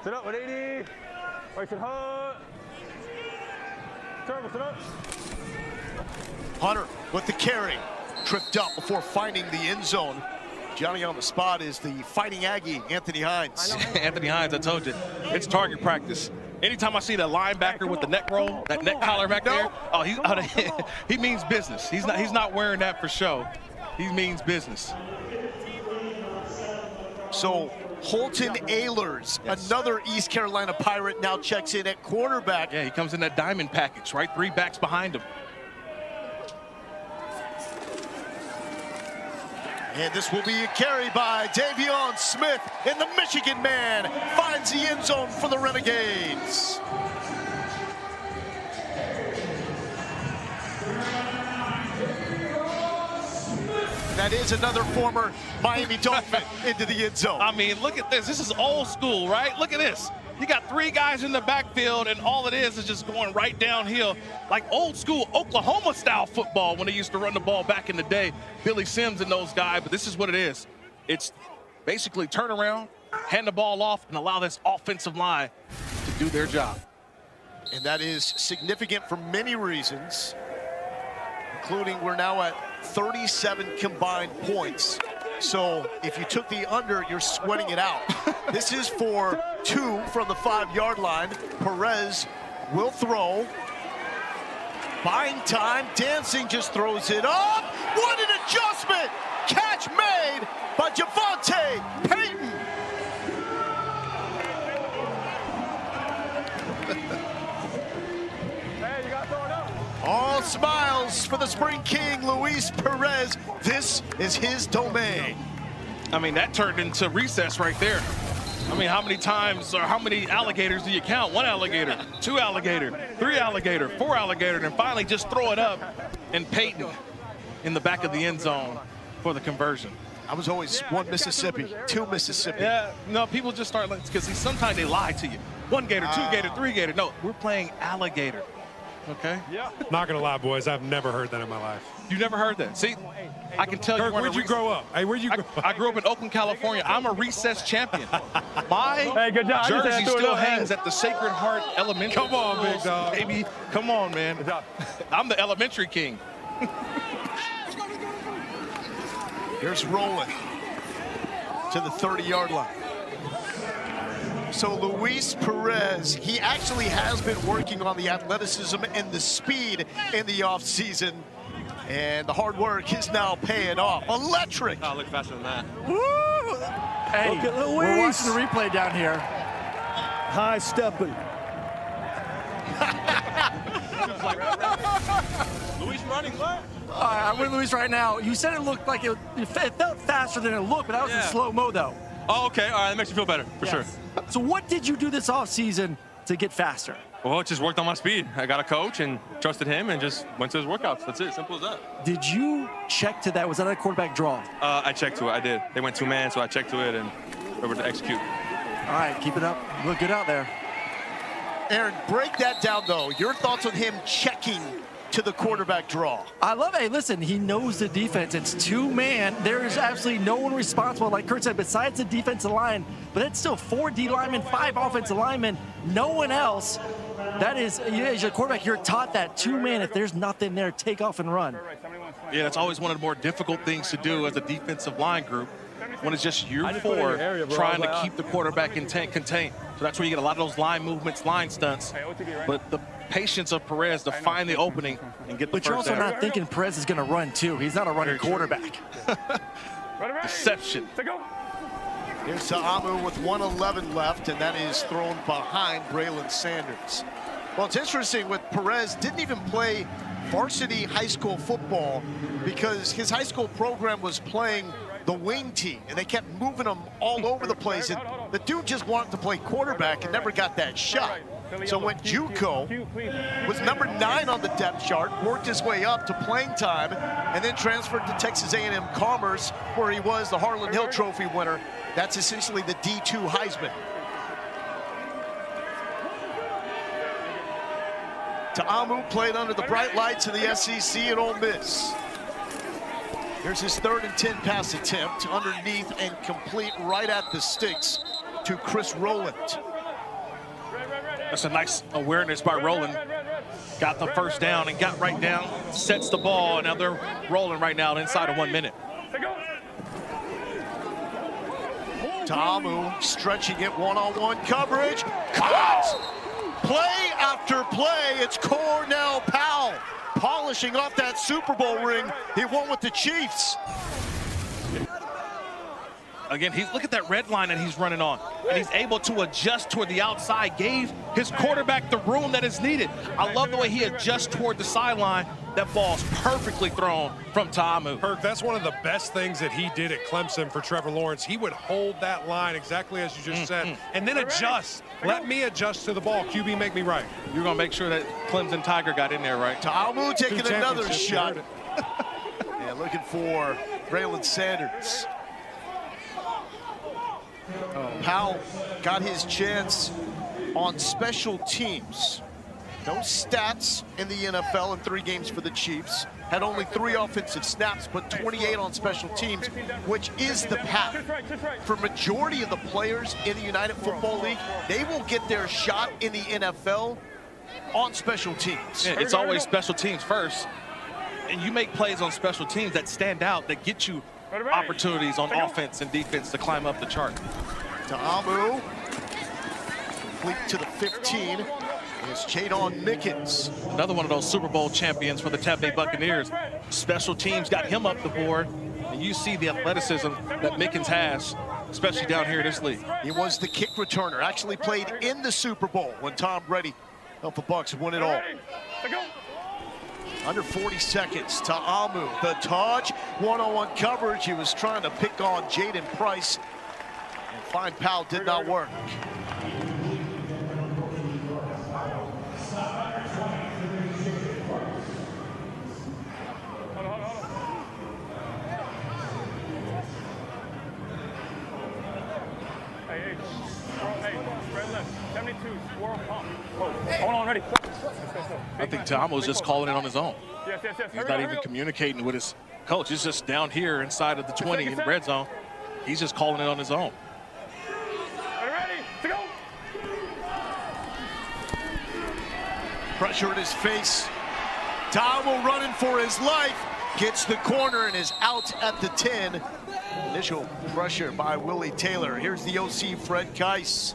Sit up, 180. Right, sit hard. Turn, sit up. Hunter with the carry, tripped up before finding the end zone. Johnny on the spot is the Fighting Aggie, Anthony Hines. Anthony Hines, I told you, it's target practice. Anytime I see that linebacker with the neck roll, that neck collar back there, oh, he means business. He's not wearing that for show. He means business. So Holton Ahlers, another East Carolina Pirate, now checks in at quarterback. Yeah, he comes in that diamond package, right? 3 backs behind him. And this will be a carry by Davion Smith, and the Michigan man finds the end zone for the Renegades. That is another former Miami Dolphin into the end zone. I mean, look at this. This is old school, right? Look at this. You got 3 guys in the backfield, and all it is just going right downhill, like old school Oklahoma-style football when they used to run the ball back in the day. Billy Sims and those guys, but this is what it is. It's basically turn around, hand the ball off, and allow this offensive line to do their job. And that is significant for many reasons, including we're now at 37 combined points. So if you took the under, you're sweating it out. This is for 2 from the 5-yard line. Perez will throw. Buying time. Dancing just throws it up. What an adjustment! Catch made by Javonte Payton. Hey, you got to throw it up. All smiles for the Spring King, Luis Perez. This is his domain. I mean, that turned into recess right there. I mean, how many times or how many alligators do you count? 1 alligator, 2 alligator, 3 alligator, 4 alligator, and finally just throw it up, and Peyton in the back of the end zone for the conversion. I was always 1 Mississippi, 2 Mississippi. Yeah, no, people just start, because sometimes they lie to you. 1 gator, 2 gator, 3 gator. No, we're playing alligator. Okay? Yeah. Not gonna lie, boys, I've never heard that in my life. You never heard that? See, I can tell Kirk, you. where'd you grow up? Hey, where'd you grow up? I grew up in Oakland, California. I'm a recess champion. My good job. jersey still hangs at the Sacred Heart Elementary. Come on, big dog. Baby, come on, man. Good job. I'm the elementary king. Here's Rowland to the 30-yard line. So Luis Perez, he actually has been working on the athleticism and the speed in the offseason. And the hard work is now paying off. Electric. I'll look faster than that. Woo! Hey, Look at Luis. we're watching the replay down here. High stepping. Luis running what? I'm with Luis right now. You said it looked like it felt faster than it looked, but that was in slow-mo, though. Oh, okay. All right, that makes me feel better, for sure. So what did you do this offseason to get faster? Well, just worked on my speed. I got a coach and trusted him and just went to his workouts. That's it. Simple as that. Did you check to that? Was that a quarterback draw? I checked to it. I did. They went 2-man, so I checked to it and we were able to execute. All right, keep it up. Look good out there. Aaron, break that down, though. Your thoughts on him checking to the quarterback draw? I love it. Hey, listen, he knows the defense. It's 2-man. There is absolutely no one responsible, like Kurt said, besides the defensive line. But it's still 4 D linemen, 5 offensive linemen, no one else. That is, as your quarterback, you're taught that 2-man. If there's nothing there, take off and run. Yeah, that's always one of the more difficult things to do as a defensive line group when it's just year 4 trying to keep the quarterback contained. So that's where you get a lot of those line movements, line stunts. But the patience of Perez to find the opening and get the But you're first also down. not thinking Perez is going to run, too. He's not a running quarterback. Deception. Here's Ta'amu with 1:11 left, and that is thrown behind Braylon Sanders. Well, it's interesting with Perez, didn't even play varsity high school football because his high school program was playing the wing team, and they kept moving him all over the place. And the dude just wanted to play quarterback and never got that shot. So went JUCO, was number 9 on the depth chart, worked his way up to playing time, and then transferred to Texas A&M Commerce, where he was the Harlan Hill Trophy winner. That's essentially the D2 Heisman. Ta'amu played under the bright lights of the SEC at Ole Miss. Here's his 3rd and 10 pass attempt, underneath and complete right at the sticks to Chris Rowland. That's a nice awareness by Rowland. Got the first down and got right down, sets the ball, and now they're rolling right now inside of 1 minute. Ta'amu stretching it, one-on-one coverage. Caught! Play after play, it's Cornell Powell polishing off that Super Bowl ring he won with the Chiefs. Again, look at that red line that he's running on. And he's able to adjust toward the outside, gave his quarterback the room that is needed. I love the way he adjusts toward the sideline. That ball's perfectly thrown from Ta'amu. Kirk, that's one of the best things that he did at Clemson for Trevor Lawrence. He would hold that line exactly as you just said, and then adjust. Let me adjust to the ball. QB, make me right. You're going to make sure that Clemson Tiger got in there, right? Ta'amu taking another shot. Yeah, looking for Braylon Sanders. Powell got his chance on special teams. No stats in the NFL in 3 games for the Chiefs. Had only 3 offensive snaps, but 28 on special teams, which is the path. For majority of the players in the United Football League, they will get their shot in the NFL on special teams. Yeah, it's always special teams first. And you make plays on special teams that stand out, that get you opportunities on offense and defense to climb up the chart. Ta'amu, complete to the 15. Is Jadon Mickens. Another one of those Super Bowl champions for the Tampa Bay Buccaneers. Special teams got him up the board. And you see the athleticism that Mickens has, especially down here in this league. He was the kick returner, actually played in the Super Bowl when Tom Brady helped the Bucs win it all. Under 40 seconds, Ta'amu, the touch, one-on-one coverage. He was trying to pick on Jaden Price, and find Powell did not work. I think Ta'amu's just calling it on his own. He's not even communicating with his coach. He's just down here inside of the 20 in the red zone. He's just calling it on his own. Pressure at his face. Ta'amu running for his life. Gets the corner and is out at the 10. Initial pressure by Willie Taylor. Here's the OC, Fred Keiss.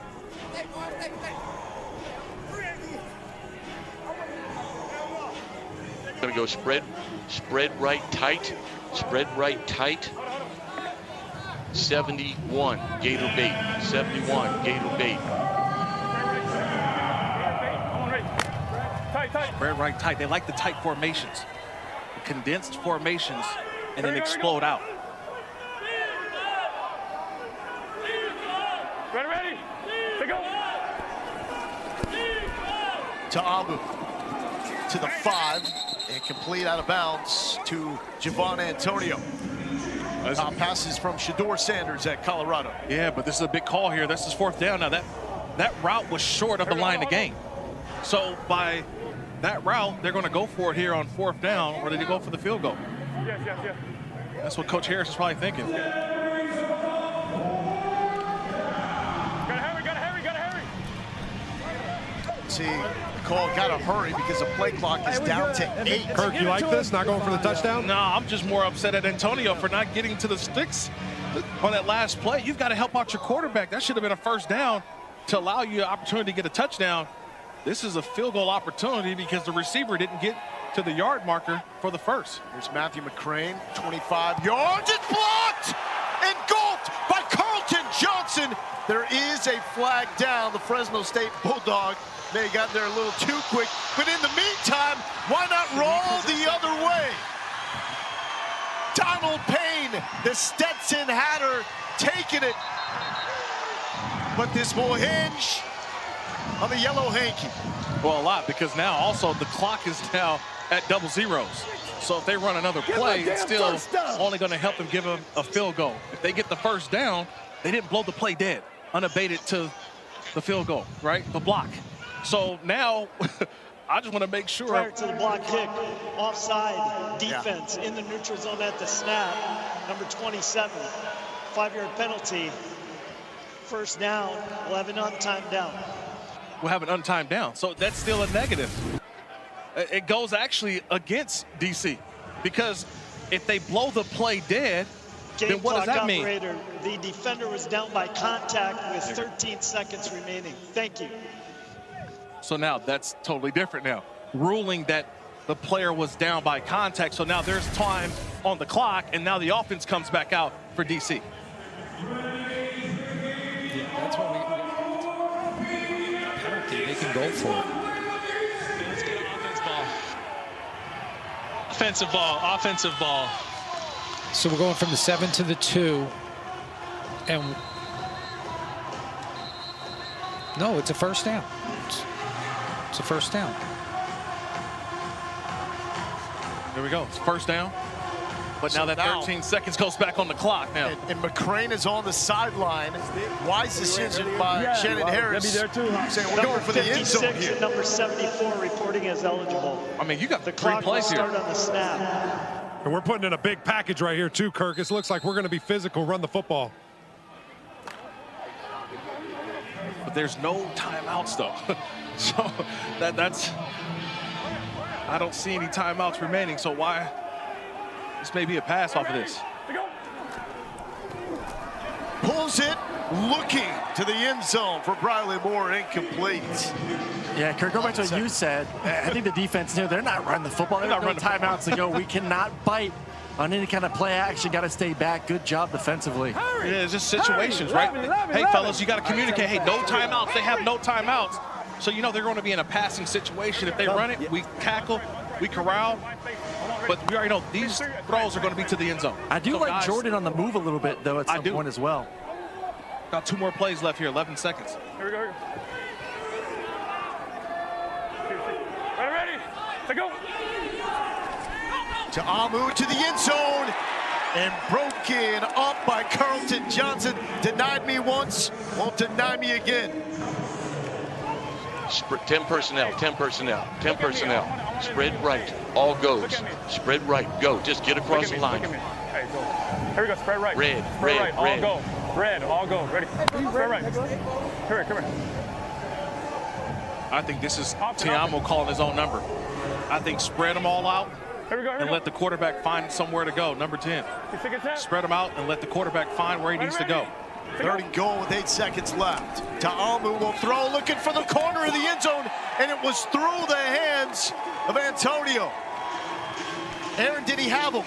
Going to go spread right tight, spread right tight. 71, Gator bait, 71, Gator bait. Spread right tight. They like the tight formations, the condensed formations, and then explode out. Ready, to go. to Abu. To the 5, and complete out of bounds to Javon Antonio. Passes from Shador Sanders at Colorado. Yeah, but this is a big call here. This is 4th down. Now, that route was short of the line of game. So by that route, they're going to go for it here on 4th down, or did they go for the field goal? Yes. That's what Coach Harris is probably thinking. Gotta hurry. See, Cole got to hurry because the play clock is down to 8. Kirk, you like this? Not going for the touchdown? No, I'm just more upset at Antonio for not getting to the sticks on that last play. You've got to help out your quarterback. That should have been a 1st down to allow you an opportunity to get a touchdown. This is a field goal opportunity because the receiver didn't get to the yard marker for the 1st. Here's Matthew McCrane, 25 yards. It's blocked! Engulfed by Carlton Johnson. There is a flag down. The Fresno State Bulldog may have gotten there a little too quick. But in the meantime, why not roll the other way? Donald Payne, the Stetson Hatter, taking it. But this will hinge on the yellow hanky. Well, a lot, because now also the clock is now at double zeros. So if they run another play, it's still only going to help them give them a field goal. If they get the 1st down, they didn't blow the play dead, unabated to the field goal, right? The block. So now I just want to make sure. Prior to the block kick, offside defense in the neutral zone at the snap, number 27, 5-yard penalty. 1st down, we'll have an untimed down. We'll have an untimed down. So that's still a negative. It goes actually against DC, because if they blow the play dead, then what does that mean? Operator, the defender was down by contact with 13 seconds remaining. Thank you. So now that's totally different now. Ruling that the player was down by contact, so now there's time on the clock, and now the offense comes back out for DC. That's what penalty. They can go for it. Let's get an offensive ball. So we're going from the 7 to the 2, and no, it's a 1st down. It's a 1st down. There we go. It's 1st down. But So now that 13 seconds goes back on the clock now. And McCrane is on the sideline. Wise decision by Shannon Harris. Saying we're going for the end zone here. And number 74 reporting as eligible. I mean, you got the 3 clock will plays here. start on the snap. And we're putting in a big package right here, too, Kirk. It looks like we're going to be physical, run the football. But there's no timeouts, though. So that's I don't see any timeouts remaining. So why? This may be a pass off of this. Pulls it, looking to the end zone for Briley Moore, incomplete. Yeah, Kirk, go back to what you said. I think the defense knew they're not running the football. There's no timeouts to go. We cannot bite on any kind of play action. Got to stay back. Good job defensively. Yeah, it's just situations, right? Hey, fellas, you got to communicate. Hey, no timeouts. They have no timeouts. So, you know, they're going to be in a passing situation. If they run it, we tackle, we corral. But we already know these throws are going to be to the end zone. I do so like guys, Jordan on the move a little bit, though, at some point as well. Got 2 more plays left here, 11 seconds. Here we go. Ready? Let's go. To Amu to the end zone. And broken up by Carlton Johnson. Denied me once, won't deny me again. 10 personnel. Spread right, all goes. Spread right, go. Just get across the line. Hey, go. Here we go, spread right. Red, all go. Red, all go. Ready? Spread right. Come here. I think this is Tiamo calling his own number. I think spread them all out and let the quarterback find somewhere to go. Number 10. Spread them out and let the quarterback find where he needs to go. 3rd and goal with 8 seconds left. Ta'amu will throw, looking for the corner of the end zone, and it was through the hands of Antonio. Aaron, did he have him?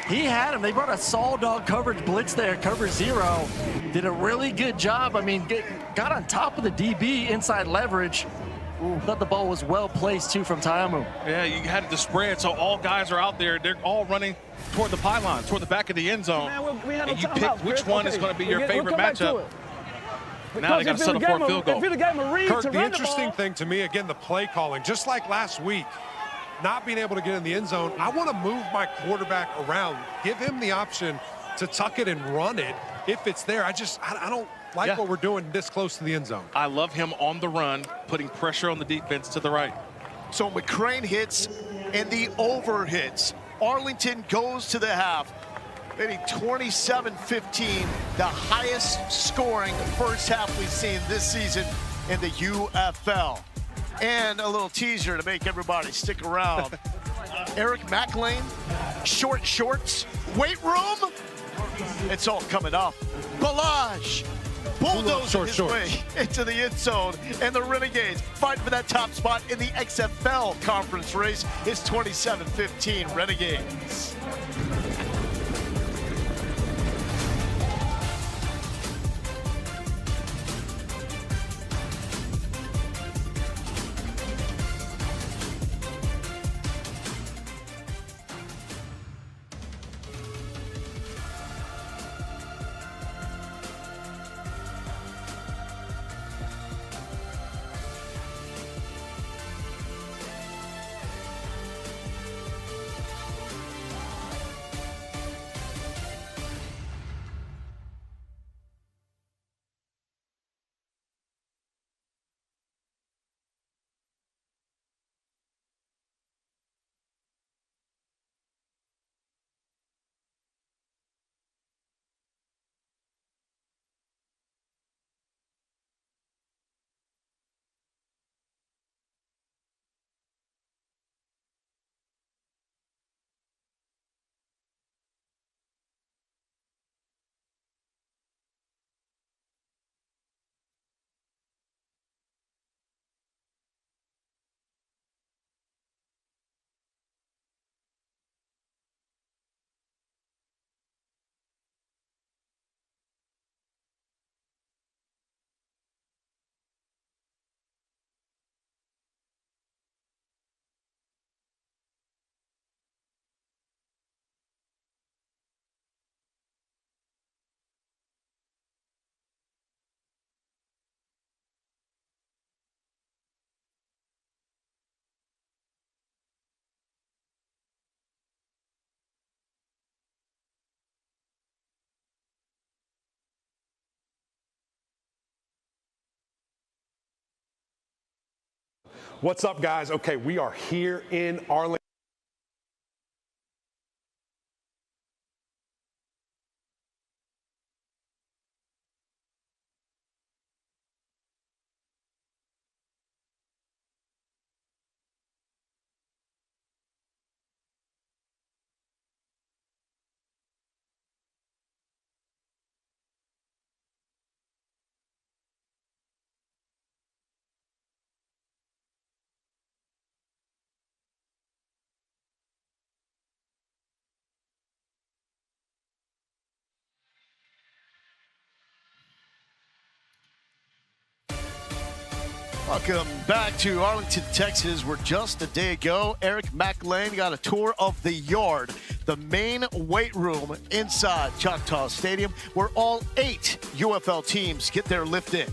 He had him. They brought a Saul dog coverage blitz there, cover 0. Did a really good job. I mean, got on top of the DB, inside leverage. Thought the ball was well placed, too, from Ta'amu. Yeah, you had the spread, so all guys are out there. They're all running toward the pylon, toward the back of the end zone. Man, we had no and you timeout, pick which Chris. one Okay. is going to be your favorite we'll come back matchup. to it. Now they got to settle for a field goal. If you'd have gave him a read Kirk, to the run the interesting ball, thing to me, again, the play calling, just like last week, not being able to get in the end zone, I want to move my quarterback around, give him the option to tuck it and run it if it's there. I don't like what we're doing this close to the end zone. I love him on the run, putting pressure on the defense to the right. So McCrane hits and the over hits. Arlington goes to the half, maybe 27-15, the highest scoring first half we've seen this season in the UFL. And a little teaser to make everybody stick around. Eric McLean, short shorts, weight room. It's all coming up. Balaj, bulldozer his way into the end zone. And the Renegades fight for that top spot in the XFL conference race. It's 27-15 Renegades. What's up, guys? Okay, we are here in Arlington. Welcome back to Arlington, Texas, where just a day ago, Eric McLean got a tour of the yard, the main weight room inside Choctaw Stadium, where all 8 UFL teams get their lift in.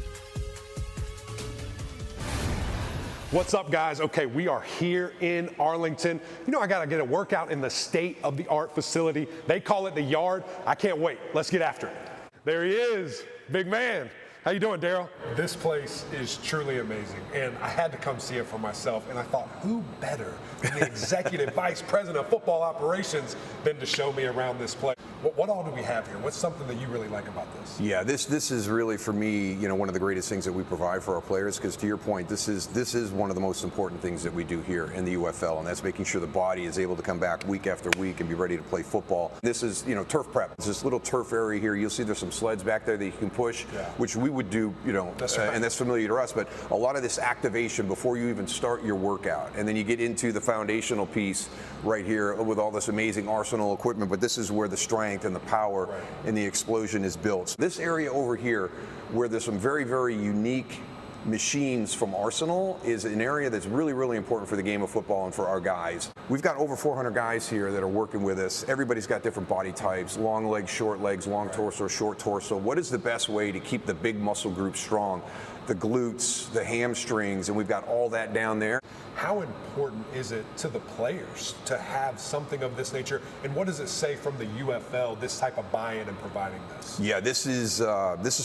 What's up, guys? Okay, we are here in Arlington. You know, I got to get a workout in the state-of-the-art facility. They call it the yard. I can't wait. Let's get after it. There he is, big man. How you doing, Daryl? This place is truly amazing, and I had to come see it for myself, and I thought, who better than the executive vice president of football operations than to show me around this place? What all do we have here? What's something that you really like about this? Yeah, this is really, for me, you know, one of the greatest things that we provide for our players, because to your point, this is one of the most important things that we do here in the UFL, and that's making sure the body is able to come back week after week and be ready to play football. This is, you know, turf prep. It's this little turf area here. You'll see there's some sleds back there that you can push, which we would do, you know, and that's familiar to us, but a lot of this activation before you even start your workout, and then you get into the foundational piece right here with all this amazing arsenal equipment, but this is where the strength and the power and the explosion is built. So this area over here, where there's some very, very unique machines from Arsenal is an area that's really, really important for the game of football and for our guys. We've got over 400 guys here that are working with us. Everybody's got different body types, long legs, long torso, short torso. What is the best way to keep the big muscle groups strong? The glutes, the hamstrings, and we've got all that down there. How important is it to the players to have something of this nature? And what does it say from the UFL, this type of buy-in and providing this? Yeah, this is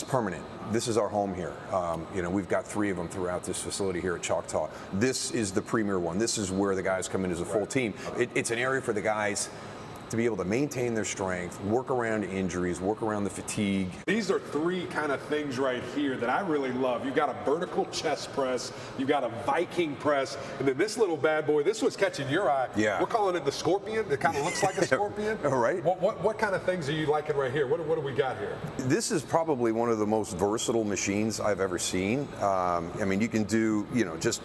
permanent. This is our home here. You know, we've got 3 of them throughout this facility here at Choctaw. This is the premier one. This is where the guys come in as a full team. It's an area for the guys to be able to maintain their strength, work around injuries, work around the fatigue. These are 3 kind of things right here that I really love. You've got a vertical chest press, you've got a Viking press, and then this little bad boy, this was catching your eye. Yeah. We're calling it the scorpion. It kind of looks like a scorpion. All right. What kind of things are you liking right here? What do we got here? This is probably one of the most versatile machines I've ever seen. I mean, you can do, just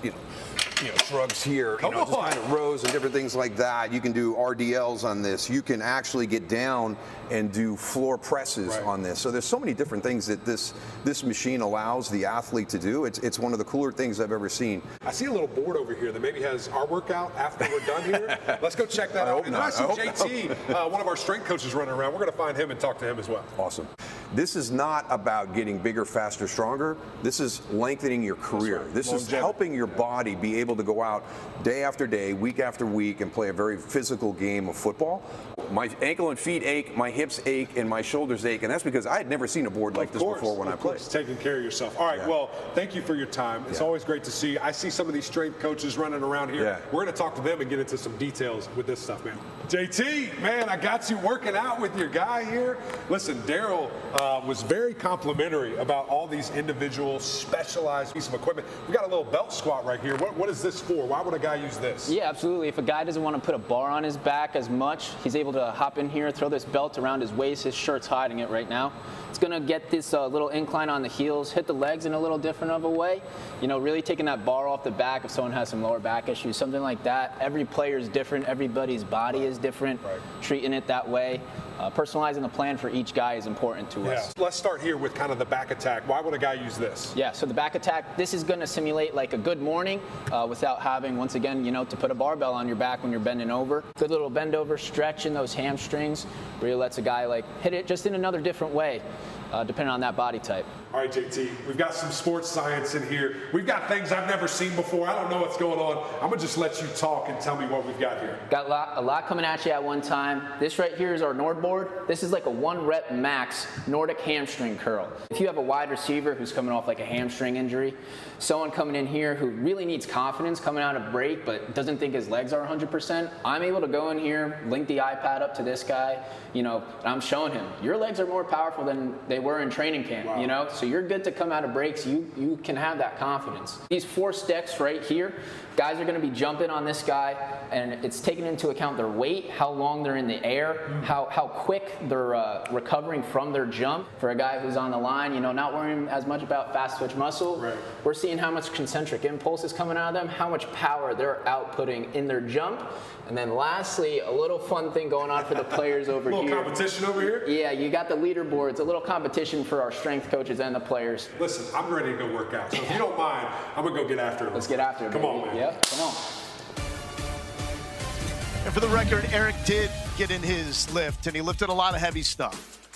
shrugs here, just kind of rows and different things like that. You can do RDLs on this. You can actually get down and do floor presses on this. So there's so many different things that this machine allows the athlete to do. It's one of the cooler things I've ever seen. I see a little board over here that maybe has our workout after we're done here. Let's go check that out. And I see JT, one of our strength coaches, running around. We're going to find him and talk to him as well. Awesome. This is not about getting bigger, faster, stronger. This is lengthening your career. This is helping your body be able to go out day after day, week after week, and play a very physical game of football. My ankle and feet ache, my hips ache, and my shoulders ache, and that's because I had never seen a board like this before when I played. Taking care of yourself. All right, well, thank you for your time. It's always great to see you. I see some of these strength coaches running around here. We're going to talk to them and get into some details with this stuff, man. JT, man, I got you working out with your guy here. Listen, Daryl was very complimentary about all these individual specialized pieces of equipment. We got a little belt squat right here. What is this for? Why would a guy use this? Yeah, absolutely. If a guy doesn't want to put a bar on his back as much, he's able to hop in here, throw this belt around his waist. His shirt's hiding it right now. It's going to get this little incline on the heels, hit the legs in a little different of a way. Really taking that bar off the back if someone has some lower back issues, something like that. Every player is different. Everybody's body is different. Treating it that way. Personalizing the plan for each guy is important to us. Let's start here with kind of the back attack. Why would a guy use this? Yeah, so the back attack, this is going to simulate like a good morning without having, once again, to put a barbell on your back when you're bending over. Good little bend over stretch in those hamstrings really lets a guy hit it just in another different way. Depending on that body type. All right, JT, we've got some sports science in here. We've got things I've never seen before. I don't know what's going on. I'm going to just let you talk and tell me what we've got here. Got a lot coming at you at one time. This right here is our Nord board. This is like a 1 rep max Nordic hamstring curl. If you have a wide receiver who's coming off like a hamstring injury, someone coming in here who really needs confidence coming out of break but doesn't think his legs are 100%, I'm able to go in here, link the iPad up to this guy, and I'm showing him, your legs are more powerful than they were in training camp, so you're good to come out of breaks. You can have that confidence. These 4 steps right here, guys are going to be jumping on this guy, and it's taking into account their weight, how long they're in the air, how quick they're recovering from their jump. For a guy who's on the line, not worrying as much about fast twitch muscle, we're seeing how much concentric impulse is coming out of them, how much power they're outputting in their jump. And then lastly, a little fun thing going on for the players over here. A little competition over here? Yeah, you got the leaderboards, a little competition for our strength coaches and the players. Listen, I'm ready to go work out. So if you don't mind, I'm going to go get after it. Let's get after it, Come on, man. Yep, come on. And for the record, Eric did get in his lift, and he lifted a lot of heavy stuff.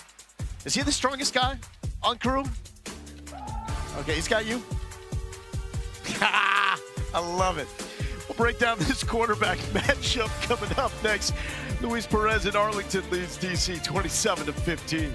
Is he the strongest guy on crew? Okay, he's got you. I love it. We'll break down this quarterback matchup coming up next. Luis Perez in Arlington leads DC 27-15.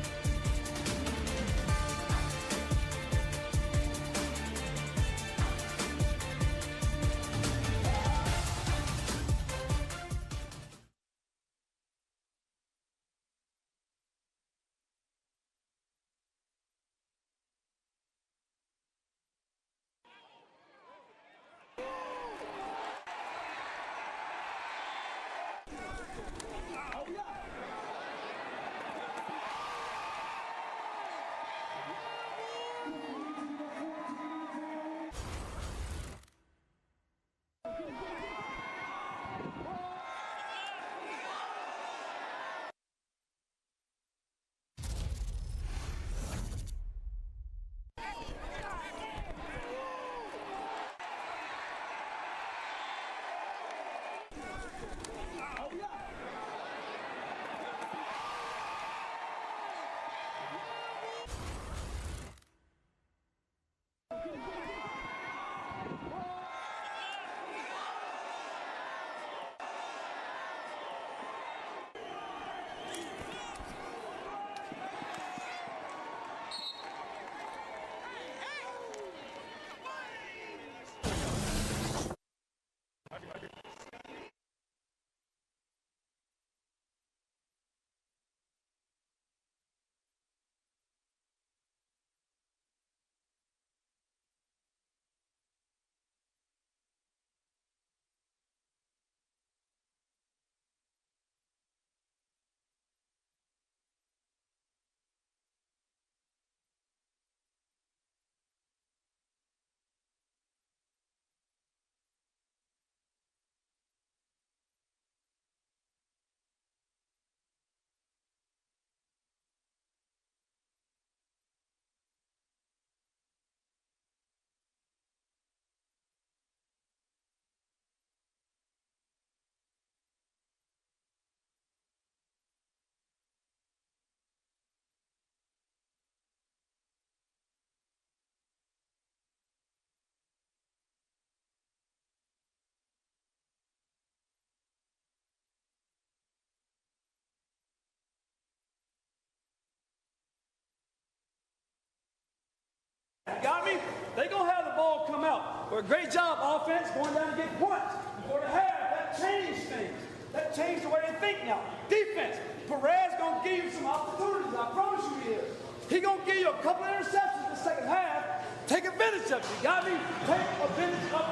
You got me? They gonna have the ball come out. But a great job, offense, going down to get points before the half. That changed things. That changed the way they think now. Defense, Perez gonna give you some opportunities. I promise you he is. He gonna give you a couple of interceptions in the second half. Take advantage of it. You got me? Take advantage of it.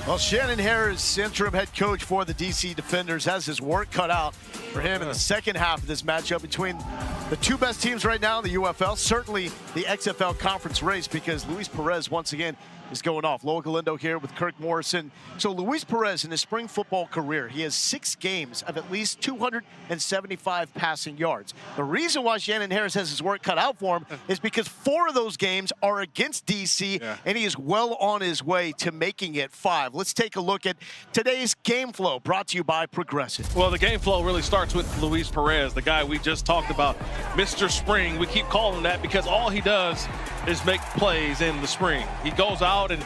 Well, Shannon Harris, interim head coach for the DC Defenders, has his work cut out for him in the second half of this matchup between the two best teams right now in the UFL, certainly the XFL conference race, because Luis Perez once again is going off. Loa Galindo here with Kirk Morrison. So Luis Perez in his spring football career, he has 6 games of at least 275 passing yards. The reason why Shannon Harris has his work cut out for him is because 4 of those games are against DC, and he is well on his way to making it 5. Let's take a look at today's game flow, brought to you by Progressive. Well, the game flow really starts with Luis Perez, the guy we just talked about, Mr. Spring. We keep calling him that because all he does is make plays in the spring. He goes out and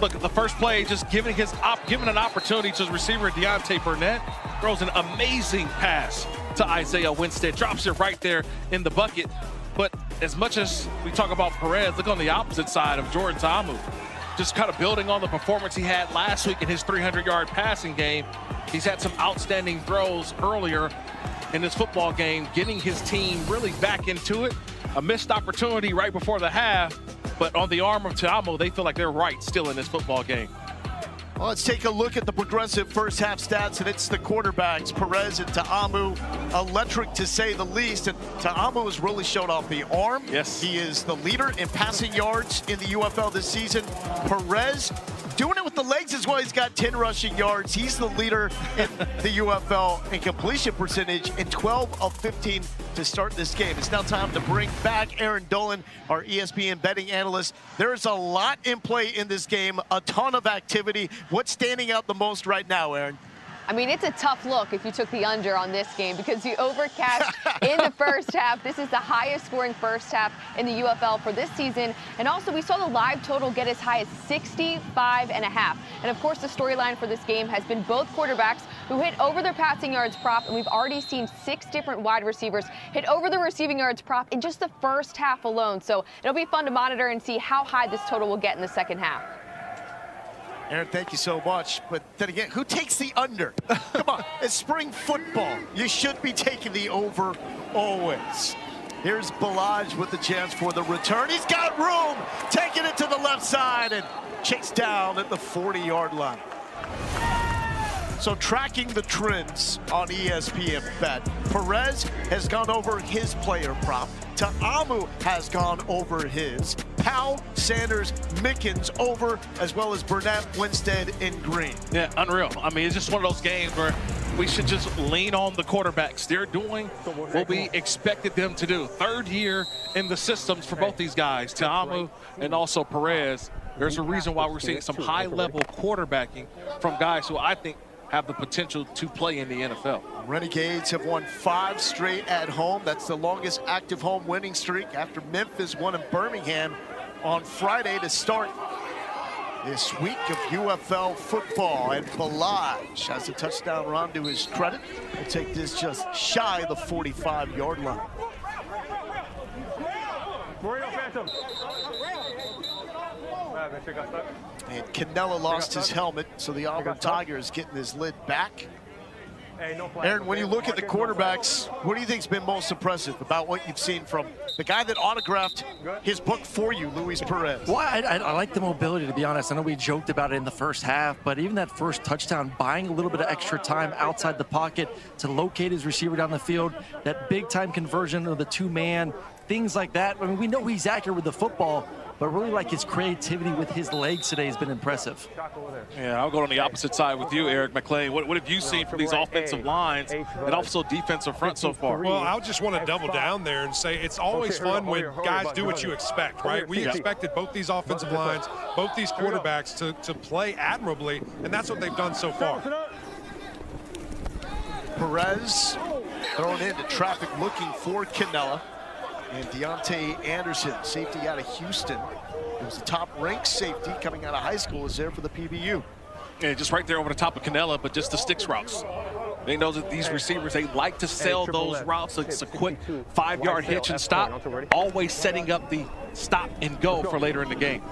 look at the first play, just giving an opportunity to his receiver Deontay Burnett, throws an amazing pass to Isaiah Winstead, drops it right there in the bucket. But as much as we talk about Perez, look on the opposite side of Jordan Ta'amu, just kind of building on the performance he had last week in his 300-yard passing game. He's had some outstanding throws earlier in this football game, getting his team really back into it. A missed opportunity right before the half, but on the arm of Ta'amu, they feel like they're right still in this football game. Well, let's take a look at the Progressive first half stats, and it's the quarterbacks, Perez and Ta'amu, electric to say the least. And Ta'amu has really showed off the arm. Yes. He is the leader in passing yards in the UFL this season. Perez doing it with the legs as well. He's got 10 rushing yards. He's the leader in the UFL in completion percentage in 12 of 15 to start this game. It's now time to bring back Aaron Dolan, our ESPN betting analyst. There's a lot in play in this game, a ton of activity. What's standing out the most right now, Aaron? I mean, it's a tough look if you took the under on this game because the over cashed in the first half. This is the highest scoring first half in the UFL for this season. And also, we saw the live total get as high as 65.5. And of course, the storyline for this game has been both quarterbacks who hit over their passing yards prop. And we've already seen 6 different wide receivers hit over the receiving yards prop in just the first half alone. So it'll be fun to monitor and see how high this total will get in the second half. Aaron, thank you so much. But then again, who takes the under? Come on, it's spring football. You should be taking the over always. Here's Balaj with the chance for the return. He's got room, taking it to the left side and chased down at the 40-yard line. So tracking the trends on ESPN Bet, Perez has gone over his player prop. Ta'amu has gone over his. Powell, Sanders, Mickens over, as well as Burnett, Winstead, and Green. Yeah, unreal. I mean, it's just one of those games where we should just lean on the quarterbacks. They're doing what we expected them to do. 3rd year in the systems for both these guys, Ta'amu and also Perez. There's a reason why we're seeing some high-level quarterbacking from guys who I think have the potential to play in the NFL. Renegades have won 5 straight at home. That's the longest active home winning streak after Memphis won in Birmingham on Friday to start this week of UFL football. And Balaj has a touchdown run to his credit. He'll take this just shy of the 45-yard line. And Canella lost his helmet, so the Auburn Tiger is getting his lid back. Aaron, when you look at the quarterbacks, what do you think's been most impressive about what you've seen from the guy that autographed his book for you, Luis Perez? Well, I like the mobility, to be honest. I know we joked about it in the first half, but even that first touchdown, buying a little bit of extra time outside the pocket to locate his receiver down the field, that big-time conversion of the 2-man, things like that. I mean, we know he's accurate with the football, but really like his creativity with his legs today has been impressive. Yeah, I'll go on the opposite side with you, Eric McLean. What have you seen from these offensive lines and also defensive front so far? Well, I'll just want to double down there and say it's always fun when guys do what you expect, right? We expected both these offensive lines, both these quarterbacks to play admirably, and that's what they've done so far. Perez thrown into traffic looking for Canella. And Deontay Anderson, safety out of Houston, who was the top-ranked safety coming out of high school, is there for the PBU. Yeah, just right there over the top of Canella, but just the sticks routes. They know that these receivers, they like to sell those routes. It's a quick 5-yard hitch and stop, always setting up the stop and go for later in the game.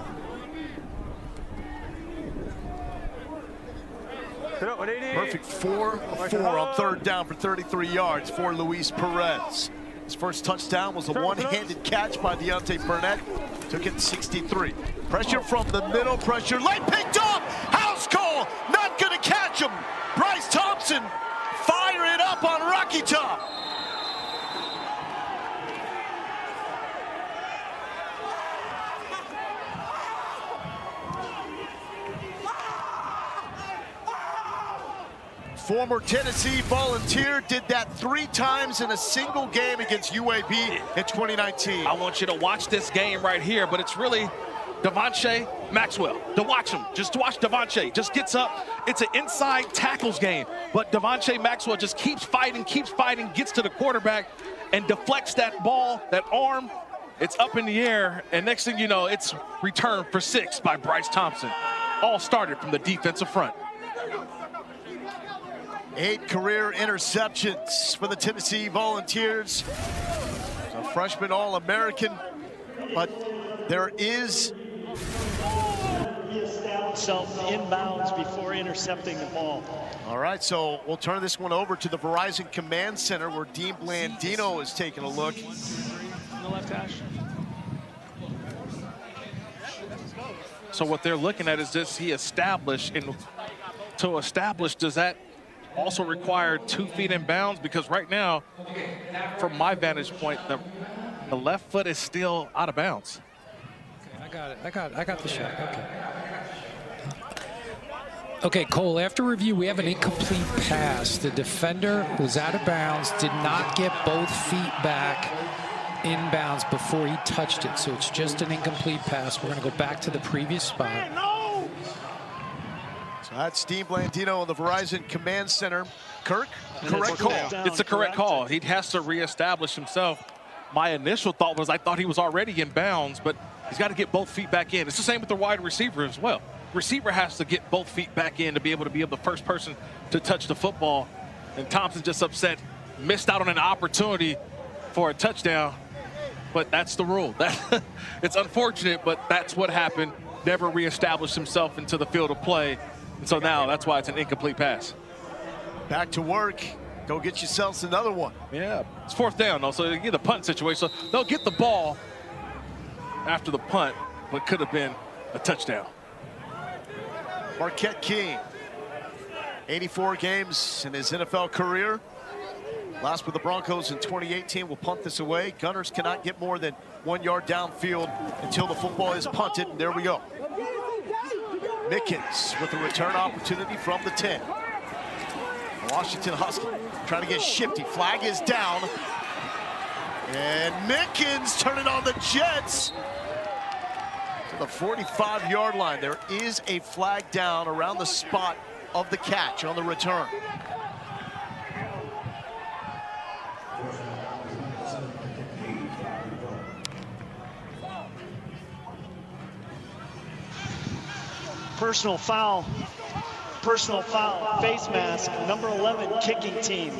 Perfect 4 of 4 on 3rd down for 33 yards for Luis Perez. His first touchdown was a one-handed catch by Deontay Burnett. Took it 63. Pressure from the middle, pressure late, picked off. House call, not going to catch him. Bryce Thompson fire it up on Rocky Top. Former Tennessee Volunteer did that 3 times in a single game against UAB in 2019. I want you to watch this game right here, but it's really Devontae Maxwell. To watch him, just to watch Devontae. Just gets up. It's an inside tackles game, but Devontae Maxwell just keeps fighting, gets to the quarterback, and deflects that ball, that arm. It's up in the air, and next thing you know, it's returned for 6 by Bryce Thompson. All started from the defensive front. 8 career interceptions for the Tennessee Volunteers. A freshman All-American, but there is himself inbounds before intercepting the ball. All right, so we'll turn this one over to the Verizon Command Center where Dean Blandino is taking a look. In the left hash. So what they're looking at is, does he establish, and to establish, does that also require 2 feet in bounds? Because right now, from my vantage point, the left foot is still out of bounds. Okay, I got the shot. Okay, Cole, after review, we have an incomplete pass. The defender was out of bounds, did not get both feet back in bounds before he touched it. So it's just an incomplete pass. We're going to go back to the previous spot. So that's Dean Blandino in the Verizon Command Center. Kirk, correct call. It's a correct call. He has to reestablish himself. My initial thought was I thought he was already in bounds, but he's got to get both feet back in. It's the same with the wide receiver as well. Receiver has to get both feet back in to be able the first person to touch the football. And Thompson just upset, missed out on an opportunity for a touchdown. But that's the rule. It's unfortunate, but that's what happened. Never reestablished himself into the field of play. And so now that's why it's an incomplete pass. Back to work. Go get yourselves another one. Yeah, it's 4th down, though, so they get a punt situation. So they'll get the ball after the punt, but could have been a touchdown. Marquette King, 84 games in his NFL career. Last with the Broncos in 2018. Will punt this away. Gunners cannot get more than 1 yard downfield until the football is punted. And there we go. Mickens with a return opportunity from the 10. Washington Husky trying to get shifty. Flag is down. And Mickens turning on the Jets to the 45-yard line. There is a flag down around the spot of the catch on the return. Personal foul, face mask, number 11 kicking team.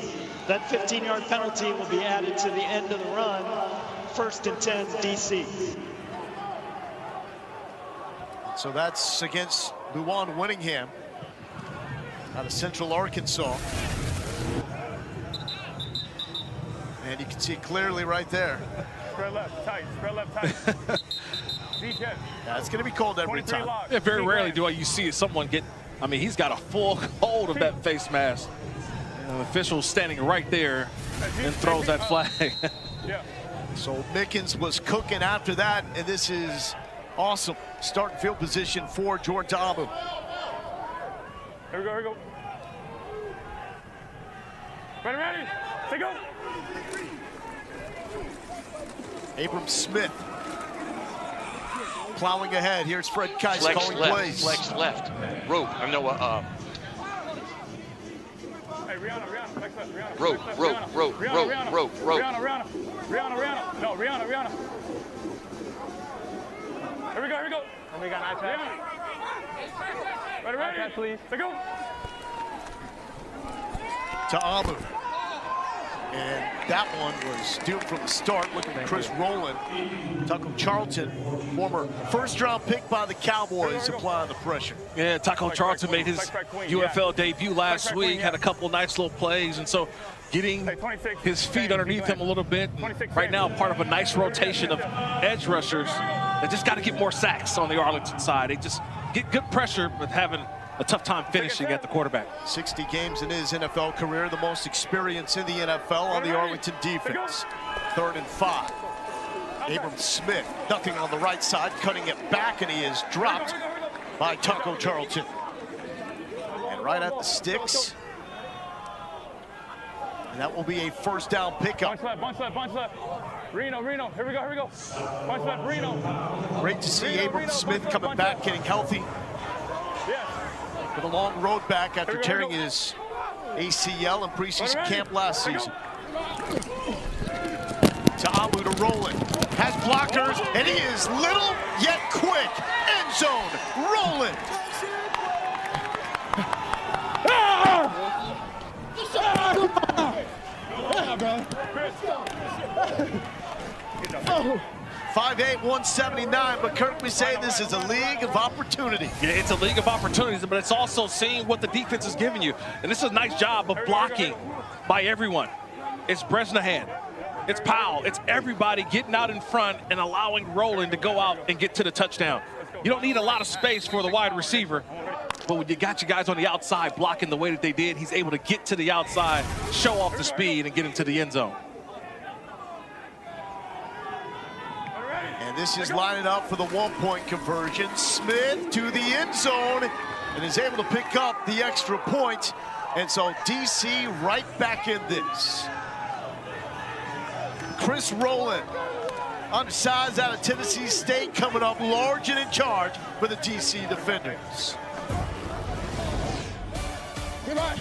That 15-yard penalty will be added to the end of the run. 1st and 10, DC. So that's against Luwan Winningham out of Central Arkansas. And you can see clearly right there. Spread left, tight, spread left, tight. Yeah, it's going to be called every time. Yeah, very rarely do you see someone get, I mean, he's got a full hold of that face mask. And the official standing right there and throws that flag. So Mickens was cooking after that, and this is awesome. Starting field position for Jordan Ta'amu. Here we go, here we go. Ready, take go. Abram Smith plowing ahead. Here's Fred Kice calling plays. Flex left. Rope. I know. Hey, Rihanna, flex left, Rihanna. Rope. Rihanna. No, Rihanna. Here we go. And we got an iPad. Ready. iPad, please. Let's go. to Amu. And that one was doomed from the start. Looking at Chris Rowland. Taco Charlton, former first-round pick by the Cowboys, applying the pressure. Yeah, Taco Charlton made his UFL debut last week, had a couple nice little plays, and so getting his feet underneath him a little bit. Right now, part of a nice rotation of edge rushers. They just got to get more sacks on the Arlington side. They just get good pressure, but having a tough time finishing at the quarterback. 60 games in his NFL career, the most experience in the NFL on the Arlington defense. 3rd and 5. Abram Smith, nothing on the right side, cutting it back, and he is dropped by Taco Charlton. And right at the sticks. And that will be a first down pickup. Bunch left. Reno, here we go. Bunch left, Reno. Great to see Abram Smith coming back, getting healthy. With a long road back after tearing his ACL in preseason camp last season. To Amu to Rowland. Has blockers, and he is little yet quick. End zone, Rowland. Oh. 5'8", 179, but Kirk, we say this is a league of opportunity. Yeah, it's a league of opportunities, but it's also seeing what the defense is giving you. And this is a nice job of blocking by everyone. It's Bresnahan, it's Powell, it's everybody getting out in front and allowing Rowland to go out and get to the touchdown. You don't need a lot of space for the wide receiver, but when you got your guys on the outside blocking the way that they did, he's able to get to the outside, show off the speed, and get into the end zone. And this is lining up for the 1-point conversion. Smith to the end zone and is able to pick up the extra point. And so DC right back in this. Chris Rowland, undersized out of Tennessee State, coming up large and in charge for the DC defenders. Goodbye.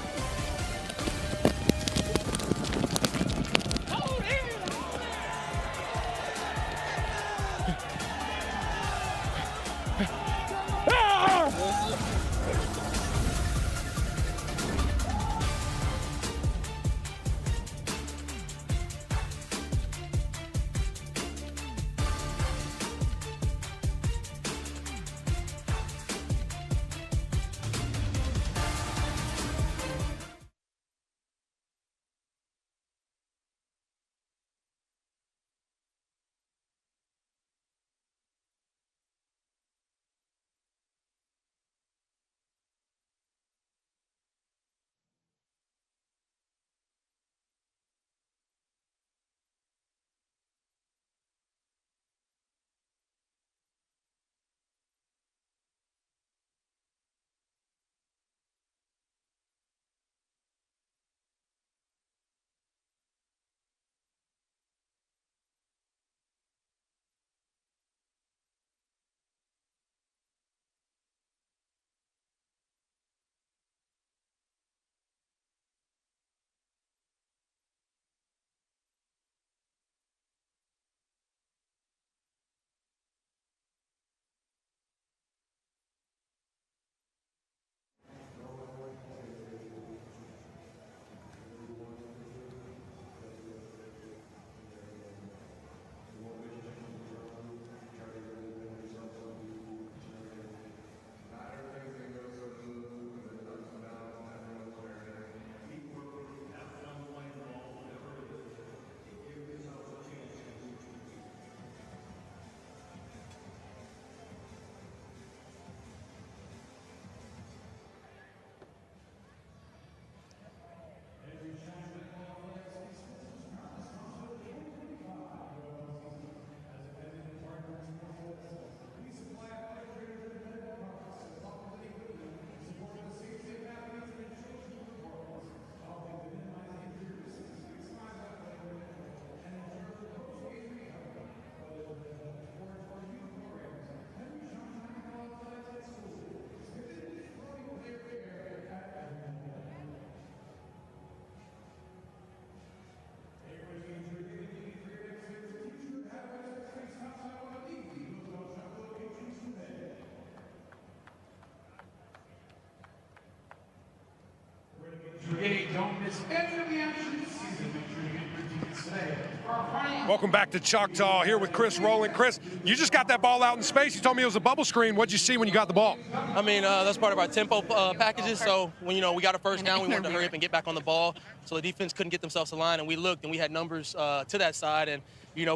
Welcome back to Choctaw, here with Chris Rowland. Chris, you just got that ball out in space. You told me it was a bubble screen. What'd you see when you got the ball? I mean, that's part of our tempo packages. So when, we got a first down, we wanted to hurry up and get back on the ball. So the defense couldn't get themselves aligned, and we looked, and we had numbers to that side. And,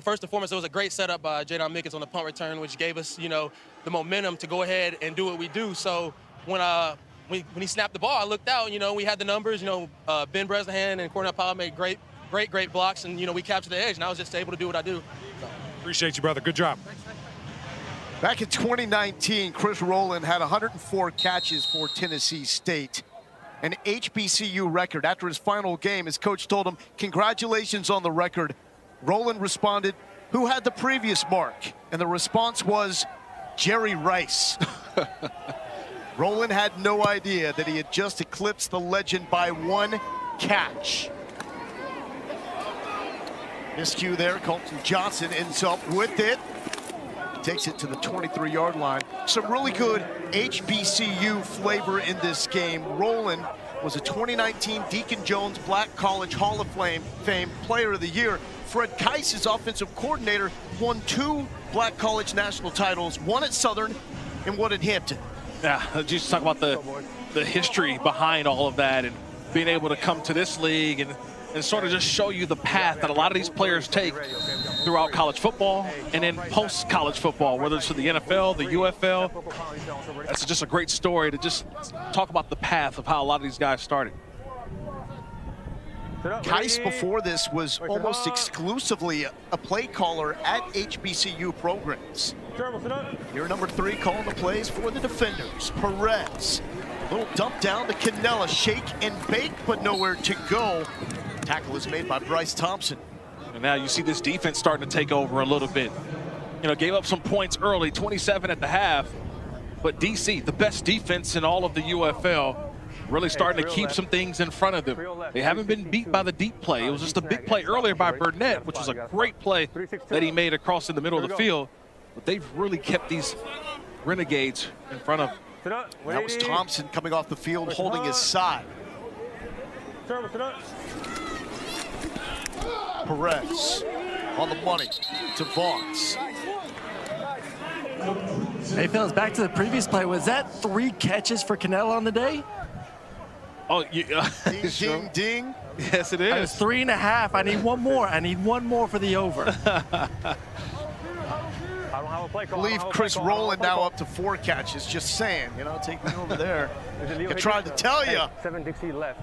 first and foremost, it was a great setup by Jadon Mickens on the punt return, which gave us, the momentum to go ahead and do what we do. So when he snapped the ball, I looked out, we had the numbers. Ben Bresnahan and Cornell Powell made great blocks, and, we captured the edge, and I was just able to do what I do. So. Appreciate you, brother. Good job. Back in 2019, Chris Rowland had 104 catches for Tennessee State, an HBCU record. After his final game, his coach told him, "Congratulations on the record." Rowland responded, "Who had the previous mark?" And the response was, "Jerry Rice." Rowland had no idea that he had just eclipsed the legend by one catch. Miscue there, Colton Johnson ends up with it. Takes it to the 23-yard line. Some really good HBCU flavor in this game. Rowland was a 2019 Deacon Jones Black College Hall of Fame Player of the Year. Fred Keiss, his offensive coordinator, won 2 Black College national titles, one at Southern and one at Hampton. Yeah, just talk about the history behind all of that and being able to come to this league and sort of just show you the path that a lot of these players take throughout college football and then post-college football, whether it's to the NFL, the UFL. That's just a great story to just talk about the path of how a lot of these guys started. Keiss before this was almost exclusively a play caller at HBCU programs. Here number 3 calling the plays for the defenders. Perez, little dump down to Canella, shake and bake, but nowhere to go. Tackle is made by Bryce Thompson. And now you see this defense starting to take over a little bit. Gave up some points early, 27 at the half. But DC, the best defense in all of the UFL, really starting to keep some things in front of them. They haven't been beat by the deep play. It was just a big play earlier by Burnett, which was a great play that he made across in the middle of the field. But they've really kept these Renegades in front of them. That was Thompson coming off the field, holding his side. Perez on the money to Vaughns. Hey, fellas, back to the previous play. Was that 3 catches for Canella on the day? Oh, yeah. Ding, ding, ding. Yes, it is. It was 3.5. I need one more. I need one more for the over. I believe Chris Rowland now up to 4 catches. Just saying, take me over there. I tried to tell you. 7 Dixie left.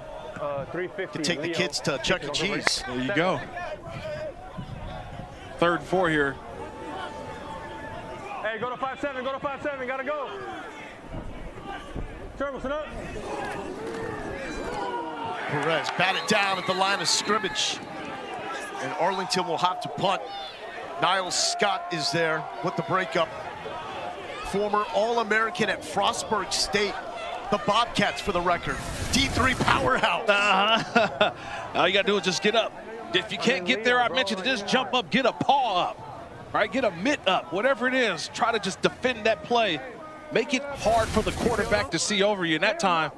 350. Can take the kids to Chuck E. Cheese. There you go. 3rd and 4 here. Hey, go to 5-7. Go to 5-7. Gotta go. Turbo, sit up. Perez batted down at the line of scrimmage. And Arlington will have to punt. Niles Scott is there with the breakup. Former All-American at Frostburg State. The Bobcats, for the record. D3 powerhouse. All you got to do is just get up. If you can't get there, I mentioned to just jump up, get a paw up, right? Get a mitt up, whatever it is. Try to just defend that play. Make it hard for the quarterback to see over you. And that time,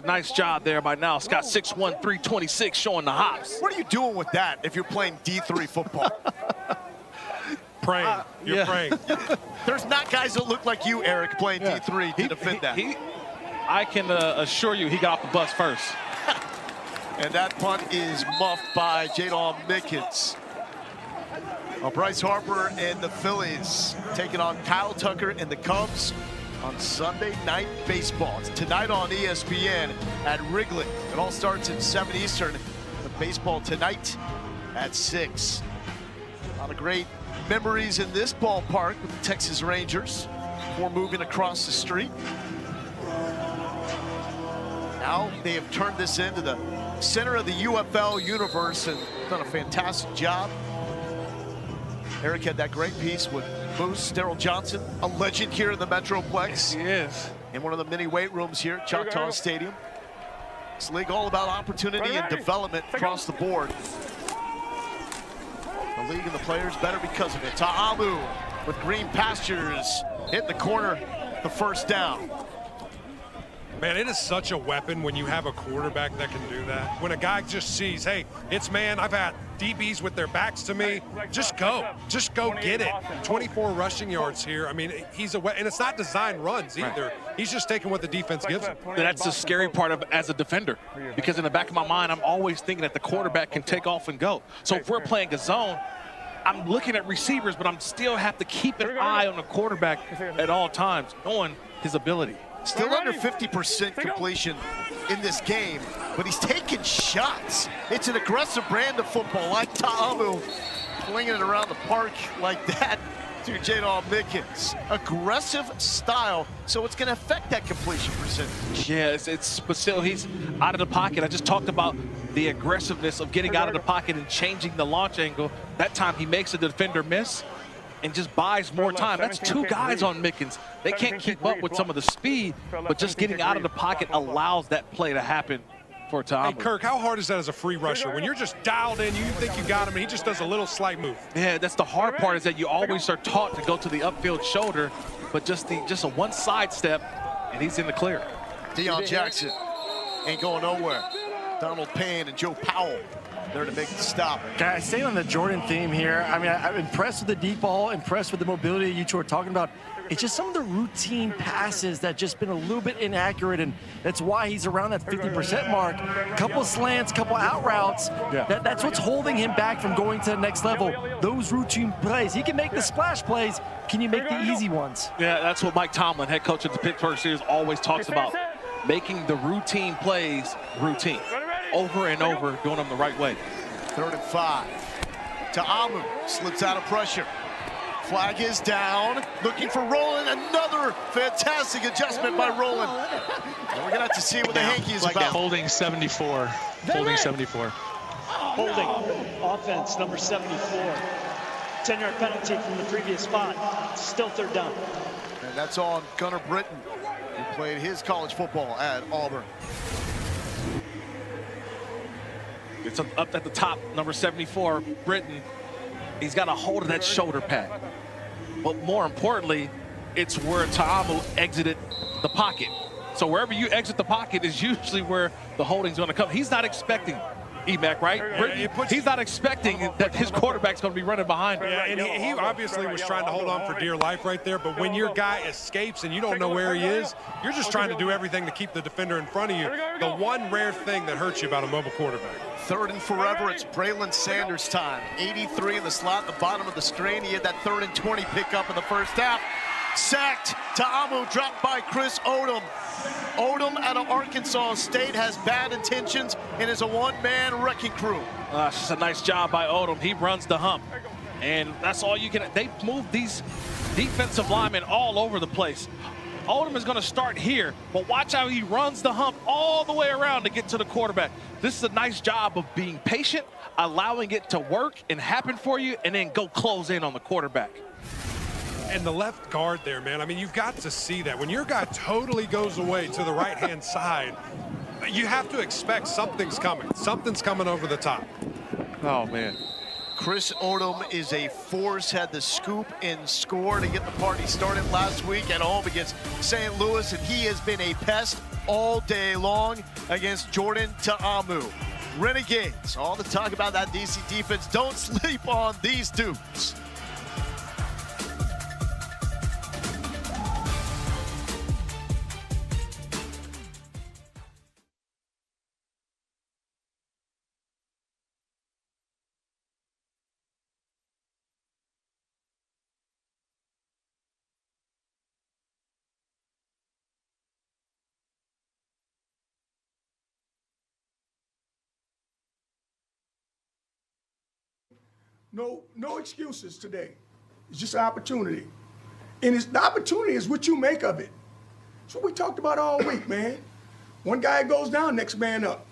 nice job there by Niles Scott, 6'1", 326, showing the hops. What are you doing with that if you're playing D3 football? Praying. You're praying. There's not guys that look like you, Eric, playing D3 to defend that. I can assure you he got off the bus first. And that punt is muffed by Jadon Mickens. Bryce Harper and the Phillies taking on Kyle Tucker and the Cubs on Sunday Night Baseball. It's tonight on ESPN at Wrigley. It all starts at 7 Eastern. The baseball tonight at 6. A lot of great memories in this ballpark with the Texas Rangers before moving across the street. Now they have turned this into the center of the UFL universe and done a fantastic job. Eric had that great piece with Moose, Daryl Johnson, a legend here in the Metroplex. Yes, he is. In one of the many weight rooms here at Choctaw Stadium. This league all about opportunity and development across the board. The league and the players better because of it. Ta'amu with Green Pastures hit the corner, the first down. Man, it is such a weapon when you have a quarterback that can do that. When a guy just sees, hey, it's man, I've had DBs with their backs to me. Just go get it. 24 rushing yards here. I mean, he's and it's not designed runs either. Right. He's just taking what the defense gives him. That's the scary part of as a defender, because in the back of my mind, I'm always thinking that the quarterback can take off and go. So if we're playing a zone, I'm looking at receivers, but I'm still have to keep an eye on the quarterback at all times, knowing his ability. Still under 50% completion in this game, but he's taking shots. It's an aggressive brand of football, like Ta'amu, flinging it around the park like that to Jadon Mickens. Aggressive style, so it's going to affect that completion percentage. Yeah, but still, he's out of the pocket. I just talked about the aggressiveness of getting out of the pocket and changing the launch angle. That time he makes a defender miss and just buys more time. That's two guys on Mickens. They can't keep up with some of the speed, but just getting out of the pocket allows that play to happen for Ta'amu. Hey, Kirk, how hard is that as a free rusher? When you're just dialed in, you think you got him, and he just does a little slight move. Yeah, that's the hard part, is that you always are taught to go to the upfield shoulder, but just a one side step, and he's in the clear. Deion Jackson ain't going nowhere. Donald Payne and Joe Powell there to make the stop. Guys, staying on the Jordan theme here, I mean, I'm impressed with the deep ball, impressed with the mobility you two are talking about. It's just some of the routine passes that just been a little bit inaccurate, and that's why he's around that 50% mark. Couple slants, couple out routes. Yeah. That's what's holding him back from going to the next level. Those routine plays. He can make the splash plays. Can you make the easy ones? Yeah, that's what Mike Tomlin, head coach of the Pittsburgh Steelers, always talks about. Making the routine plays routine. Over and over, doing them the right way. 3rd and 5. Ta'amu slips out of pressure. Flag is down. Looking for Roland. Another fantastic adjustment by Roland. And we're going to have to see what the hanky is about. Holding 74. Holding 74. Holding. Offense, number 74. 10-yard penalty from the previous spot. Still 3rd down. And that's on Gunnar Britton, who played his college football at Auburn. It's up at the top, number 74, Britton. He's got a hold of that shoulder pad. But more importantly, it's where Ta'amu exited the pocket. So wherever you exit the pocket is usually where the holding's going to come. He's not expecting Emac, right? Yeah, he's not expecting that his quarterback's going to be running behind him. Yeah, and he obviously was trying to hold on for dear life right there, but when your guy escapes and you don't know where he is, you're just trying to do everything to keep the defender in front of you. The one rare thing that hurts you about a mobile quarterback. 3rd and forever, it's Braylon Sanders' time. 83 in the slot, the bottom of the screen. He had that 3rd and 20 pickup in the first half. Sacked. Ta'amu dropped by Chris Odom. Odom out of Arkansas State has bad intentions and is a one-man wrecking crew. It's just a nice job by Odom. He runs the hump. And that's all you can. They move these defensive linemen all over the place. Odom is going to start here, but watch how he runs the hump all the way around to get to the quarterback. This is a nice job of being patient, allowing it to work and happen for you, and then go close in on the quarterback. And the left guard there, man, I mean, you've got to see that. When your guy totally goes away to the right-hand side, you have to expect something's coming. Something's coming over the top. Oh, man. Chris Odom is a force, had the scoop and score to get the party started last week at home against St. Louis, and he has been a pest all day long against Jordan Ta'amu. Renegades, all the talk about that DC defense. Don't sleep on these dudes. No excuses today. It's just an opportunity. And the opportunity is what you make of it. That's what we talked about all week, man. One guy goes down, next man up.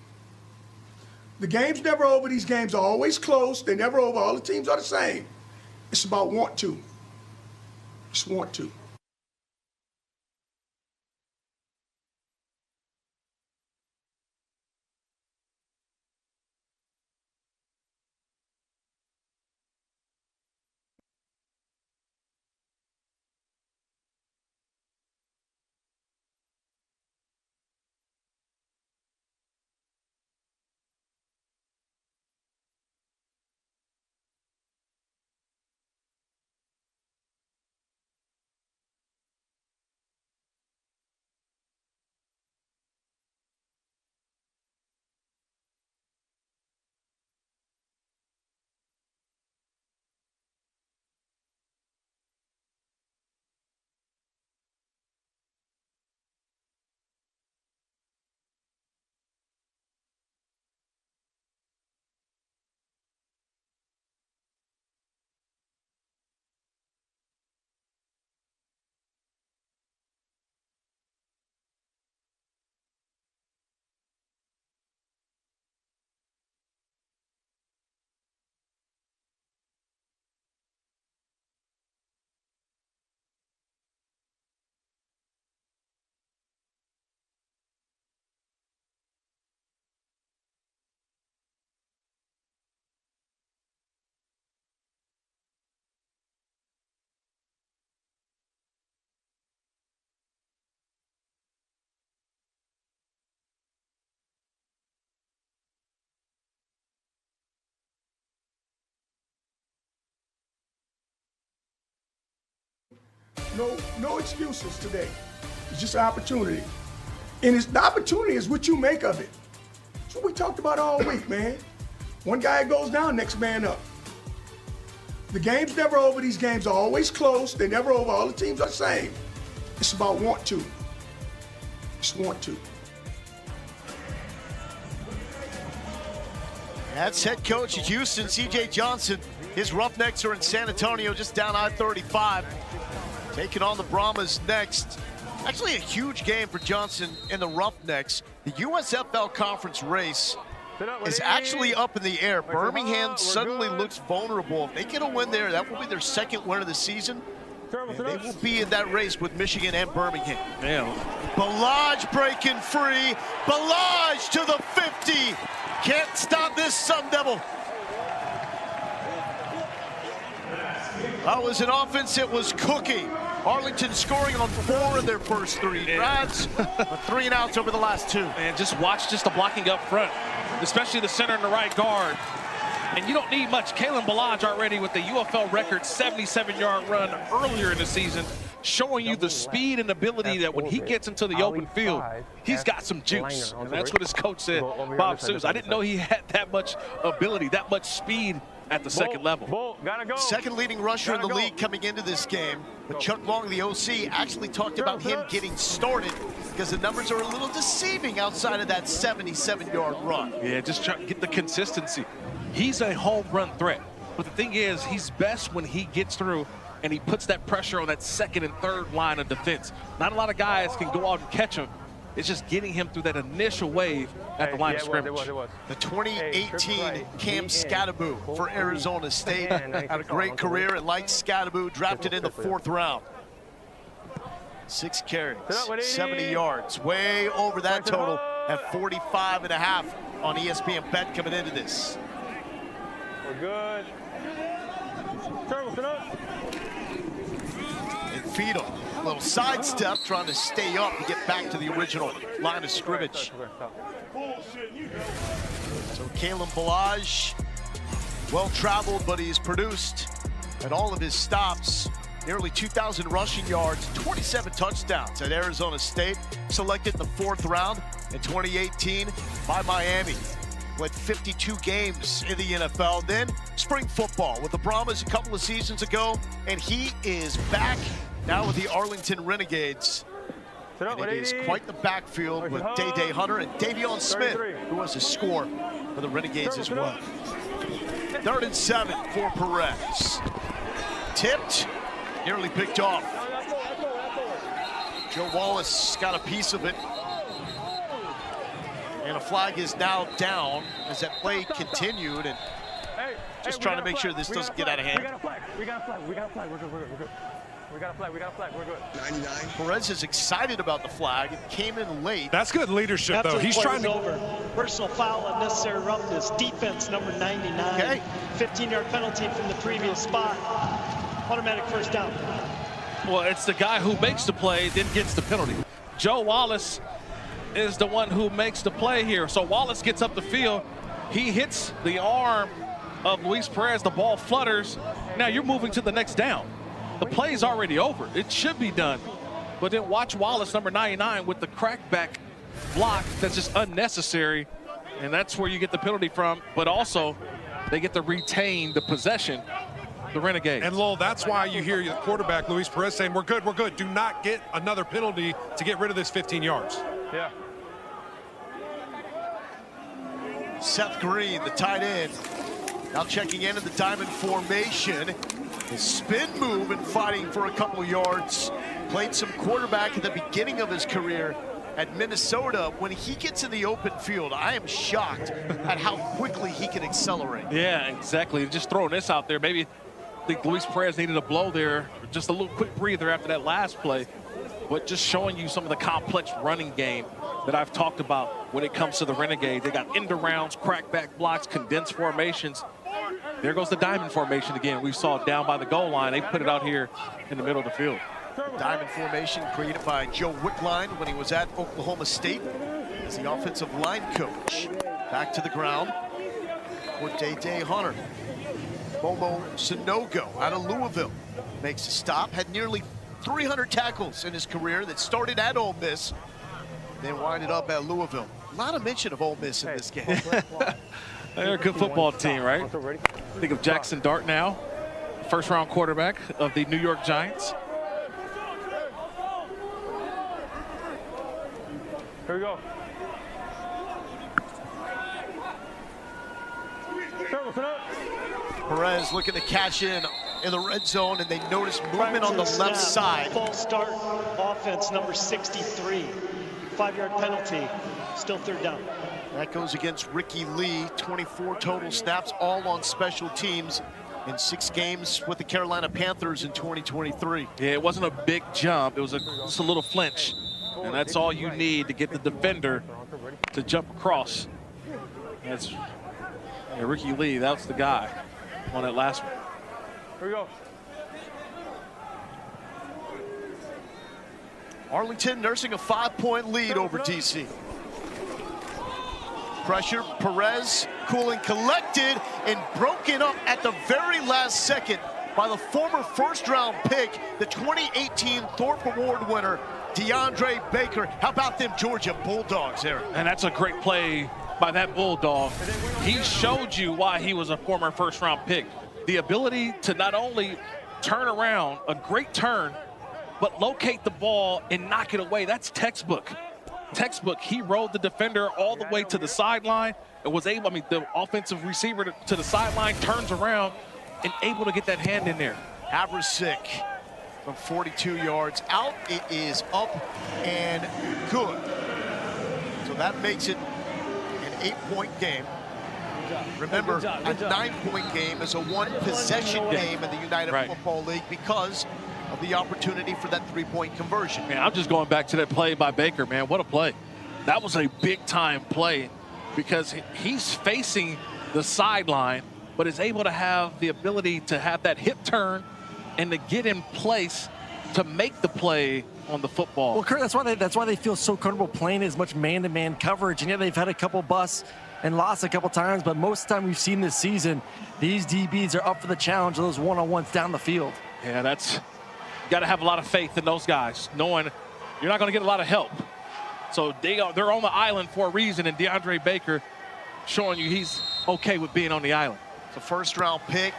The game's never over. These games are always close. They're never over. All the teams are the same. It's about want to. Just want to. No excuses today. It's just an opportunity. And the opportunity is what you make of it. That's what we talked about all week, man. One guy goes down, next man up. The game's never over. These games are always close. They're never over. All the teams are the same. It's about want to. Just want to. That's head coach of Houston, C.J. Johnson. His Roughnecks are in San Antonio, just down I-35. Taking on the Brahmas next. Actually a huge game for Johnson and the Roughnecks. The USFL conference race is actually up in the air. Birmingham suddenly looks vulnerable. If they get a win there, that will be their second win of the season. And they will be in that race with Michigan and Birmingham. Yeah. Balaj breaking free. Balaj to the 50. Can't stop this Sun Devil. That was an offense that was cooking. Arlington scoring on 4 of their first 3 drives, 3 and outs over the last 2. And just watch the blocking up front, especially the center and the right guard. And you don't need much. Kalen Balaj already with the UFL record 77-yard run earlier in the season, showing you the speed and ability that when he gets into the open field, he's got some juice. And that's what his coach said, Bob Seuss. I didn't know he had that much ability, that much speed at the second level. Second leading rusher in the league coming into this game. But Chuck Long, the OC, actually talked about him getting started because the numbers are a little deceiving outside of that 77-yard run. Yeah, just try to get the consistency. He's a home run threat. But the thing is, he's best when he gets through and he puts that pressure on that second and third line of defense. Not a lot of guys can go out and catch him. It's just getting him through that initial wave at the line of scrimmage. The 2018 Cam Scattaboo for Arizona State. Had a great career at Light Scattaboo, drafted in the 4th round. 6 carries, 70 yards, way over that total at 45.5 on ESPN Bet coming into this. We're good. And Fiedel, a little sidestep, trying to stay up and get back to the original line of scrimmage. So Kalen Balaj, well-traveled, but he's produced at all of his stops. Nearly 2,000 rushing yards, 27 touchdowns at Arizona State. Selected in the 4th round in 2018 by Miami. Played 52 games in the NFL. Then spring football with the Brahmas a couple of seasons ago. And he is back now with the Arlington Renegades. And it is quite the backfield with Day Hunter and Davion Smith, who was a score for the Renegades as well. 3rd and 7 for Perez. Tipped, nearly picked off. Joe Wallace got a piece of it. And a flag is now down as that play continued, and just trying to make sure this doesn't get out of hand. We got a flag. We're good. We got a flag, we're good. 99. Perez is excited about the flag. It came in late. That's good leadership, though. He's trying to... Over. Personal foul, unnecessary roughness. Defense number 99. Okay. 15-yard penalty from the previous spot. Automatic first down. Well, it's the guy who makes the play, then gets the penalty. Joe Wallace is the one who makes the play here. So Wallace gets up the field. He hits the arm of Luis Perez. The ball flutters. Now you're moving to the next down. The play's already over. It should be done. But then watch Wallace, number 99, with the crackback block that's just unnecessary. And that's where you get the penalty from. But also, they get to retain the possession, the Renegades. And Lowell, that's why you hear your quarterback, Luis Perez, saying, we're good. Do not get another penalty to get rid of this 15 yards. Yeah. Seth Green, the tight end, now checking in the diamond formation. His spin move and fighting for a couple yards. Played some quarterback at the beginning of his career at Minnesota. When he gets in the open field, I am shocked at how quickly he can accelerate. Yeah, exactly. Just throwing this out there. Maybe I think Luis Perez needed a blow there. Just a little quick breather after that last play. But just showing you some of the complex running game that I've talked about when it comes to the Renegades. They got end arounds, crackback blocks, condensed formations. There goes the diamond formation again. We saw it down by the goal line. They put it out here in the middle of the field. Diamond formation created by Joe Wickline when he was at Oklahoma State as the offensive line coach. Back to the ground for Day Hunter. Momo Sonogo out of Louisville makes a stop. Had nearly 300 tackles in his career that started at Ole Miss, then winded up at Louisville. A lot of mention of Ole Miss in this game. They're a good football team, right? Think of Jackson Dart now, first-round quarterback of the New York Giants. Here we go. Perez looking to cash in the red zone, and they notice movement on the left side. Full start offense, number 63. 5-yard penalty, still third down. That goes against Ricky Lee. 24 total snaps, all on special teams in 6 games with the Carolina Panthers in 2023. Yeah, it wasn't a big jump. It was just a little flinch. And that's all you need to get the defender to jump across. That's Ricky Lee. That's the guy on that last one. Here we go. Arlington nursing a 5-point lead over DC. Pressure, Perez, cool and collected, and broken up at the very last second by the former first-round pick, the 2018 Thorpe Award winner, DeAndre Baker. How about them Georgia Bulldogs, Aaron? And that's a great play by that Bulldog. He showed you why he was a former first-round pick. The ability to not only turn around, a great turn, but locate the ball and knock it away. That's textbook. Textbook. He rode the defender all the way to the sideline and was able, the offensive receiver to the sideline turns around and able to get that hand in there. Haversick from 42 yards out. It is up and good. So that makes it an 8-point game. Remember, a 9-point game is a 1-possession game in the United Football League because of the opportunity for that 3-point conversion. Man, I'm just going back to that play by Baker, man. What a play. That was a big-time play because he's facing the sideline, but is able to have the ability to have that hip turn and to get in place to make the play on the football. Well, Kurt, that's why they feel so comfortable playing as much man-to-man coverage. And yeah, they've had a couple busts and lost a couple times, but most of the time we've seen this season, these DBs are up for the challenge of those one-on-ones down the field. Yeah, you got to have a lot of faith in those guys, knowing you're not going to get a lot of help. So they're on the island for a reason, and DeAndre Baker showing you he's okay with being on the island. It's a first-round pick.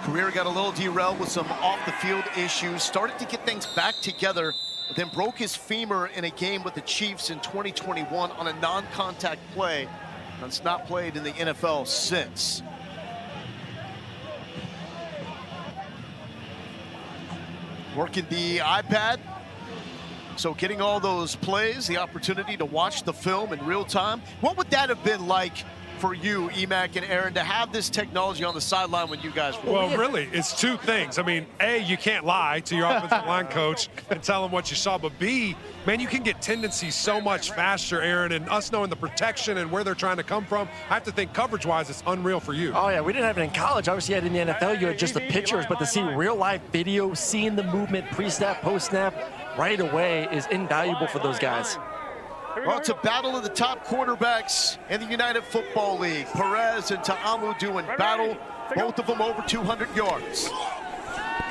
Career got a little derailed with some off-the-field issues. Started to get things back together, but then broke his femur in a game with the Chiefs in 2021 on a non-contact play. And it's not played in the NFL since. Working the iPad. So getting all those plays, the opportunity to watch the film in real time. What would that have been like for you, Emac and Aaron, to have this technology on the sideline when you guys were? Well, really, it's 2 things. I mean, A, you can't lie to your offensive line coach and tell him what you saw. But B, man, you can get tendencies so much faster, Aaron, and us knowing the protection and where they're trying to come from, I have to think coverage-wise, it's unreal for you. Oh, yeah, we didn't have it in college. Obviously, you had it in the NFL, you had just the pictures, but to see real-life video, seeing the movement pre-snap, post-snap, right away is invaluable for those guys. Well, it's a battle of the top quarterbacks in the United Football League. Perez and Ta'amu doing battle, both of them over 200 yards.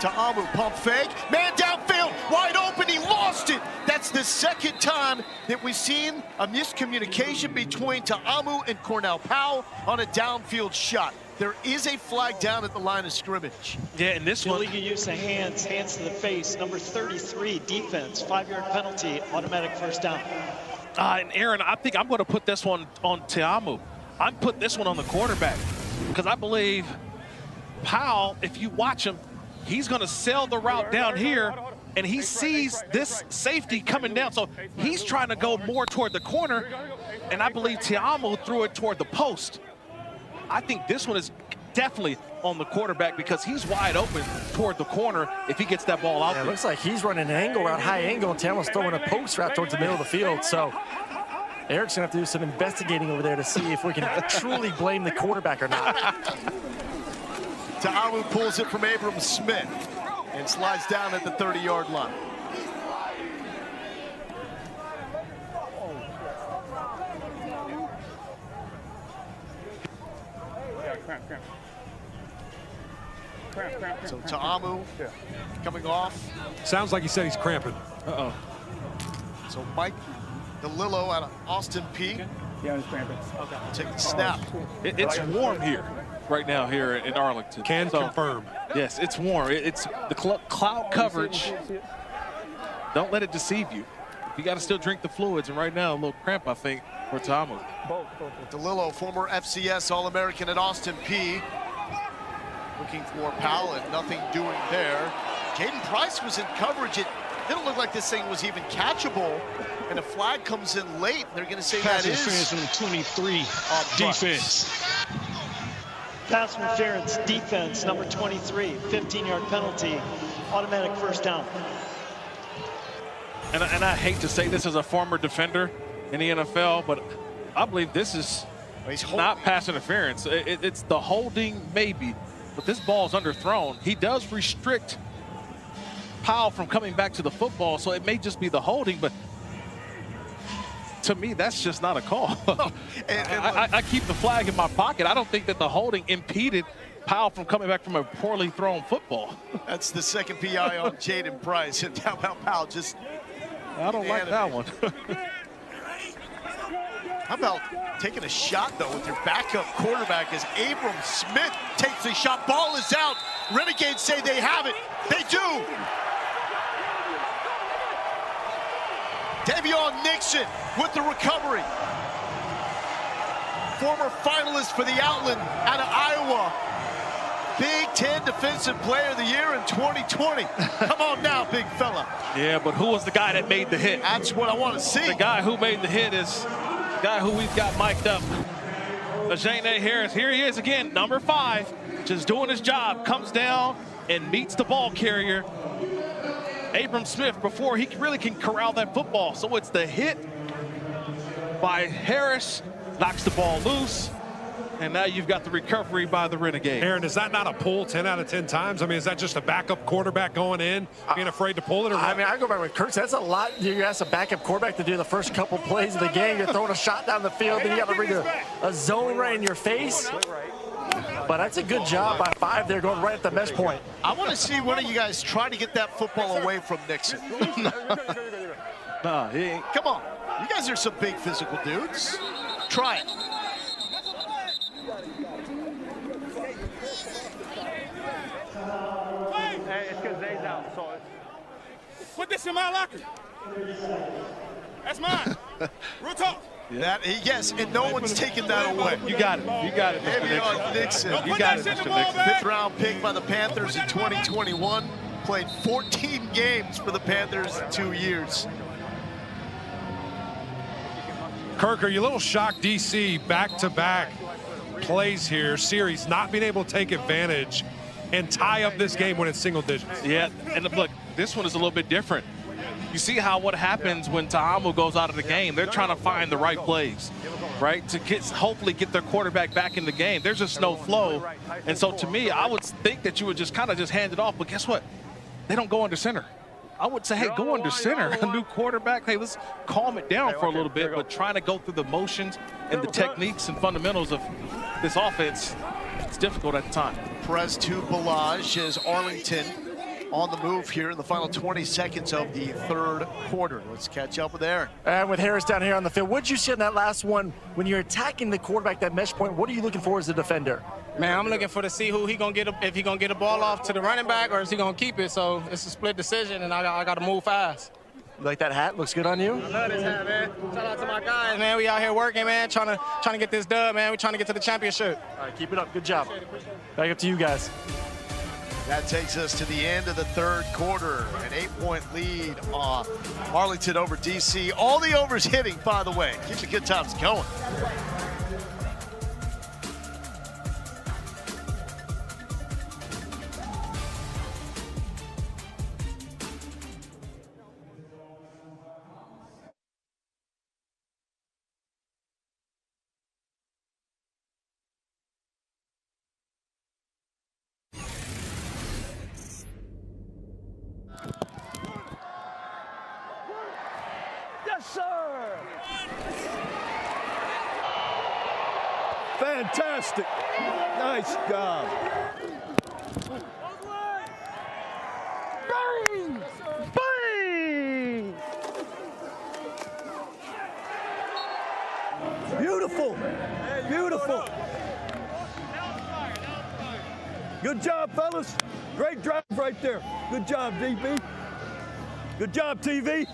Ta'amu, pump fake, man downfield, wide open, he lost it. That's the second time that we've seen a miscommunication between Ta'amu and Cornell Powell on a downfield shot. There is a flag down at the line of scrimmage. Yeah, and this one. Illegal use of hands to the face, number 33, defense, 5-yard penalty, automatic first down. And Aaron, I think I'm going to put this one on Ta'amu. I'm putting this one on the quarterback because I believe Powell, if you watch him, he's going to sail the route down here, and he sees this safety coming down. So he's trying to go more toward the corner, and I believe Ta'amu threw it toward the post. I think this one is definitely on the quarterback because he's wide open toward the corner if he gets that ball out there. It looks like he's running an angle route, high angle, and Ta'amu's throwing a post route towards the middle of the field. So Eric's going to have to do some investigating over there to see if we can truly blame the quarterback or not. Ta'amu pulls it from Abram Smith and slides down at the 30-yard line. So Ta'amu coming off. Sounds like he said he's cramping. Uh-oh. So Mike DeLillo out of Austin P. Yeah, he's cramping. Okay. Take the snap. It's warm here right now here in Arlington. Can confirm. Yes, it's warm. It's the cloud coverage. Don't let it deceive you. You got to still drink the fluids, and right now a little cramp, I think, for Ta'amu. DeLillo, former FCS All-American at Austin P. Looking for Powell and nothing doing there. Jaden Price was in coverage. It didn't look like this thing was even catchable. And a flag comes in late. They're going to say Pass that is interference from 23 defense. Pass interference defense, number 23, 15-yard penalty, automatic first down. And I hate to say this as a former defender in the NFL, but I believe this is not pass interference. It's the holding maybe, but this ball's underthrown. He does restrict Powell from coming back to the football, so it may just be the holding, but to me, that's just not a call. I keep the flag in my pocket. I don't think that the holding impeded Powell from coming back from a poorly thrown football. That's the second PI on Jaden Price. And how about Powell just... I don't like that one. How about taking a shot, though, with your backup quarterback as Abram Smith takes the shot. Ball is out. Renegades say they have it. They do. Davion Nixon with the recovery. Former finalist for the Outland out of Iowa. Big Ten Defensive Player of the Year in 2020. Come on now, big fella. Yeah, but who was the guy that made the hit? That's what I want to see. The guy who made the hit is the guy who we've got mic'd up. Ajane Harris, here he is again, number 5, just doing his job. Comes down and meets the ball carrier, Abram Smith, before he really can corral that football. So it's the hit by Harris, knocks the ball loose. And now you've got the recovery by the Renegades. Aaron, is that not a pull 10 out of 10 times? I mean, is that just a backup quarterback going in, being afraid to pull it? Or I mean, I go back with Kurt. That's a lot. You ask a backup quarterback to do the first couple plays of the game. You're throwing a shot down the field, and you got to bring a zone right in your face. But that's a good job by 5 there, going right at the mesh point. I want to see one of you guys try to get that football away from Nixon. Nah, he ain't. Come on. You guys are some big physical dudes. Try it. Hey, it's because Zay's out, so put this in my locker. That's mine. Real talk. Yes, and no one's taking that away. You got it. You got it, Mr. Nixon. You got it, Mr. Nixon. 5th round pick by the Panthers in 2021. Played 14 games for the Panthers in 2 years. Kirk, are you a little shocked, DC, back-to-back plays here, series, not being able to take advantage and tie up this game when it's single digits? Yeah, and look, this one is a little bit different. You see what happens when Ta'amu goes out of the game. They're trying to find the right plays, right, to hopefully get their quarterback back in the game. There's just no flow. And so to me, I would think that you would just kind of just hand it off. But guess what? They don't go under center. I would say, hey, go under center. A new quarterback, hey, let's calm it down for a little bit. But trying to go through the motions and the techniques and fundamentals of this offense, it's difficult at the time. Press to Balaj as Arlington on the move here in the final 20 seconds of the 3rd quarter. Let's catch up with Aaron. And with Harris down here on the field, what did you see in that last one when you're attacking the quarterback, that mesh point? What are you looking for as a defender? Man, I'm looking for to see who he gonna get, if he gonna get a ball off to the running back or is he gonna keep it. So it's a split decision, and I got to move fast. You like that hat? Looks good on you. I love this hat, man. Shout out to my guys, man. We out here working, man, trying to get this dub, man. We trying to get to the championship. All right, keep it up. Good job. Back up to you guys. That takes us to the end of the 3rd quarter. An 8-point lead on Arlington over DC. All the overs hitting, by the way. Keep the good times going. Yes, sir. Fantastic. Nice job. fellas. Great drive right there. Good job, DB. Good job, TV.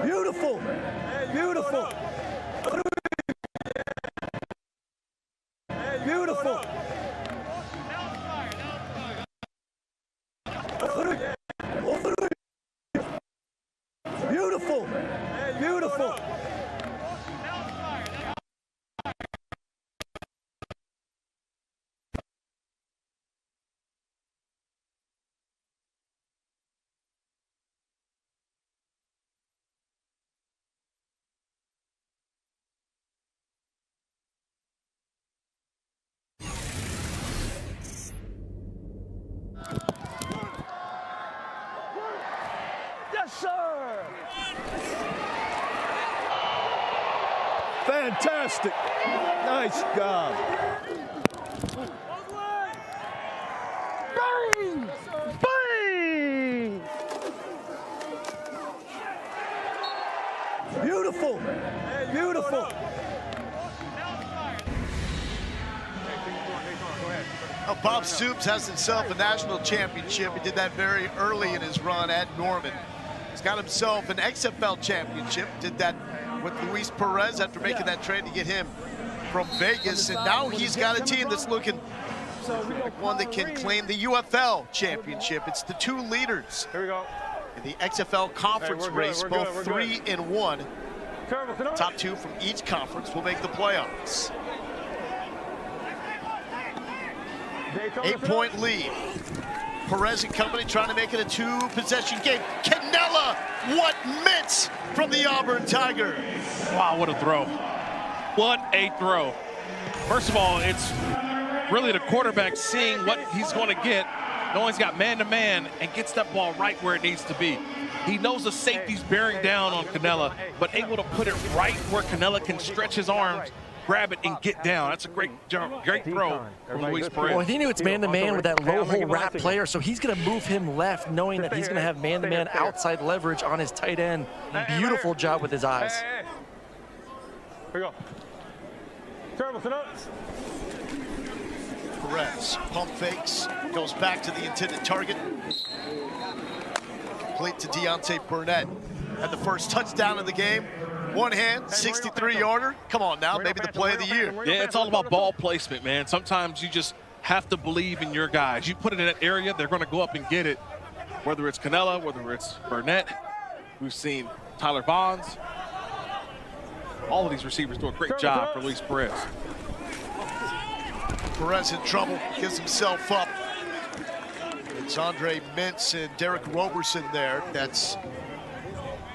Beautiful. Beautiful. Beautiful. Beautiful. Beautiful. Yes, sir. Fantastic. Nice job. Bang! Bang! Beautiful. Beautiful. Well, Bob Stoops has himself a national championship. He did that very early in his run at Norman. He's got himself an XFL championship. Did that with Luis Perez after making that trade to get him from Vegas. And now he's got a team that's looking like one that can claim the UFL championship. It's the two leaders in the XFL conference race, both 3-1. Top two from each conference will make the playoffs. 8-point lead. Perez and company trying to make it a two-possession game. Canella, what mitts from the Auburn Tiger. Wow, what a throw. What a throw. First of all, it's really the quarterback seeing what he's going to get, knowing he's got man-to-man, and gets that ball right where it needs to be. He knows the safety's bearing down on Canella, but able to put it right where Canella can stretch his arms, grab it, and get down. That's a great jump, great throw from Luis Perez. Well, he knew it's man-to-man with that low-hole wrap player, so he's going to move him left, knowing that he's going to have man-to-man outside leverage on his tight end. Beautiful job with his eyes. Here we go. Terrible, sit up. Perez pump fakes, goes back to the intended target. Complete to Deontay Burnett. Had the first touchdown of the game. One hand, 63-yarder. Come on now, maybe the play of the year. Yeah, it's all about ball placement, man. Sometimes you just have to believe in your guys. You put it in that area, they're going to go up and get it. Whether it's Canella, whether it's Burnett. We've seen Tyler Bonds. All of these receivers do a great job for Luis Perez. Perez in trouble, gives himself up. It's Andre Mintz and Derek Roberson there. That's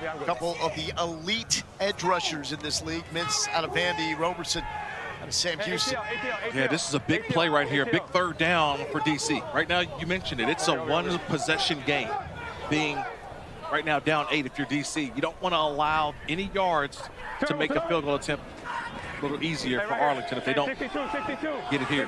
a couple of the elite edge rushers in this league. Mintz out of Vandy, Roberson out of Sam Houston. Yeah, this is a big play right here, big third down for DC. Right now, you mentioned it, it's a one-possession game. Being right now down 8 if you're DC. You don't want to allow any yards to make a field goal attempt a little easier for Arlington if they don't get it here.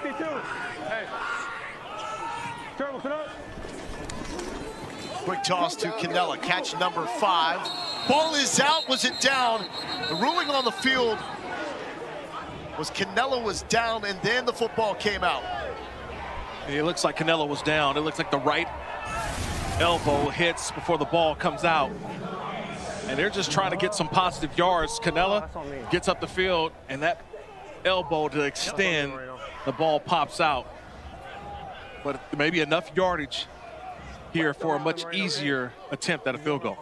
Quick toss to Canella, catch number 5. Ball is out, was it down? The ruling on the field was Canella was down, and then the football came out. It looks like Canella was down. It looks like the right elbow hits before the ball comes out. And they're just trying to get some positive yards. Canella gets up the field, and that elbow to extend, the ball pops out. but maybe enough yardage here for a much easier attempt at a field goal.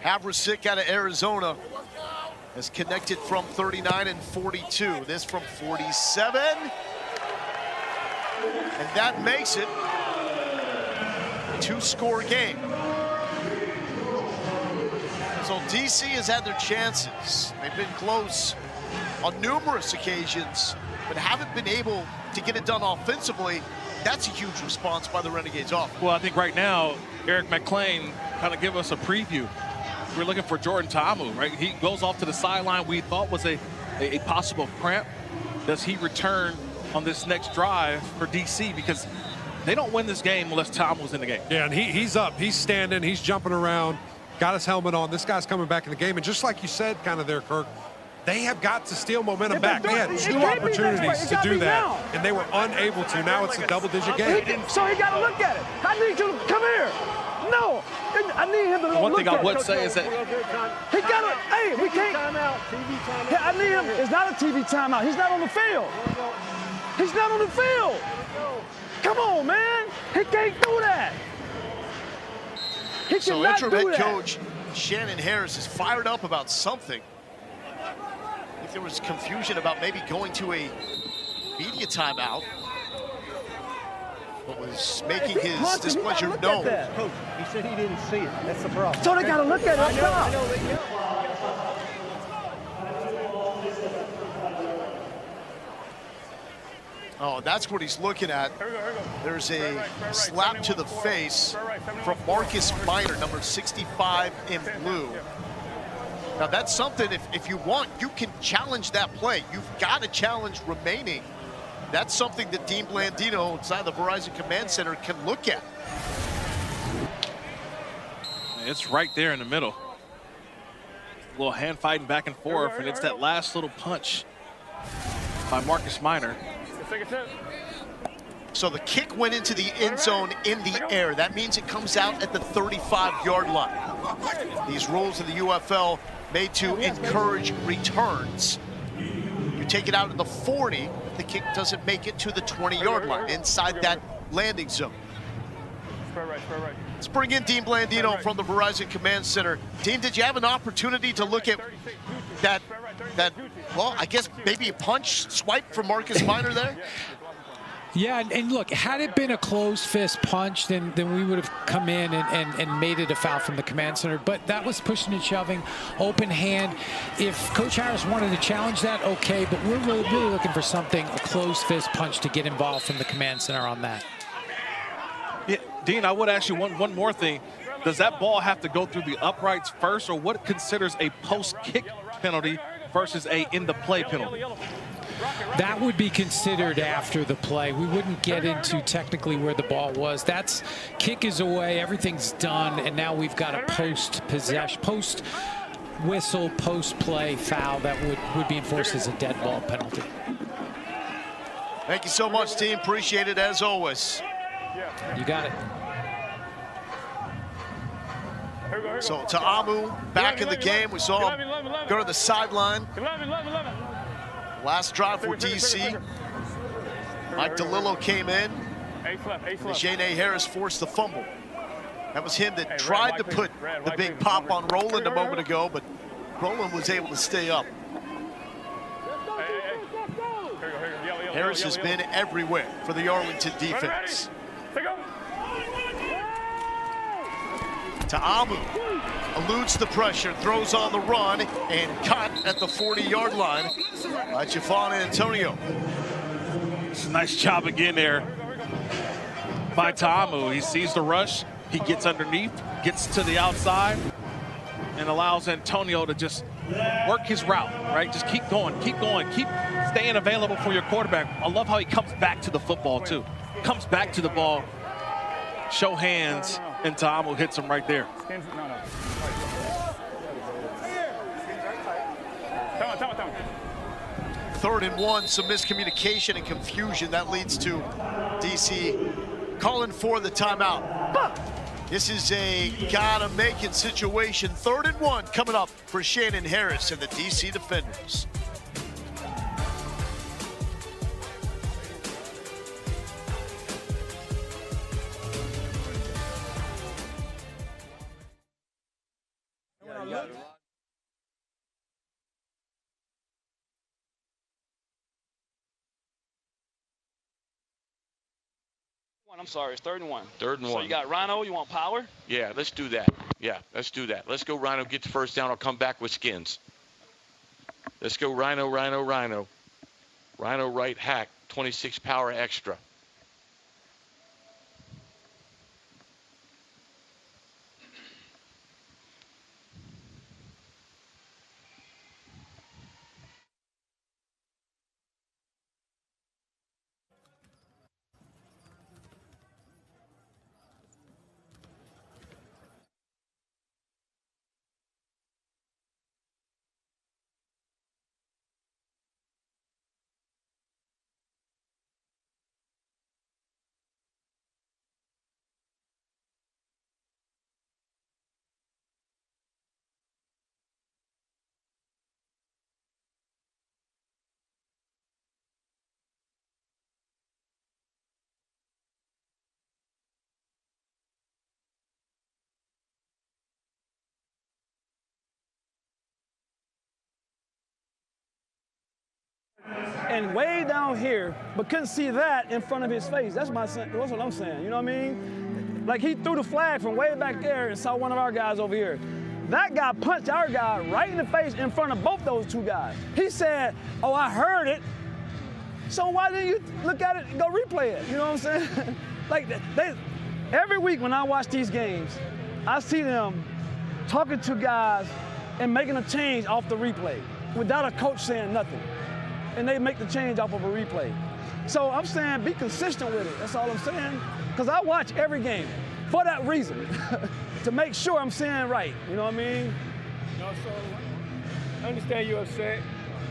Havrasik out of Arizona has connected from 39 and 42. This from 47. And that makes it a 2-score game. So DC has had their chances. They've been close on numerous occasions, but haven't been able to get it done offensively. That's a huge response by the Renegades off. Well, I think right now, Eric McClain kind of give us a preview. We're looking for Jordan Ta'amu, right? He goes off to the sideline. We thought was a possible cramp. Does he return on this next drive for DC? Because they don't win this game unless Ta'amu's in the game. Yeah, and he's up. He's standing. He's jumping around. Got his helmet on. This guy's coming back in the game. And just like you said kind of there, Kirk, they have got to steal momentum back. They had 2 opportunities to do that, and they were unable to. Now it's a double-digit game. So he got to look at it. I need you to come here. No, I need him to look at it. One thing I would say is that he got to, hey, we can't. TV timeout. I need him. It's not a TV timeout. He's not on the field. He's not on the field. Come on, man. He can't do that. He So cannot interim do head that. coach Shannon Harris is fired up about something. I think there was confusion about maybe going to a media timeout, but was making his displeasure known. Coach, he said he didn't see it. That's the problem. So they got to look at it up top. Oh, that's what he's looking at. There's a slap to the face from Marcus Minor, number 65 in blue. Now, that's something, if you want, you can challenge that play. You've got a challenge remaining. That's something that Dean Blandino inside the Verizon Command Center can look at. it's right there in the middle. A little hand fighting back and forth, and it's that last little punch by Marcus Minor. So the kick went into the end zone in the air. That means it comes out at the 35-yard line. These rules in the UFL made to encourage returns. You take it out at the 40 if the kick doesn't make it to the 20-yard line, inside that landing zone. Let's bring in Dean Blandino from the Verizon Command Center. Dean, did you have an opportunity to look at that, well, I guess maybe a punch swipe from Marcus Minor there? Yeah, and look, had it been a closed fist punch, then we would have come in and made it a foul from the Command Center. But that was pushing and shoving, open hand. If Coach Harris wanted to challenge that, okay, but we're really looking for something, a closed fist punch to get involved from the Command Center on that. Yeah, Dean, I would ask you one more thing. Does that ball have to go through the uprights first, or what considers a post-kick penalty versus a in-the-play penalty? That would be considered after the play. We wouldn't get into technically where the ball was. That's kick is away, everything's done, and now we've got a post-possession, post-whistle, post-play foul that would be enforced as a dead ball penalty. Thank you so much, team. Appreciate it as always. You got it. So Ta'amu back in the game. We saw him go to the sideline. Last drive for DC. Mike DeLillo came in. And Shane Harris forced the fumble. That was him that tried to put the big pop on Roland a moment ago, but Roland was able to stay up. Harris has been everywhere for the Arlington defense. Ta'amu eludes the pressure, throws on the run, and caught at the 40-yard line by Javon Antonio. It's a nice job again there by Ta'amu. He sees the rush, he gets underneath, gets to the outside, and allows Antonio to just work his route, right? Just keep going, keep staying available for your quarterback. I love how he comes back to the football, too. Comes back to the ball, show hands, and Ta'amu hits him right there. Third and one, some miscommunication and confusion. That leads to DC calling for the timeout. This is a gotta make it situation. Third and one coming up for Shannon Harris and the DC Defenders. I'm sorry, it's 3rd and 1. 3rd and 1. So you got Rhino, you want power? Yeah, let's do that. Yeah, let's do that. Let's go Rhino, get the first down. I'll come back with skins. Let's go Rhino, Rhino, Rhino. Rhino right hack, 26 power extra. And way down here, but couldn't see that in front of his face. That's what I'm saying. You know what I mean? Like he threw the flag from way back there and saw one of our guys over here. That guy punched our guy right in the face in front of both those two guys. He said, "Oh, I heard it." So why didn't you look at it and go replay it? You know what I'm saying? Like every week when I watch these games, I see them talking to guys and making a change off the replay without a coach saying nothing. And they make the change off of a replay. So I'm saying be consistent with it. That's all I'm saying. Because I watch every game for that reason, to make sure I'm saying right. You know what I mean? No, so I understand you're upset,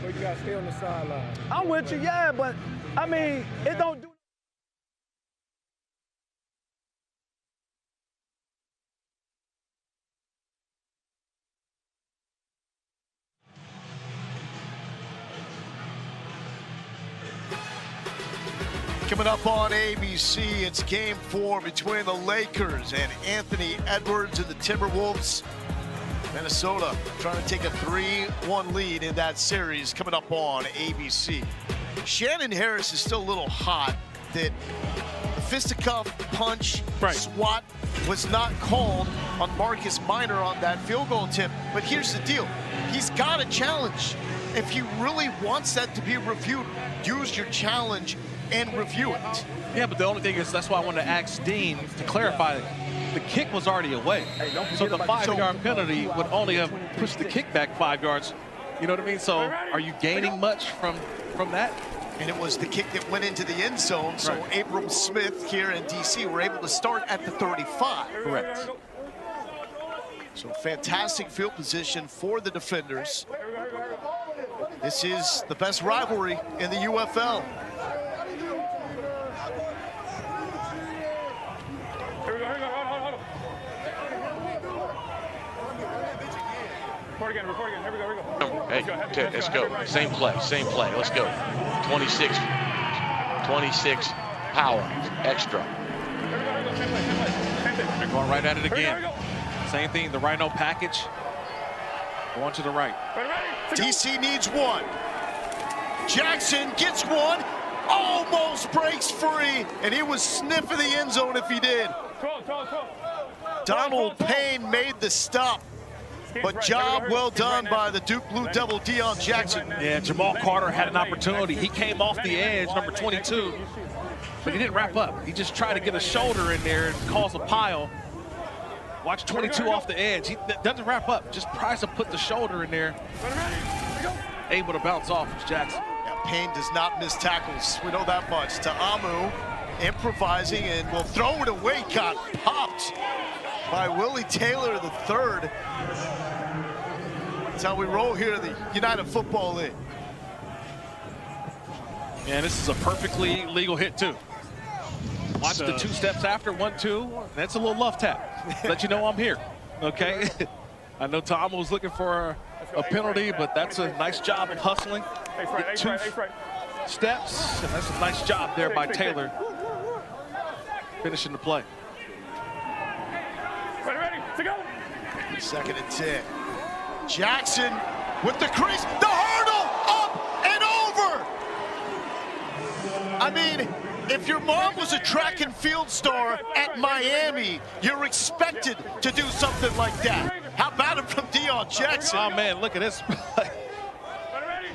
but you got to stay on the sideline. I'm with you, yeah, but I mean, it don't do. Coming up on ABC, it's Game 4 between the Lakers and Anthony Edwards and the Timberwolves. Minnesota trying to take a 3-1 lead in that series coming up on ABC. Shannon Harris is still a little hot that the fisticuff punch swat was not called on Marcus Minor on that field goal attempt. But here's the deal. He's got a challenge. If he really wants that to be reviewed, use your challenge and review it. Yeah, but the only thing is that's why I wanted to ask Dean to clarify the kick was already away. So the 5-yard penalty would only have pushed the kick back 5 yards. You know what I mean? So are you gaining much from that? And it was the kick that went into the end zone. So Abram Smith here in DC were able to start at the 35. Correct. So fantastic field position for the defenders. This is the best rivalry in the UFL. Report again, here we go. Hey, let's go. Same play. Let's go. 26 power, extra. They're going right at it again. Same thing, the Rhino package. Going to the right. DC needs one. Jackson gets one, almost breaks free, and he was sniffing the end zone if he did. Donald Payne made the stop. But job well done by the Duke Blue Devil, Deion Jackson. Yeah, Jamal Carter had an opportunity. He came off the edge, number 22, but he didn't wrap up. He just tried to get a shoulder in there and cause a pile. Watch 22 off the edge. He doesn't wrap up, just tries to put the shoulder in there. Able to bounce off Jackson. Yeah, Payne does not miss tackles. We know that much. Ta'amu improvising and will throw it away. Got popped by Willie Taylor III. That's how we roll here in the United Football League. And this is a perfectly legal hit too. Watch the 2 steps after, 1-2. That's a little love tap. Let you know I'm here, okay? I know Tom was looking for a penalty, but that's a nice job of hustling. Get 2 steps, and that's a nice job there by Taylor. Finishing the play. Ready, to go. 2nd and 10. Jackson with the crease, the hurdle, up and over. I mean, If your mom was a track and field star at Miami, you're expected to do something like that. How about it from Deion Jackson? Oh, man, look at this.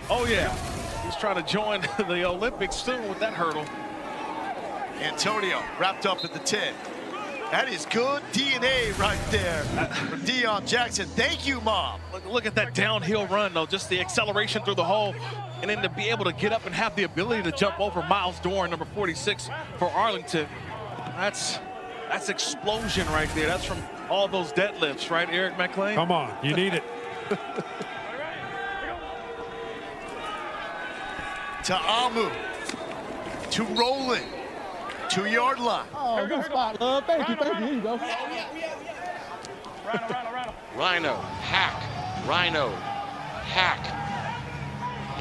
Oh, yeah. He's trying to join the Olympics soon with that hurdle. Antonio wrapped up at the 10. That is good DNA right there from Deion Jackson. Thank you, Mom. Look at that downhill run, though. Just the acceleration through the hole. And then to be able to get up and have the ability to jump over Miles Dorn, number 46 for Arlington. That's explosion right there. That's from all those deadlifts, right, Eric McLean? Come on, you need it. To Amu. To Roland. 2-yard line. Oh, good spot, love. Thank you. Here you go. Rhino, hack, Rhino, hack,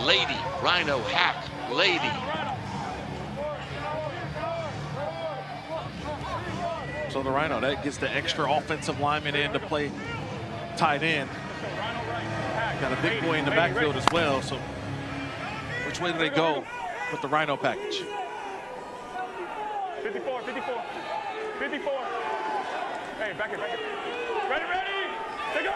lady, Rhino, hack, lady. So the Rhino, that gets the extra offensive lineman in to play tight end. Got a big boy in the backfield as well, so which way do they go with the Rhino package? 54. Hey, back it. Ready. Take off.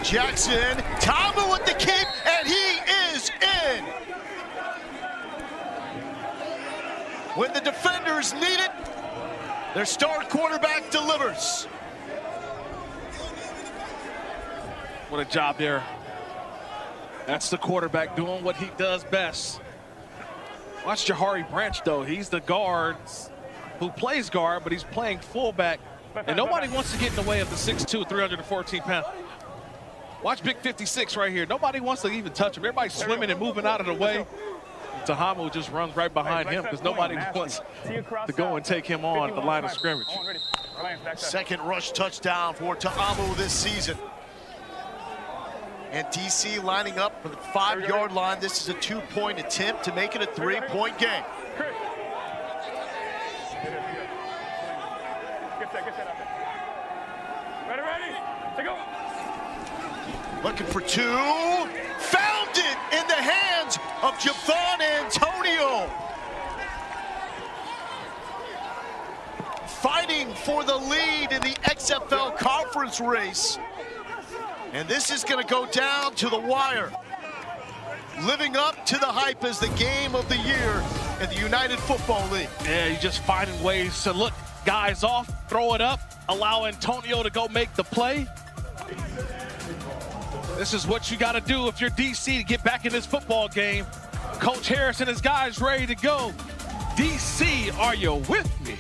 Jackson, Tama with the keep, and he is in. When the defenders need it, their star quarterback delivers. What a job there. That's the quarterback doing what he does best. Watch Jahari Branch, though. He's the guard who plays guard, but he's playing fullback. And nobody wants to get in the way of the 6'2", 314-pound. Watch Big 56 right here. Nobody wants to even touch him. Everybody's swimming and moving out of the way. Tahamu just runs right behind him because nobody wants to go and take him on the line of scrimmage. Second rush touchdown for Ta'amu this season. And DC lining up for the 5-yard line. This is a 2-point attempt to make it a 3-point game. Ready. Take off. Looking for two. Found it in the hands of Javon Antonio. Fighting for the lead in the XFL conference race. And this is going to go down to the wire. Living up to the hype as the game of the year in the United Football League. Yeah, you're just finding ways to look guys off, throw it up, allow Antonio to go make the play. This is what you got to do if you're DC to get back in this football game. Coach Harris and his guys ready to go. DC, are you with me?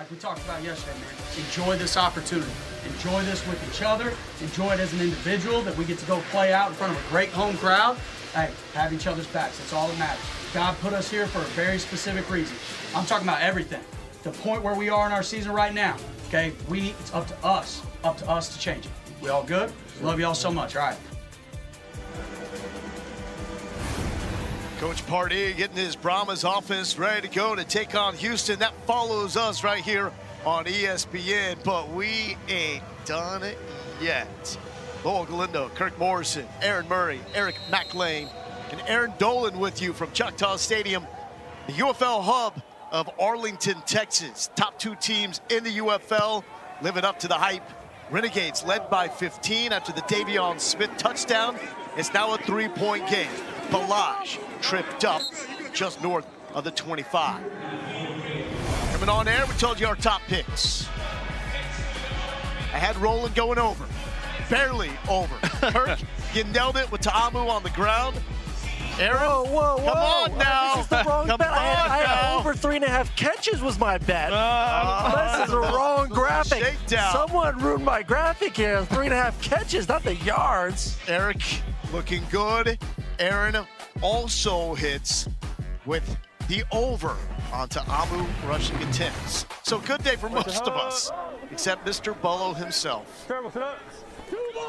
like we talked about yesterday, man, enjoy this opportunity. Enjoy this with each other. Enjoy it as an individual that we get to go play out in front of a great home crowd. Hey, have each other's backs. That's all that matters. God put us here for a very specific reason. I'm talking about everything. The point where we are in our season right now, okay, it's up to us to change it. We all good? Love y'all so much. All right. Coach Pardee getting his Brahmas offense ready to go to take on Houston. That follows us right here on ESPN, but we ain't done it yet. Lowell Galindo, Kirk Morrison, Aaron Murray, Eric McLean, and Aaron Dolan with you from Choctaw Stadium, the UFL hub of Arlington, Texas. Top 2 teams in the UFL living up to the hype. Renegades led by 15 after the Davion Smith touchdown. It's now a 3-point game. Balaj tripped up just north of the 25. Coming on air, we told you our top picks. I had Roland going over. Barely over. Kirk, you nailed it with Ta'amu on the ground. Aaron, come on now. This is the wrong bet. I had over 3.5 catches was my bet. This is a wrong graphic. Shakedown. Someone ruined my graphic here. 3.5 catches, not the yards. Eric looking good. Aaron also hits with the over on Ta'amu rushing attempts. So good day for most of us, except Mr. Bullo himself.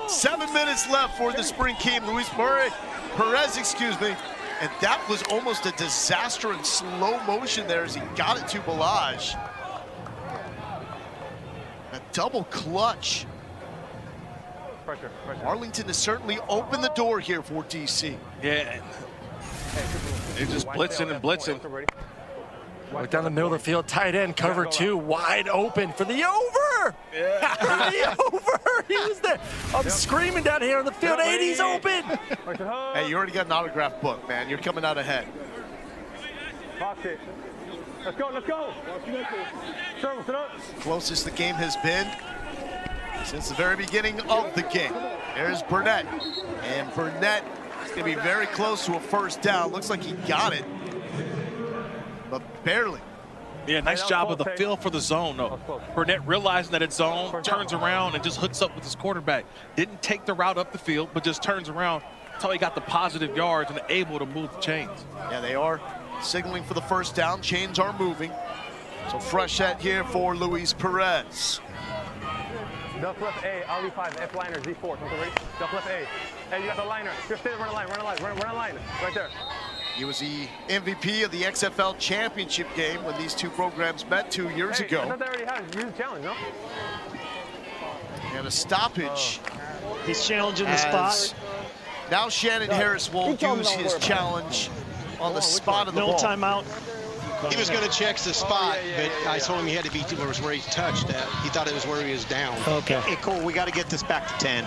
7 minutes left for the Spring King. Perez, excuse me. And that was almost a disaster in slow motion there as he got it to Balaj. A double clutch. Pressure. Arlington has certainly opened the door here for DC. Yeah. They're just blitzing and blitzing. Right down the middle of the field, tight end, cover 2, wide open for the over! Yeah. For the over! He was there. I'm screaming down here on the field, 80's open! Hey, you already got an autograph book, man. You're coming out ahead. Box it. Let's go. Closest the game has been since the very beginning of the game. There's Burnett. And Burnett is going to be very close to a first down. Looks like he got it, but barely. Yeah, nice job of the feel for the zone, though. Burnett realizing that it's zone, turns around and just hooks up with his quarterback. Didn't take the route up the field, but just turns around until he got the positive yards and able to move the chains. Yeah, they are signaling for the first down. Chains are moving. So fresh set here for Luis Perez. Duck left A, RV5, F liner, Z4. Something ready? Duck left A. Hey, you got the liner. Just stay, run a line. Right there. He was the MVP of the XFL championship game when these two programs met 2 years ago. I thought they already had a challenge, no? And a stoppage. He's challenging the spot. Now Shannon Harris will use his challenge on the spot of the ball. No timeout. He was going to check the spot, but I told him he had to be where he touched that. He thought it was where he was down. Okay. Hey, Cole, we got to get this back to 10.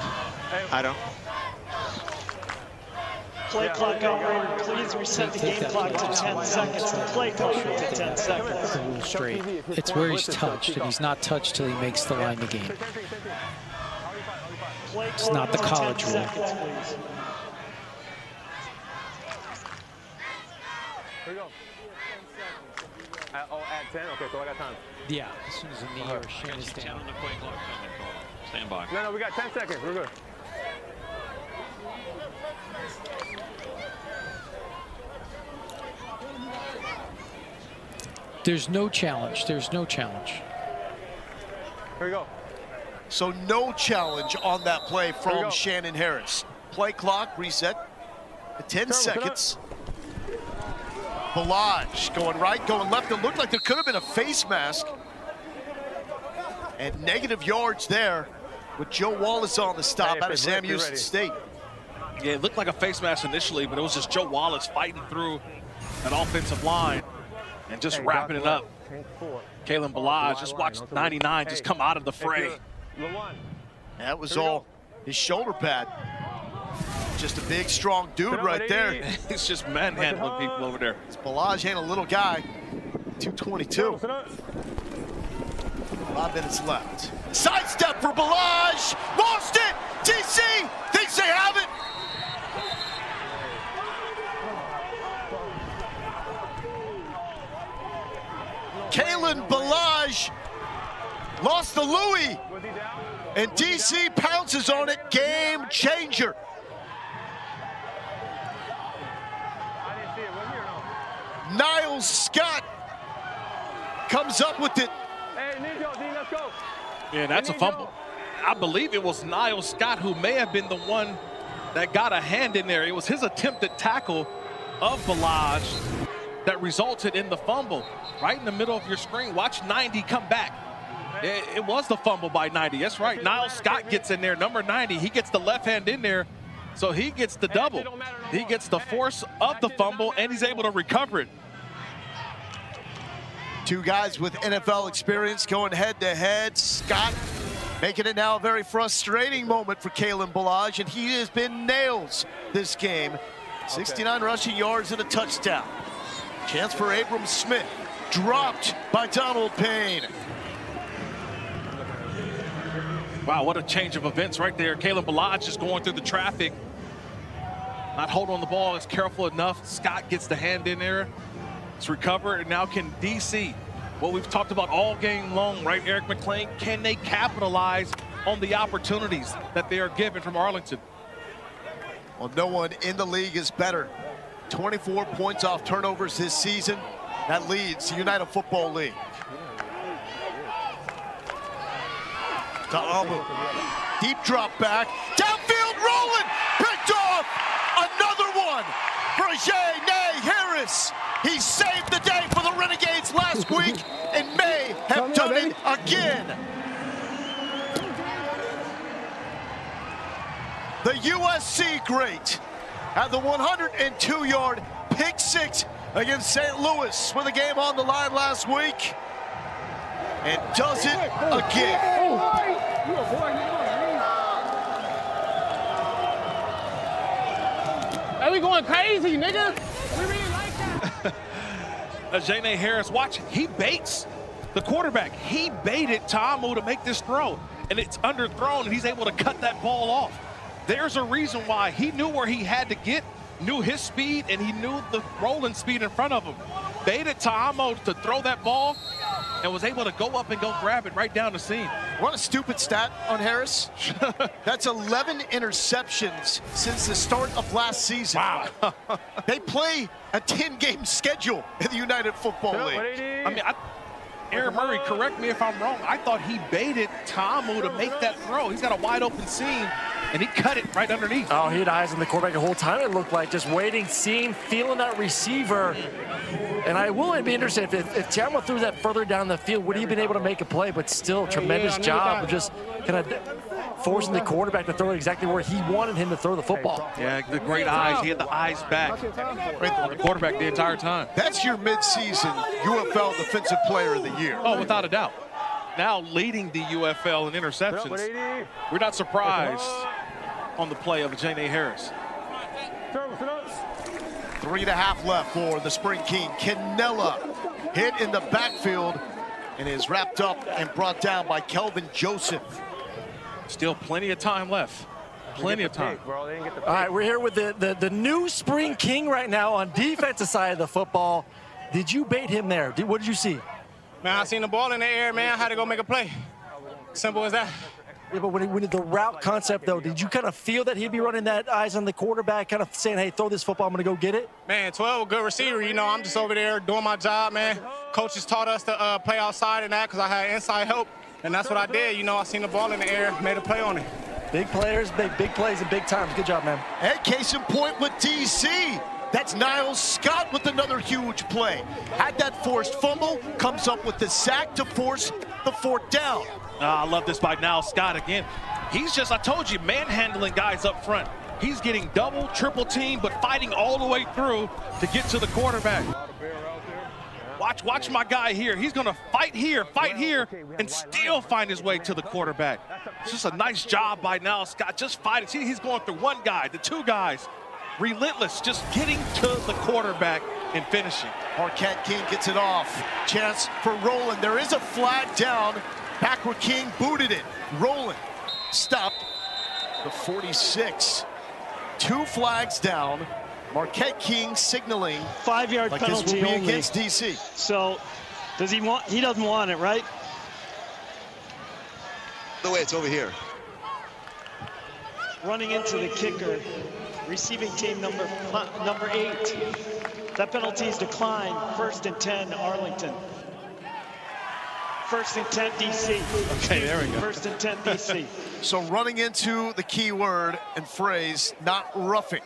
I don't. Play clock operator, please reset the game clock to 10 seconds. The play clock to 10 seconds. Straight. It's where he's touched, and he's not touched till he makes the line of game. It's not the college rule. Here we go. At 10? Okay, so I got time. Yeah, as soon as the knee or shin is down. Stand by. No, we got 10 seconds. We're good. There's no challenge. There's no challenge. Here we go. So no challenge on that play from Shannon Harris. Play clock reset at 10 seconds. Balaj going right, going left. It looked like there could have been a face mask. And negative yards there with Joe Wallace on the stop out of Sam Houston State. Yeah, it looked like a face mask initially, but it was just Joe Wallace fighting through an offensive line and just wrapping it up. Kalen Balaj just watched 99 just come out of the fray. That was all his shoulder pad. Just a big, strong dude right there. He's just manhandling people over there. It's Balaj ain't a little guy. 222. 5 minutes left. Sidestep for Balaj. Lost it. DC thinks they have it. Kalen Balaj Lost the Louis. And DC pounces on it. Game changer. Niles Scott comes up with it. Yeah, that's a fumble. I believe it was Niles Scott who may have been the one that got a hand in there. It was his attempted tackle of Balaj that resulted in the fumble. Right in the middle of your screen. Watch 90 come back. It was the fumble by 90. That's right. Niles Scott gets in there, number 90. He gets the left hand in there, so he gets the double. He gets the force of the fumble, and he's able to recover it. Two guys with NFL experience going head-to-head. Scott making it now a very frustrating moment for Kalen Balaj, and he has been nails this game. 69 rushing yards and a touchdown. Chance for Abram Smith. Dropped by Donald Payne. Wow, what a change of events right there. Kalen Balaj just going through the traffic. Not holding on the ball, is careful enough. Scott gets the hand in there. It's recovered, and now can DC, what we've talked about all game long, right, Eric McLean, can they capitalize on the opportunities that they are given from Arlington? Well, no one in the league is better. 24 points off turnovers this season. That leads the United Football League. To Amu. Deep drop back. Downfield rolling. Picked off. Another one for Janae Harris. He saved the day for the Renegades last week and may have done it again. The USC great had the 102-yard pick six against St. Louis with a game on the line last week and does it again. Hey, we going crazy, nigga. We really like that. Janae Harris, watch, he baits the quarterback. He baited Ta'amu to make this throw, and it's underthrown, and he's able to cut that ball off. There's a reason why. He knew where he had to get, knew his speed, and he knew the rolling speed in front of him. Baited Ta'amu to throw that ball and was able to go up and go grab it right down the seam. Want a stupid stat on Harris? That's 11 interceptions since the start of last season. Wow. They play a 10-game schedule in the United Football League. I mean, Aaron Murray, correct me if I'm wrong, I thought he baited Ta'amu to make that throw. He's got a wide open seam, and he cut it right underneath. Oh, he had eyes on the quarterback the whole time, it looked like, just waiting, seeing, feeling that receiver. And I will be interested if Ta'amu threw that further down the field, would he have been able to make a play? But still, tremendous job of just kind of forcing the quarterback to throw it exactly where he wanted him to throw the football. Yeah, the great eyes. He had the eyes back on the quarterback the entire time. That's your midseason UFL Defensive Player of the Year. Oh, without a doubt. Now leading the UFL in interceptions. We're not surprised on the play of Janae Harris. 3.5 left for the Spring King. Canella hit in the backfield and is wrapped up and brought down by Kelvin Joseph. Still plenty of time left. Plenty of time. All right, we're here with the new Spring King right now on defensive side of the football. Did you bait him there? What did you see? Man, I seen the ball in the air, man. I had to go make a play. Simple as that. Yeah, but when the route concept, though, did you kind of feel that he'd be running that eyes on the quarterback, kind of saying, hey, throw this football, I'm going to go get it? Man, 12, a good receiver. You know, I'm just over there doing my job, man. Coaches taught us to play outside and that because I had inside help, and that's what I did. You know, I seen the ball in the air, made a play on it. Big players, big plays in big times. Good job, man. And case in point with DC. That's Niles Scott with another huge play. Had that forced fumble, comes up with the sack to force the fourth down. I love this by Niles Scott again. He's just, I told you, manhandling guys up front. He's getting double, triple team, but fighting all the way through to get to the quarterback. Watch my guy here. He's going to fight here, and still find his way to the quarterback. It's just a nice job by Niles Scott, just fighting. See, he's going through one guy, the two guys. Relentless, just getting to the quarterback and finishing. Marquette King gets it off. Chance for Rowland. There is a flag down. Back where King booted it. Rowland stopped the 46. 2 flags down. Marquette King signaling 5-yard like penalty this will be only against DC. So does he want? He doesn't want it, right? the way, it's over here. Running into the kicker, receiving team number 8. That penalty is declined. 1st and 10, Arlington. 1st and 10, DC. Okay, there we go. 1st and 10, DC. So running into the key word and phrase, not roughing.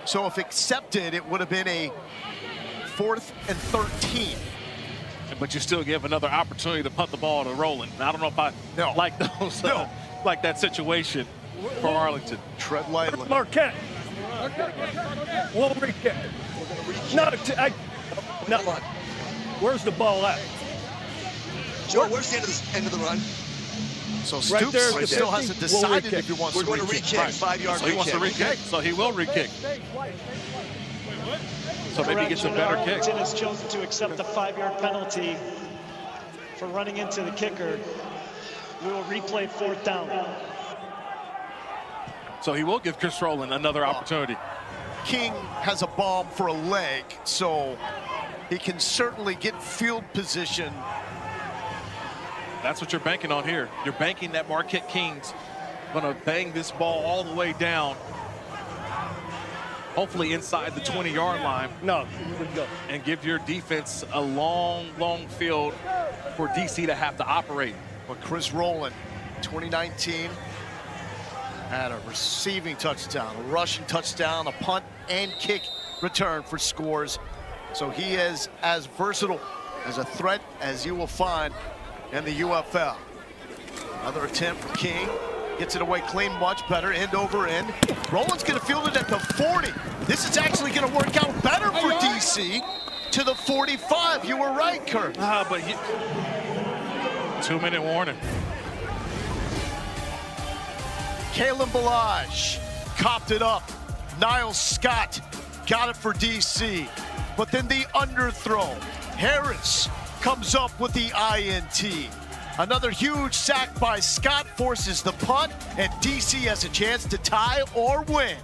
So if accepted, it would have been a 4th and 13. But you still give another opportunity to punt the ball to Roland. I don't know if I like those, like that situation for Arlington. Tread lightly. Marquette. We'll re-kick. No, where's the ball at? Joe, where's the end of the run? So Right Stoops there, still hasn't decided if he wants We're to going to re-kick. re-kick, 5-yard So he wants to re-kick, so he will re-kick. So maybe he gets a better kick. Arlington has chosen to accept the 5-yard penalty for running into the kicker. We will replay 4th down. So he will give Chris Rowland another opportunity. King has a bomb for a leg, so he can certainly get field position. That's what you're banking on here. You're banking that Marquette King's going to bang this ball all the way down, hopefully inside the 20-yard line. No, go. And give your defense a long, long field for DC to have to operate. But Chris Rowland, 2019, had a receiving touchdown, a rushing touchdown, a punt and kick return for scores. So he is as versatile as a threat as you will find in the UFL. Another attempt for King. Gets it away clean, much better, end over end. Rowland's going to field it at the 40. This is actually going to work out better for DC to the 45. You were right, Kurt. But 2-minute warning. Kalen Balaj copped it up. Niles Scott got it for DC. But then the underthrow. Harris comes up with the INT. Another huge sack by Scott forces the punt, and DC has a chance to tie or win.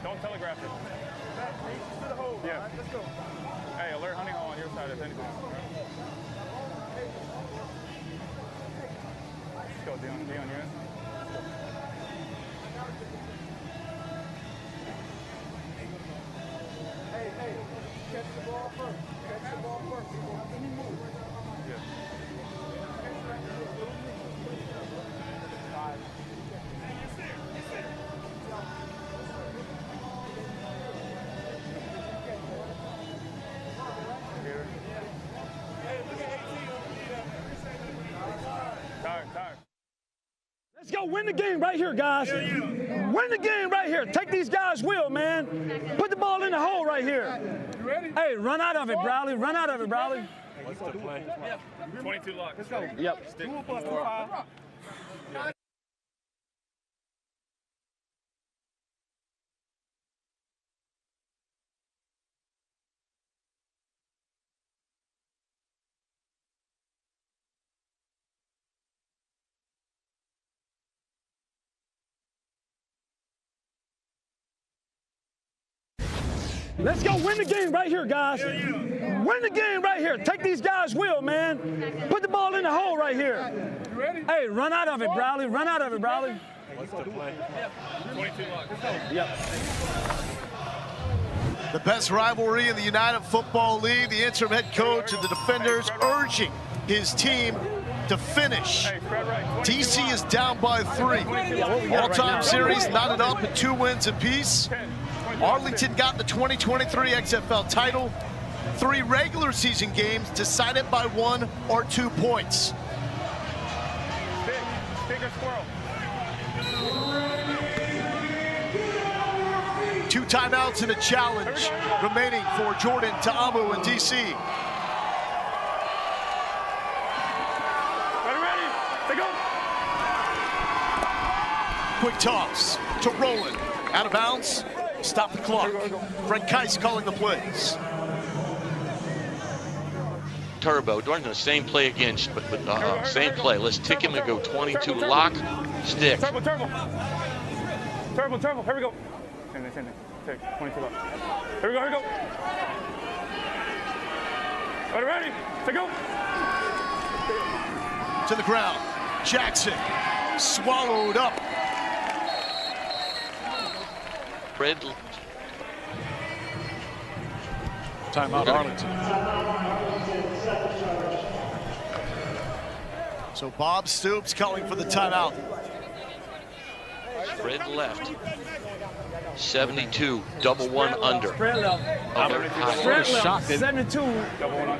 Don't telegraph it. Yeah. Let's go. Hey, alert hunting on your side if anything. Let's go, Dion. Dion, you in? Hey, catch the ball first. Catch the ball first. You don't have any move. Yeah. Let's go win the game right here, guys. Win the game right here. Take these guys' will, man. Put the ball in the hole right here. Hey, run out of it, Browley. Run out of it, Browley. What's the play? 22 lock. Let's go. Yep. Stick. Let's go win the game right here, guys. Win the game right here. Take these guys' will, man. Put the ball in the hole right here. Hey, run out of it, Browley. Run out of it, Browley. What's the play? 22 Yep. The best rivalry in the United Football League. The interim head coach and the defenders urging his team to finish. DC is down by 3. All-time series knotted up at 2 wins apiece. Arlington got the 2023 XFL title. 3 regular season games decided by 1 or 2 points. Stick or squirrel. 2 timeouts and a challenge remaining for Jordan Ta'amu and DC. Ready? They go. Quick toss to Roland. Out of bounds. Stop the clock. Fred Keiss calling the plays. Turbo, doing the same play again, but same play. Let's tick him and go 22. Lock, stick. Turbo. Here we go. Same thing. Take 22 left. Here we go. Ready? To go. To the ground. Jackson swallowed up. Fred. Timeout, Arlington. So Bob Stoops calling for the timeout. Fred left. 72, double 1 under. Spread left. Spread left. 72,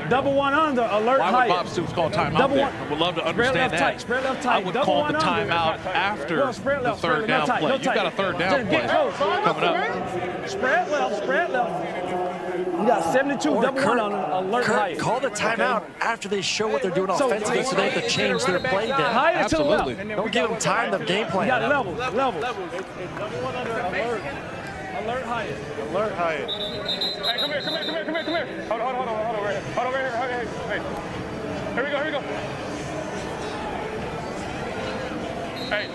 double 1 under. Alert Why height. would Bob Stoops call timeout there? I would love to understand that. Spread left tight. I would call the timeout after the third down play. You've got a third down play coming up. Spread left. We got 72, Or double 1 on alert height. Call the timeout after they show what they're doing offensively, so they have to change their play then. Higher to the left. Don't give them time to game plan. You got level. Alert height. Alert height. Hey, come here. Hold over here. Hey. Here we go. Hey.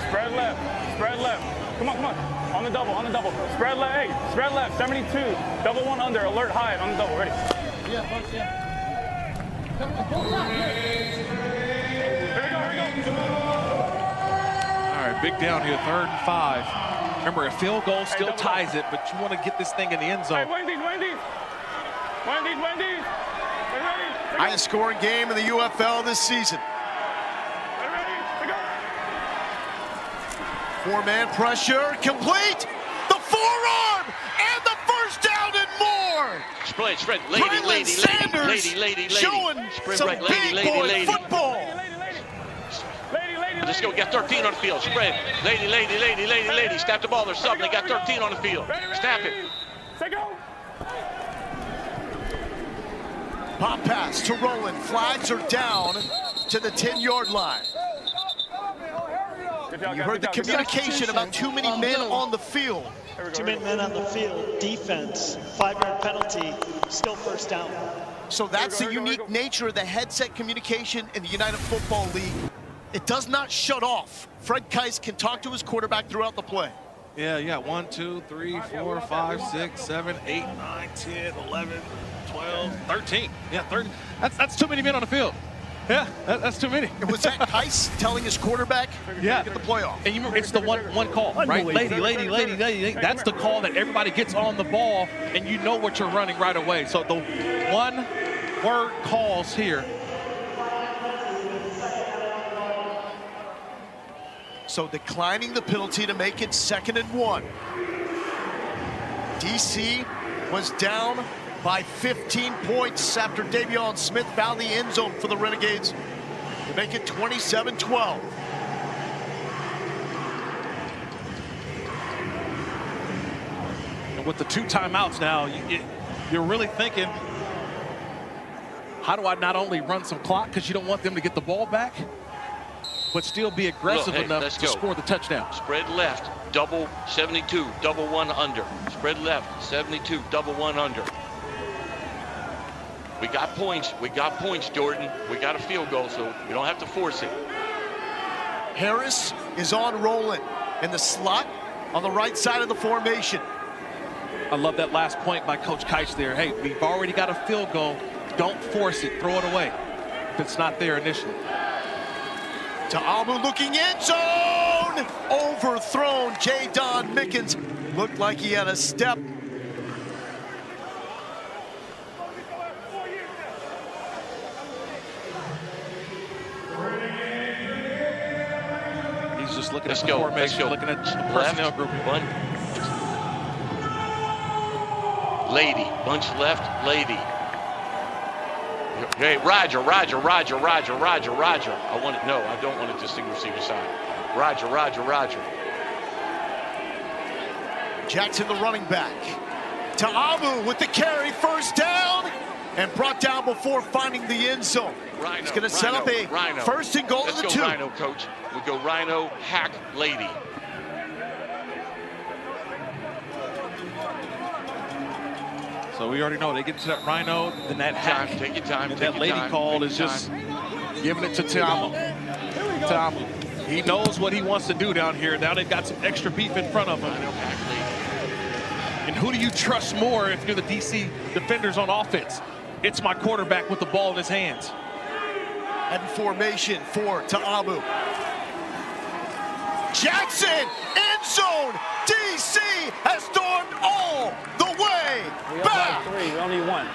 Spread left. Come on. On the double. Spread left. 72. Double 1 under. Alert high on the double. Ready? Yeah. Here we go. All right, big down here, 3rd and 5. Remember, a field goal still ties it, but you want to get this thing in the end zone. Hey, Wendy's. Ready? Highest scoring game in the UFL this season. 4-man pressure, complete. The forearm and the first down and more. Spread. Braylon Sanders showing some big boy football. Let's go. Got 13 on the field. Spread. Lady. Snap the ball. There's something. They got 13 on the field. Snap it. Pop pass to Roland. Flags are down to the 10-yard line. You heard the communication about too many men on the field. Too many men on the field. Defense. 5-yard penalty. Still first down. So that's the unique nature of the headset communication in the United Football League. It does not shut off. Fred Keiss can talk to his quarterback throughout the play. Yeah. 1, 2, 3, 4, 5, 6, 7, 8, 9, 10, 11, 12, 13. Yeah, 13. That's too many men on the field. Yeah, that's too many. Was that Keiss telling his quarterback to get the play off? And you remember, it's the one call, right? Lady. That's the call that everybody gets on the ball, and you know what you're running right away. So the one-word calls here. So declining the penalty to make it 2nd and 1. DC was down by 15 points after Davion Smith found the end zone for the Renegades to make it 27-12. And with the 2 timeouts now, you're really thinking, how do I not only run some clock because you don't want them to get the ball back, but still be aggressive enough to score the touchdown. Spread left, double 72, double 1 under. Spread left, 72, double 1 under. We got points, Jordan. We got a field goal, so we don't have to force it. Harris is on Roland in the slot on the right side of the formation. I love that last point by Coach Keich there. Hey, we've already got a field goal. Don't force it. Throw it away if it's not there initially. Ta'amu looking in zone. Overthrown. J-Don Mickens looked like he had a step. He's just looking at the formation, looking at the personnel group. Lady, bunch left, lady. Hey, Roger. I don't want to distinguish either side. Roger. Jackson, the running back. Ta'amu with the carry, first down, and brought down before finding the end zone. He's going to set up a first and goal at the 2. Let's go Rhino, coach. We go Rhino, hack, lady. So we already know they get to that Rhino, then that hack. Take your time. And that lady call is just giving it to Ta'amu. Ta'amu. He knows what he wants to do down here. Now they've got some extra beef in front of him. And who do you trust more if you're the DC defenders on offense? It's my quarterback with the ball in his hands. And formation for Ta'amu. Jackson, end zone. DC has stormed all the way back. 3, we only need 1.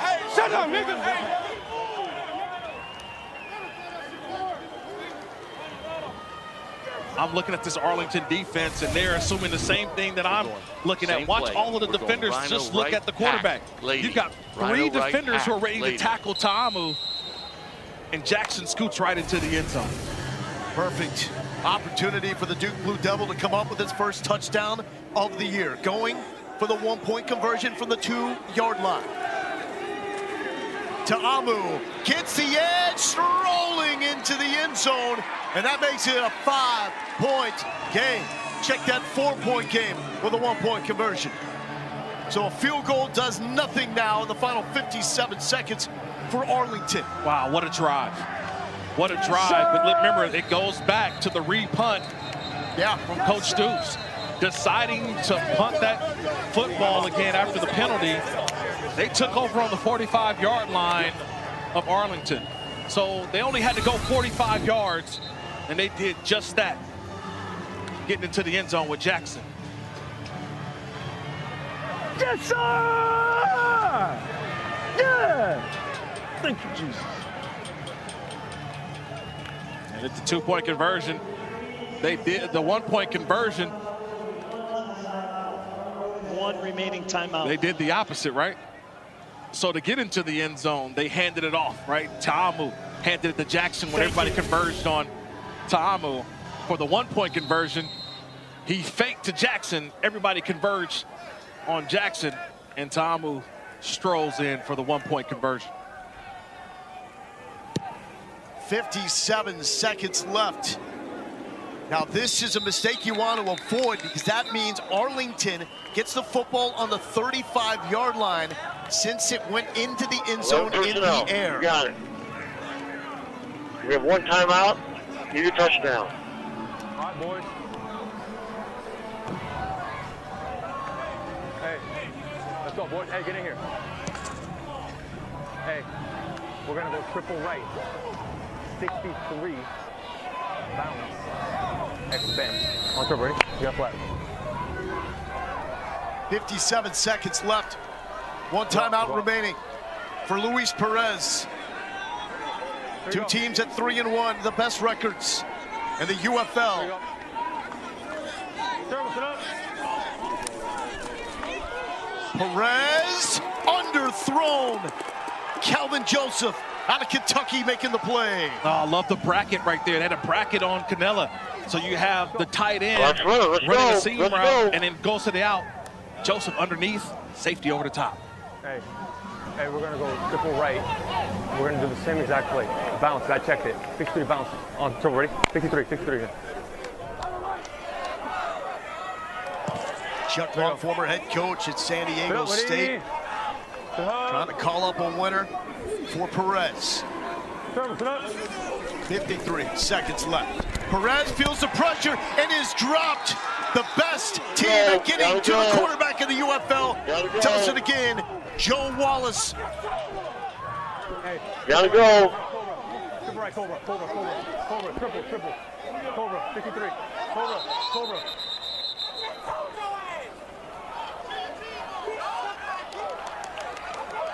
Hey, shut up, nigga. Hey. I'm looking at this Arlington defense, and they're assuming the same thing that I'm looking at. Watch all of the defenders just look at the quarterback. You've got 3 defenders who are ready to tackle Ta'amu, and Jackson scoots right into the end zone. Perfect opportunity for the Duke Blue Devil to come up with his first touchdown of the year, going for the 1-point conversion from the 2-yard line. Ta'amu gets the edge, strolling into the end zone, and that makes it a 5-point game. Check that 4-point game with a 1-point conversion. So a field goal does nothing now in the final 57 seconds for Arlington. Wow, what a drive. What a drive, but remember, it goes back to the re-punt from Coach Stoops. Deciding to punt that football again after the penalty. They took over on the 45-yard line of Arlington. So they only had to go 45 yards, and they did just that, getting into the end zone with Jackson. Yes, sir! Yeah! Thank you, Jesus. And it's the 2-point conversion. They did the 1-point conversion. 1 remaining timeout. They did the opposite, right? So to get into the end zone, they handed it off, right? Ta'amu handed it to Jackson when everybody converged on Ta'amu. For the 1-point conversion, he faked to Jackson. Everybody converged on Jackson, and Ta'amu strolls in for the 1-point conversion. 57 seconds left. Now this is a mistake you want to avoid, because that means Arlington gets the football on the 35-yard line since it went into the end zone in the air. You got it. We have 1 timeout. Need a touchdown. All right, boys. Hey, let's go, boys. Hey, get in here. Hey, we're going to go triple right. 63. Bounce. X bend. On top, ready? You got flat. 57 seconds left. 1 timeout remaining for Luis Perez. 2 teams at 3-1, the best records in the UFL. Perez underthrown. Calvin Joseph out of Kentucky making the play. Oh, I love the bracket right there. They had a bracket on Canella. So you have the tight end running the seam route, and then goes to the out. Joseph underneath, safety over the top. Hey, we're going to go triple right. We're going to do the same exact play. Bounce, I checked it. 63 bounce. On triple, ready? 63. Chuck Long, former head coach at San Diego State. Trying to call up a winner for Perez. 53 seconds left. Perez feels the pressure and is dropped. The best team at getting to the quarterback in the UFL does it again. Joe Wallace. Gotta go. Triple right, Cobra, triple. Cobra, 63. Cobra.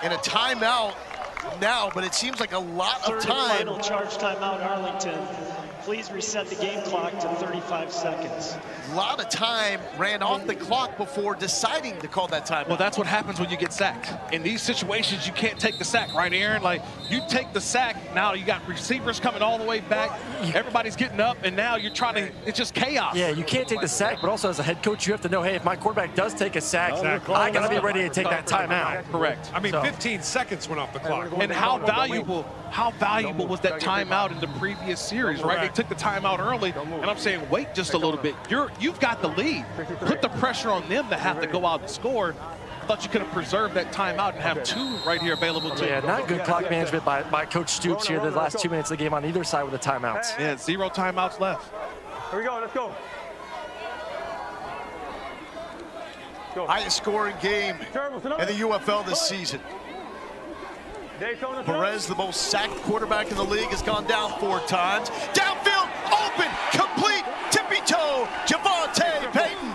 In a timeout now, but it seems like a lot of time. Final charge timeout, Arlington. Please reset the game clock to 35 seconds. A lot of time ran off the clock before deciding to call that timeout. Well, that's what happens when you get sacked. In these situations, you can't take the sack, right, Aaron? Like, you take the sack, now you got receivers coming all the way back. Everybody's getting up, and now you're trying to, it's just chaos. Yeah, you can't take the sack, but also as a head coach, you have to know, hey, if my quarterback does take a sack, I got to be ready to take that timeout. Correct. I mean, 15 seconds went off the clock. And how valuable was that timeout in the previous series, right? They took the timeout early, and I'm saying, wait just a little bit. You've got the lead. Put the pressure on them to have to go out and score. I thought you could have preserved that timeout and have two right here available to you. Yeah, not good clock management by Coach Stoops here the last 2 minutes of the game on either side with the timeouts. Yeah, 0 timeouts left. Here we go, let's go. Highest scoring game in the UFL this season. Perez, the most sacked quarterback in the league, has gone down 4 times. Downfield, open, complete, tippy toe, Javonte Payton.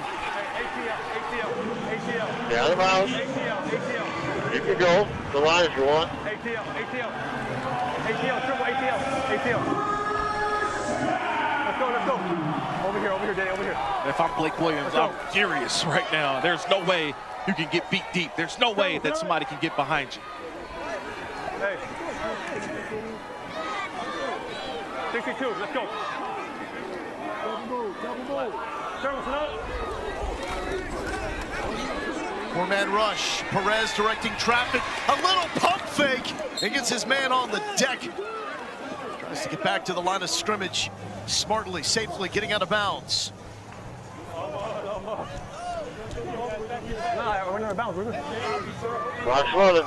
Yeah, out of bounds. You can go. The line if you want. ATL, triple ATL. Let's go. Over here, Danny, over here. If I'm Blake Williams, I'm furious right now. There's no way you can get beat deep. There's no way that somebody can get behind you. Hey. 62, let's go. Four-man rush. Perez directing traffic. A little pump fake. And gets his man on the deck. Tries to get back to the line of scrimmage. Smartly, safely getting out of bounds. Nah, we're not out of bounds. We're good. Watch running.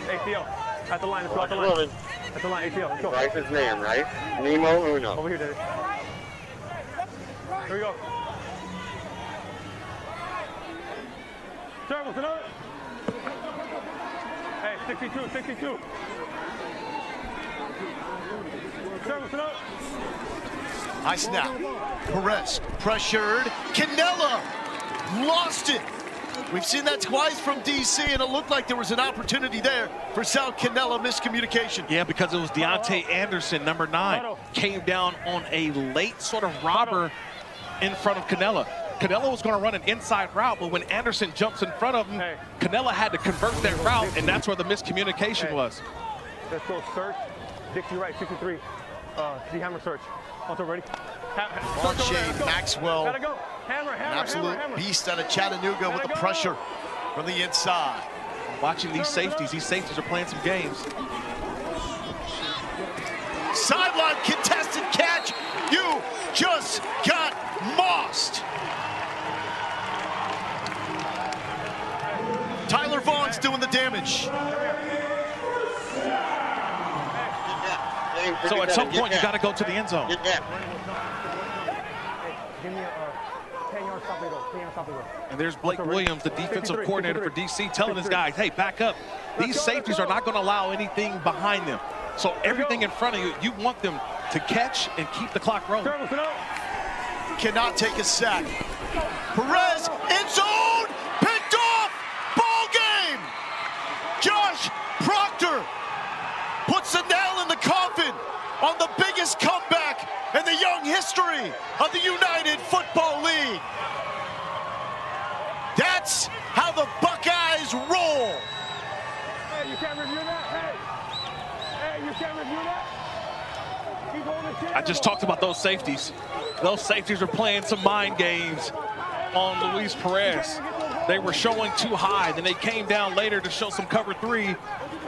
ATL. At the line, let's go. At the line. At the line, ATL. Let's go. Right his name, right? Nemo Uno. Over here, Daddy. Here we go. Sir, what's another? Hey, 62. Sir, what's another? High snap. Perez pressured. Canella lost it. We've seen that twice from DC, and it looked like there was an opportunity there for Sal Canella. Miscommunication. Yeah, because it was Deontay Anderson, number 9, came down on a late sort of robber in front of Canella. Canella was going to run an inside route, but when Anderson jumps in front of him, Canella had to convert that route, and that's where the miscommunication was. Let's go search. Dixie right, 63. D-hammer search. Onto ready. Monche Maxwell, Gotta go. Hammer, an absolute beast out of Chattanooga with the pressure from the inside. Watching these safeties are playing some games. Sideline contested catch. You just got mossed. Tyler Vaughn's doing the damage. So at some point, you got to go to the end zone. Give me a 10-yard stop and go. 10-yard stop and go. And there's Blake Williams, the defensive coordinator for DC, telling his guys, hey, back up. These safeties are not going to allow anything behind them. So everything in front of you, you want them to catch and keep the clock rolling. Cannot take a sack. Perez, end zone, picked off, ball game. Josh Proctor puts the nail in the coffin on the biggest comeback in the young history of the United Football League. That's how the Buckeyes roll. Hey, you can't review that? Hey, you can't review that? He's holding the chair. I just talked about those safeties. Those safeties are playing some mind games on Luis Perez. They were showing too high, then they came down later to show some cover 3.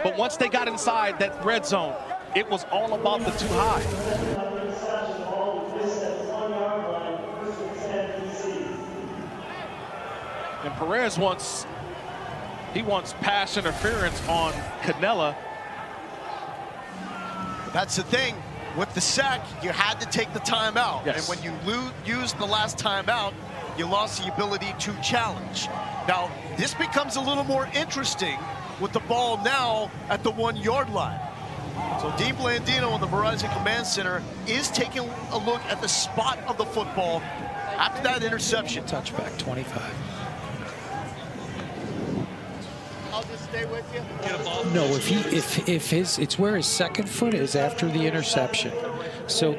But once they got inside that red zone, it was all about the too high. And Perez wants pass interference on Canella. That's the thing. With the sack, you had to take the timeout. Yes. And when you used the last timeout, you lost the ability to challenge. Now, this becomes a little more interesting with the ball now at the 1-yard line. So Dean Blandino on the Verizon Command Center is taking a look at the spot of the football after that interception. Touchback, 25. I'll just stay with you. No, it's where his second foot is after the interception. So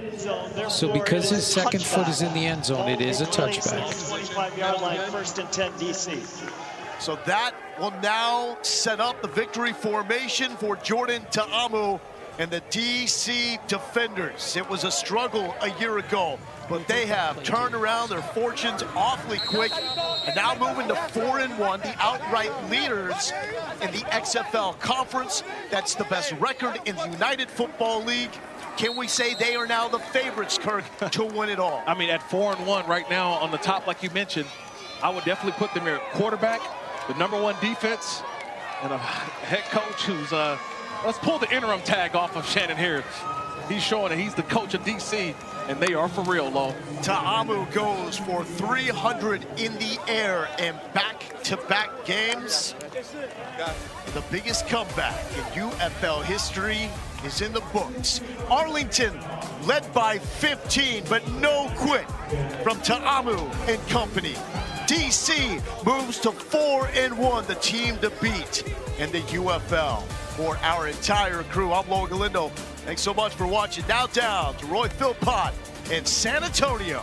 because his second foot is in the end zone, it is a touchback. 25-yard line, 1st and 10 DC. So that will now set up the victory formation for Jordan Ta'amu and the DC Defenders. It was a struggle a year ago, but they have turned around their fortunes awfully quick and now moving to 4-1, the outright leaders in the XFL Conference. That's the best record in the United Football League. Can we say they are now the favorites, Kirk, to win it all? I mean, at 4-1 right now on the top, like you mentioned, I would definitely put them here. Quarterback, the #1 defense, and a head coach who's, let's pull the interim tag off of Shannon here. He's showing that he's the coach of DC, and they are for real, Lo. Ta'amu goes for 300 in the air and back-to-back games. The biggest comeback in UFL history is in the books. Arlington led by 15, but no quit from Ta'amu and company. DC moves to 4-1, the team to beat in the UFL. For our entire crew, I'm Lo Galindo. Thanks so much for watching. Now down to Roy Philpott in San Antonio.